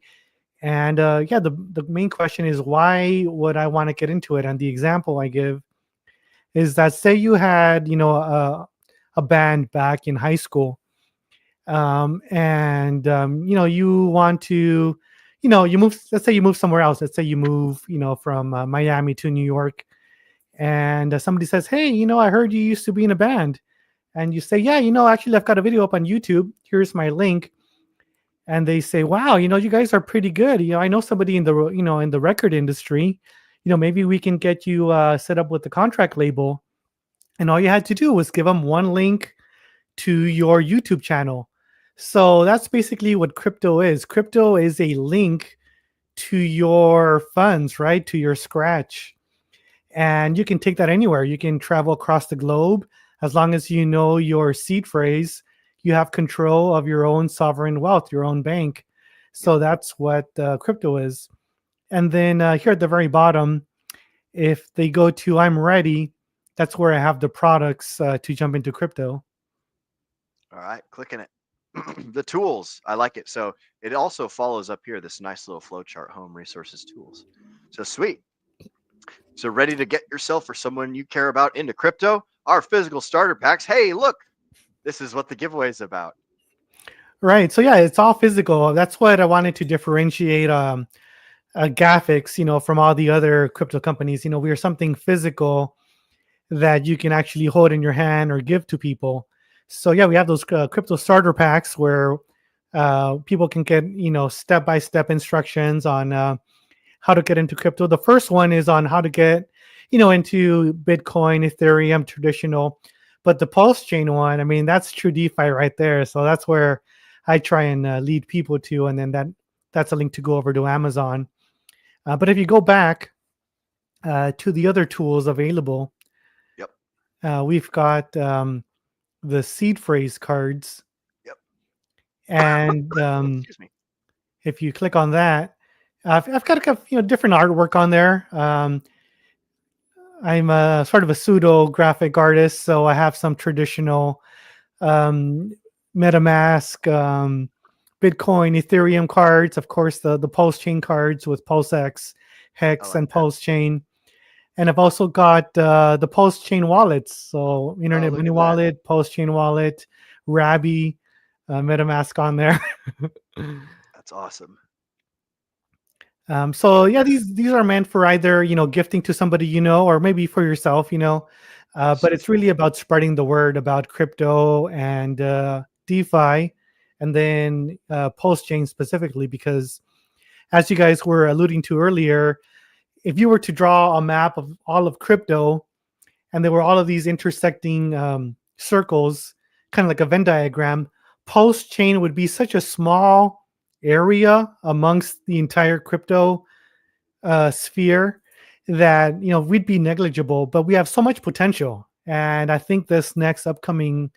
And the main question is, why would I want to get into it? And the example I give is that, say you had, a band back in high school, and you want to, you move. Let's say you move somewhere else. Let's say you move, from Miami to New York, and somebody says, "Hey, I heard you used to be in a band," and you say, "Yeah, actually, I've got a video up on YouTube. Here's my link." And they say, "Wow, you guys are pretty good. I know somebody in the in the record industry. Maybe we can get you set up with the contract label." And all you had to do was give them one link to your YouTube channel. So that's basically what crypto is. Crypto is a link to your funds, right? To your Scratch. And you can take that anywhere. You can travel across the globe. As long as you know your seed phrase, you have control of your own sovereign wealth, your own bank. So that's what crypto is. And then here at the very bottom, if they go to I'm ready, that's where I have the products to jump into crypto. All right, clicking it. The tools, I like it. So it also follows up here this nice little flow chart, home resources tools. So sweet. So ready to get yourself or someone you care about into crypto? Our physical starter packs. Hey, look, this is what the giveaway is about. Right. So yeah, it's all physical. That's what I wanted to differentiate Gaphix, from all the other crypto companies. We are something physical that you can actually hold in your hand or give to people. So yeah, we have those crypto starter packs where people can get step-by-step instructions on how to get into crypto. The first one is on how to get into Bitcoin, Ethereum, traditional. But the pulse chain one, I mean, that's true DeFi right there. So that's where I try and lead people to, and then that's a link to go over to Amazon. But if you go back to the other tools available, we've got the seed phrase cards. Yep. And Excuse me. If you click on that, I've got different artwork on there. I'm a sort of a pseudo graphic artist, so I have some traditional MetaMask, Bitcoin, Ethereum cards. Of course, the Pulse Chain cards with PulseX, Hex, and Pulse Chain. And I've also got the Pulse Chain wallets. So Internet Money Wallet, Pulse Chain Wallet, Rabby, MetaMask on there. That's awesome. So yeah, these are meant for either gifting to somebody or maybe for yourself. But it's really about spreading the word about crypto and DeFi, and then Pulse Chain specifically, because as you guys were alluding to earlier, if you were to draw a map of all of crypto, and there were all of these intersecting circles, kind of like a Venn diagram, Pulse Chain would be such a small area amongst the entire crypto sphere that we'd be negligible. But we have so much potential, and I think this next upcoming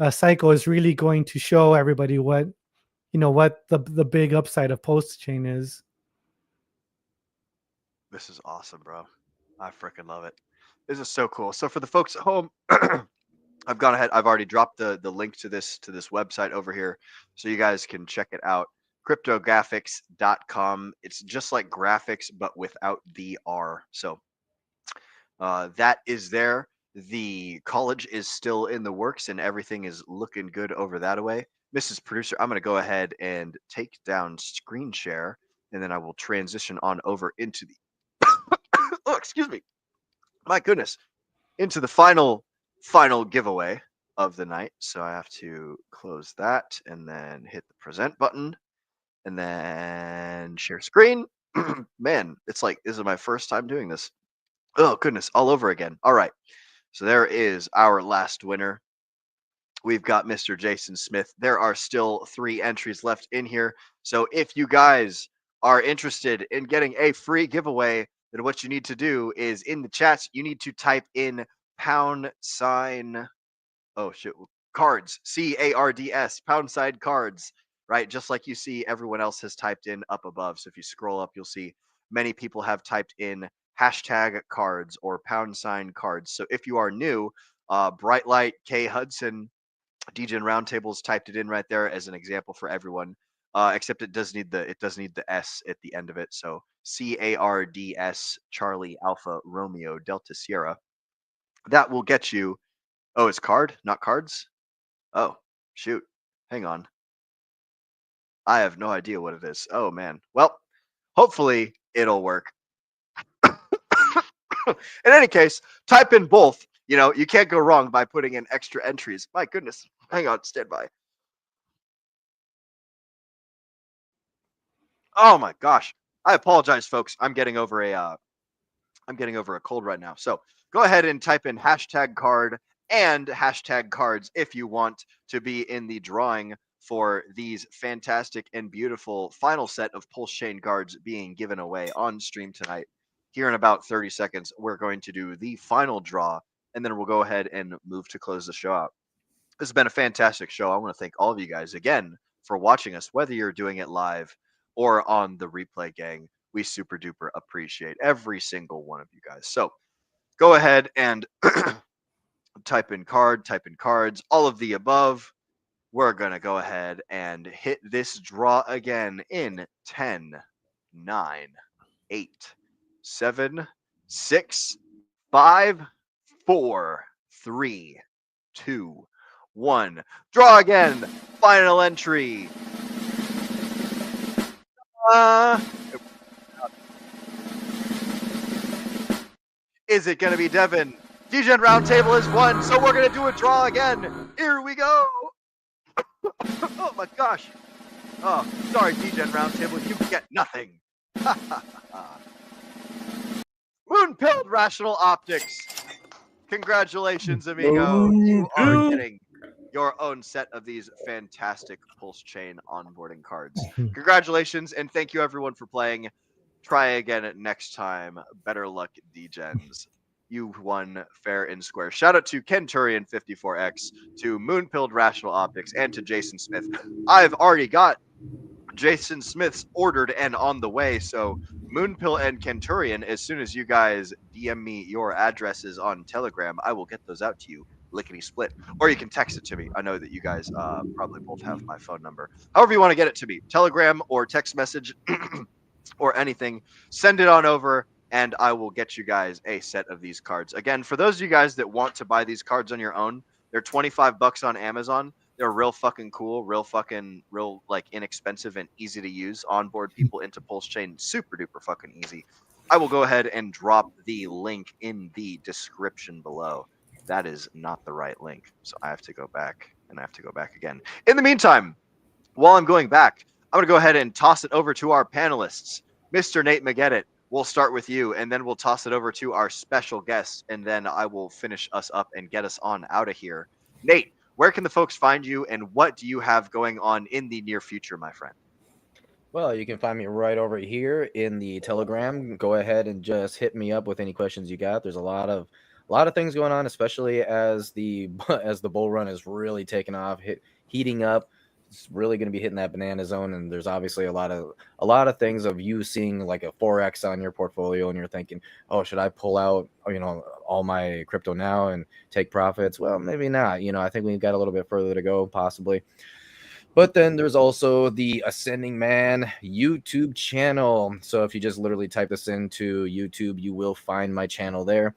cycle is really going to show everybody what the big upside of Pulse Chain is. This is awesome, bro. I freaking love it. This is so cool. So for the folks at home, I've gone ahead. I've already dropped the link to this website over here, so you guys can check it out. CryptoGaphix.com. It's just like graphics, but without the R. So that is there. The college is still in the works, and everything is looking good over that way. Mrs. Producer, I'm going to go ahead and take down screen share, and then I will transition on over into the oh, excuse me. My goodness. Into the final giveaway of the night. So I have to close that and then hit the present button and then share screen. Man, it's like, this is my first time doing this. Oh, goodness. All over again. All right. So there is our last winner. We've got Mr. Jason Smith. There are still 3 entries left in here. So if you guys are interested in getting a free giveaway, then what you need to do is in the chats, you need to type in #, oh shit, cards, CARDS, #cards, right? Just like you see everyone else has typed in up above. So if you scroll up, you'll see many people have typed in #cards or #cards. So if you are new, Brightlight, K Hudson, Degen Roundtables typed it in right there as an example for everyone. Except it does need the S at the end of it. So CARDS, Charlie Alpha Romeo Delta Sierra. That will get you. Oh, it's card, not cards. Oh, shoot. Hang on. I have no idea what it is. Oh man. Well, hopefully it'll work. In any case, type in both. You know, you can't go wrong by putting in extra entries. My goodness. Hang on, stand by. Oh my gosh. I apologize, folks. I'm getting over a cold right now. So go ahead and type in hashtag card and hashtag cards if you want to be in the drawing for these fantastic and beautiful final set of pulse chain cards being given away on stream tonight. Here in about 30 seconds, we're going to do the final draw, and then we'll go ahead and move to close the show out. This has been a fantastic show. I want to thank all of you guys again for watching us, whether you're doing it live or on the replay, gang. We super duper appreciate every single one of you guys. So go ahead and type in card, type in cards, all of the above. We're going to go ahead and hit this draw again in 10, 9, 8, 7, 6, 5, 4, 3, 2, 1. Draw again. Final entry. Is it going to be Devin? Degen Roundtable is won, so we're going to do a draw again. Here we go. Oh my gosh. Oh, sorry, Degen Roundtable. You get nothing. Moon-pilled Rational Optics. Congratulations, amigo. You are getting your own set of these fantastic pulse chain onboarding cards. Congratulations, and thank you everyone for playing. Try again next time. Better luck, Degens. You won fair and square. Shout out to Kenturian54X, to Moonpilled Rational Optics, and to Jason Smith. I've already got Jason Smith's ordered and on the way, so Moonpill and Kenturian, as soon as you guys DM me your addresses on Telegram, I will get those out to you lickety split, or you can text it to me. I know that you guys probably both have my phone number. However you want to get it to me, Telegram or text message or anything, send it on over and I will get you guys a set of these cards. Again, for those of you guys that want to buy these cards on your own, they're $25 on Amazon. They're real fucking cool, real like inexpensive and easy to use. Onboard people into Pulse Chain, super duper fucking easy. I will go ahead and drop the link in the description below. That is not the right link, so I have to go back and I have to go back again. In the meantime, while I'm going back, I'm going to go ahead and toss it over to our panelists. Mr. Nate McGettit, we'll start with you, and then we'll toss it over to our special guest, and then I will finish us up and get us on out of here. Nate, where can the folks find you, and what do you have going on in the near future, my friend? Well, you can find me right over here in the Telegram. Go ahead and just hit me up with any questions you got. There's a lot of things going on, especially as the bull run is really taking off, heating up. It's really going to be hitting that banana zone, and there's obviously a lot of things of you seeing like a 4x on your portfolio, and you're thinking, oh, should I pull out all my crypto now and take profits? Well, maybe not. I think we've got a little bit further to go, possibly. But then there's also the Ascending Man YouTube channel. So if you just literally type this into YouTube, you will find my channel there.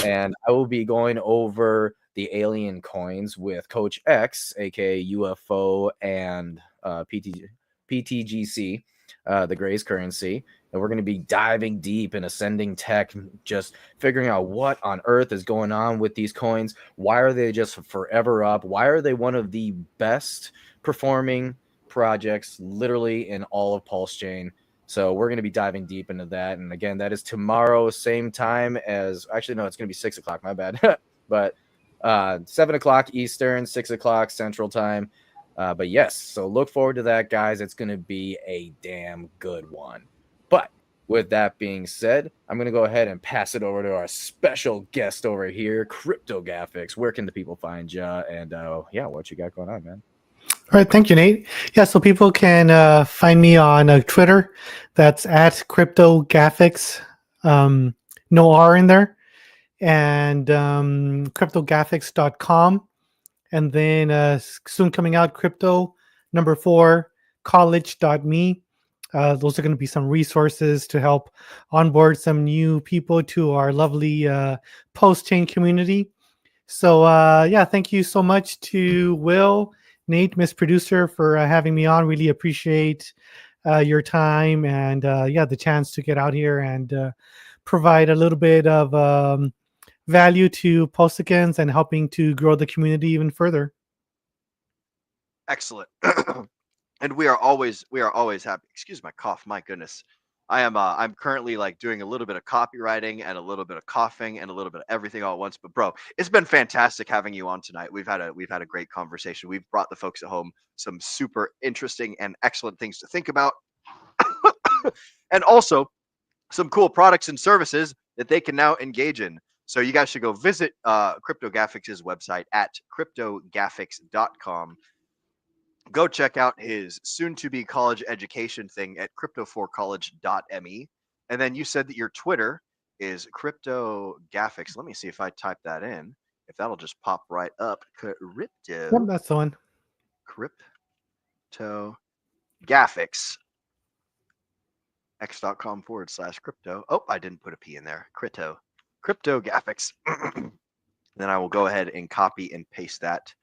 And I will be going over the alien coins with Coach X, aka UFO, and PTGC, the Gray's currency. And we're going to be diving deep in Ascending Tech, just figuring out what on earth is going on with these coins. Why are they just forever up? Why are they one of the best performing projects literally in all of Pulse Chain? So we're going to be diving deep into that. And again, that is tomorrow, same time as, actually, no, it's going to be 6 o'clock, my bad. But 7 o'clock Eastern, 6 o'clock Central Time. But yes, so look forward to that, guys. It's going to be a damn good one. But with that being said, I'm going to go ahead and pass it over to our special guest over here, Crypto Gaphix. Where can the people find you? And yeah, what you got going on, man? All right, thank you, Nate. Yeah, so people can find me on Twitter. That's at Crypto Gaphix. No R in there. And cryptogaphix.com. And then soon coming out, crypto4 college.me. Those are going to be some resources to help onboard some new people to our lovely post-chain community. So yeah, thank you so much to Will, Nate, Miss Producer, for having me on. Really appreciate your time and yeah, the chance to get out here and provide a little bit of value to Posticans and helping to grow the community even further. Excellent. And we are always happy. Excuse my cough. My goodness. I'm currently like doing a little bit of copywriting and a little bit of coughing and a little bit of everything all at once. But bro, it's been fantastic having you on tonight. We've had a great conversation. We've brought the folks at home some super interesting and excellent things to think about. And also some cool products and services that they can now engage in. So you guys should go visit Crypto Gaphix's website at cryptogaphix.com. Go check out his soon-to-be college education thing at crypto4college.me. And then you said that your Twitter is Crypto Gaphix. Let me see if I type that in, if that'll just pop right up. Yep, that's the one. Crypto Gaphix. x.com/crypto. Oh, I didn't put a P in there. Crypto Gaphix. Then I will go ahead and copy and paste that.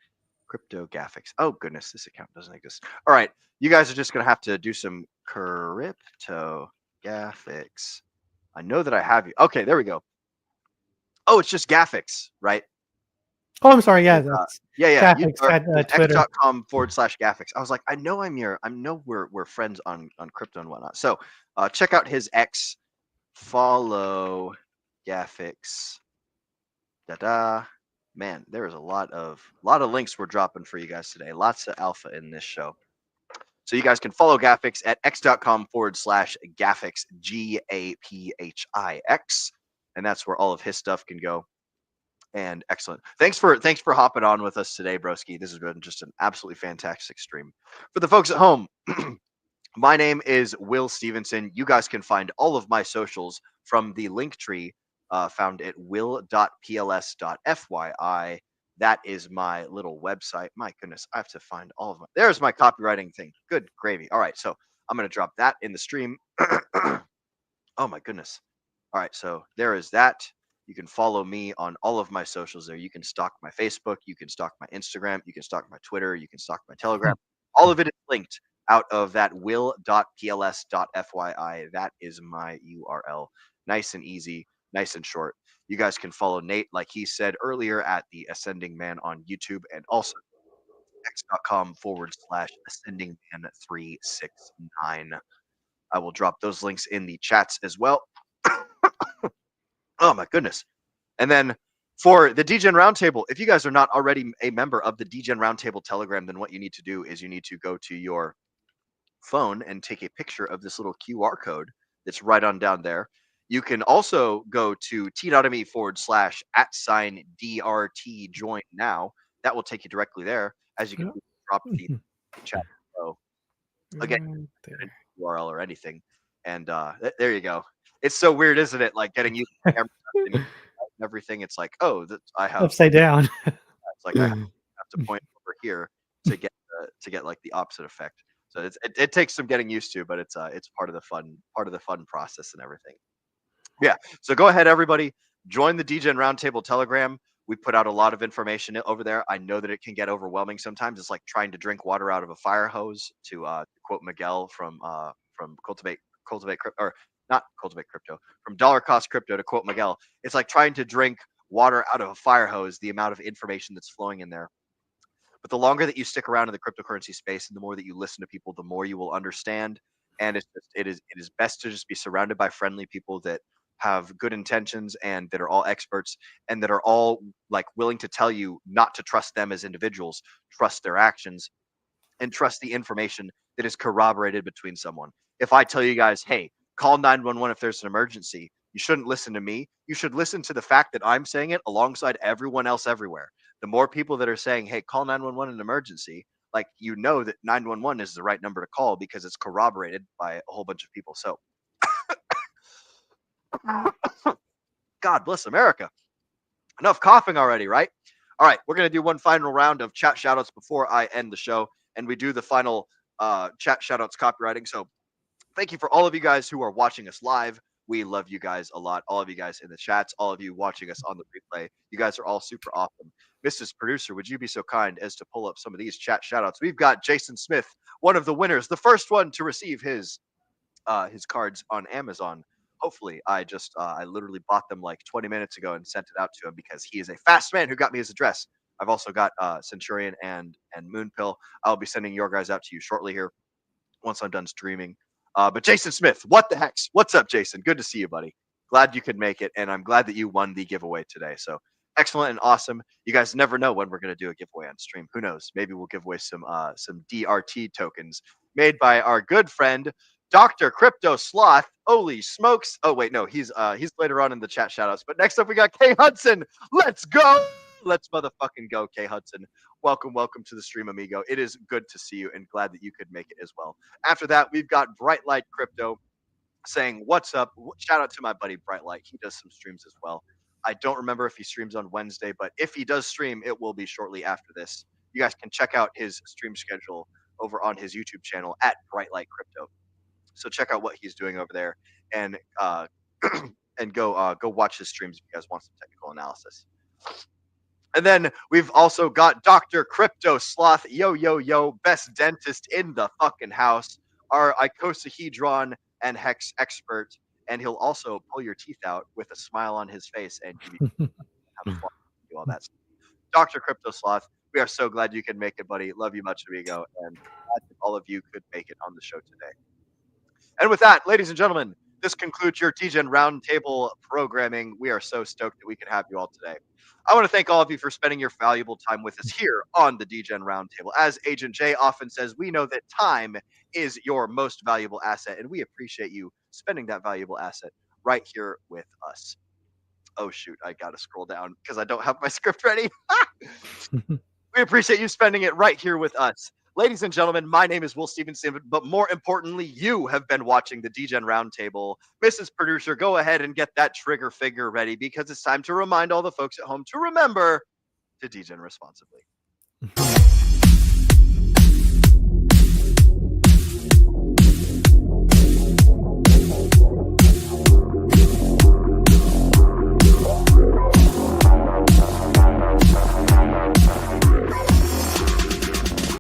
Crypto Gaphix. Oh goodness, this account doesn't exist. All right, you guys are just gonna have to do some Crypto Gaphix. I know that I have you. Okay, there we go. Oh, it's just Gaphix, right? Oh, I'm sorry. Yeah, yeah. Gaphix at Twitter. x.com/Gaphix. I was like, I know we're friends on crypto and whatnot. So check out his X. Follow Gaphix. Man, there is a lot of links we're dropping for you guys today. Lots of alpha in this show. So you guys can follow Gaphix at x.com/Gaphix, Gaphix. And that's where all of his stuff can go. And excellent. Thanks for hopping on with us today, broski. This has been just an absolutely fantastic stream. For the folks at home, my name is Will Stevenson. You guys can find all of my socials from the link tree found at will.pls.fyi. That is my little website. My goodness, I have to find all of my. There's my copywriting thing. Good gravy. All right, so I'm going to drop that in the stream. Oh my goodness. All right, so there is that. You can follow me on all of my socials there. You can stalk my Facebook. You can stalk my Instagram. You can stalk my Twitter. You can stalk my Telegram. All of it is linked out of that will.pls.fyi. That is my URL. Nice and easy, nice and short. You guys can follow Nate, like he said earlier, at the Ascending Man on YouTube, and also x.com/ascendingman369. I will drop those links in the chats as well. Oh my goodness. And then for the Degen Roundtable, if you guys are not already a member of the Degen Roundtable Telegram, then what you need to do is you need to go to your phone and take a picture of this little QR code that's right on down there. You can also go to t.me/@DRT join now. That will take you directly there, as you can drop the chat below. Again, URL or anything. And there you go. It's so weird, isn't it? Like getting used to and everything. It's like, oh, I have upside down. It's like I have to point over here to get like the opposite effect. So it takes some getting used to, but it's part of the fun process and everything. Yeah. So go ahead, everybody, join the Degen Roundtable Telegram. We put out a lot of information over there. I know that it can get overwhelming sometimes. It's like trying to drink water out of a fire hose, to quote Miguel from Cultivate Crypto, or not Cultivate Crypto, from Dollar Cost Crypto, to quote Miguel. It's like trying to drink water out of a fire hose, the amount of information that's flowing in there. But the longer that you stick around in the cryptocurrency space and the more that you listen to people, the more you will understand. And it is best to just be surrounded by friendly people that have good intentions and that are all experts and that are all like willing to tell you not to trust them as individuals, trust their actions, and trust the information that is corroborated between someone. If I tell you guys, hey, call 911 if there's an emergency, you shouldn't listen to me. You should listen to the fact that I'm saying it alongside everyone else everywhere. The more people that are saying, hey, call 911 in an emergency, like, you know that 911 is the right number to call because it's corroborated by a whole bunch of people. So God bless America. Enough coughing already, right? All right, we're going to do one final round of chat shoutouts before I end the show, and we do the final chat shoutouts copywriting. So thank you for all of you guys who are watching us live. We love you guys a lot. All of you guys in the chats, all of you watching us on the replay. You guys are all super awesome. Mrs. Producer, would you be so kind as to pull up some of these chat shoutouts? We've got Jason Smith, one of the winners, the first one to receive his cards on Amazon. hopefully I literally bought them like 20 minutes ago and sent it out to him because he is a fast man who got me his address. I've also got Centurion and Moonpill. I'll be sending your guys out to you shortly here once I'm done streaming. But Jason Smith, what the heck? What's up, Jason? Good to see you, buddy. Glad you could make it, and I'm glad that you won the giveaway today. So excellent and awesome. You guys never know when we're going to do a giveaway on stream. Who knows? Maybe we'll give away some DRT tokens made by our good friend Dr. Crypto Sloth. Holy smokes. Oh, wait, no, he's later on in the chat shoutouts. But next up, we got K Hudson. Let's go. Let's motherfucking go, K Hudson. Welcome to the stream, amigo. It is good to see you and glad that you could make it as well. After that, we've got Bright Light Crypto saying, what's up? Shout out to my buddy Bright Light. He does some streams as well. I don't remember if he streams on Wednesday, but if he does stream, it will be shortly after this. You guys can check out his stream schedule over on his YouTube channel at Bright Light Crypto. So check out what he's doing over there and and go watch his streams if you guys want some technical analysis. And then we've also got Dr. Crypto Sloth, yo, best dentist in the fucking house, our icosahedron and hex expert, and he'll also pull your teeth out with a smile on his face and give you do all that stuff. Dr. Crypto Sloth, we are so glad you could make it, buddy. Love you much, amigo, and glad that all of you could make it on the show today. And with that, ladies and gentlemen, this concludes your Degen Roundtable programming. We are so stoked that we can have you all today. I want to thank all of you for spending your valuable time with us here on the Degen Roundtable. As Agent J often says, we know that time is your most valuable asset, and we appreciate you spending that valuable asset right here with us. Oh, shoot, I got to scroll down because I don't have my script ready. We appreciate you spending it right here with us. Ladies and gentlemen, my name is Will Stevenson, but more importantly, you have been watching the Degen Roundtable. Mrs. Producer, go ahead and get that trigger figure ready because it's time to remind all the folks at home to remember to Degen responsibly.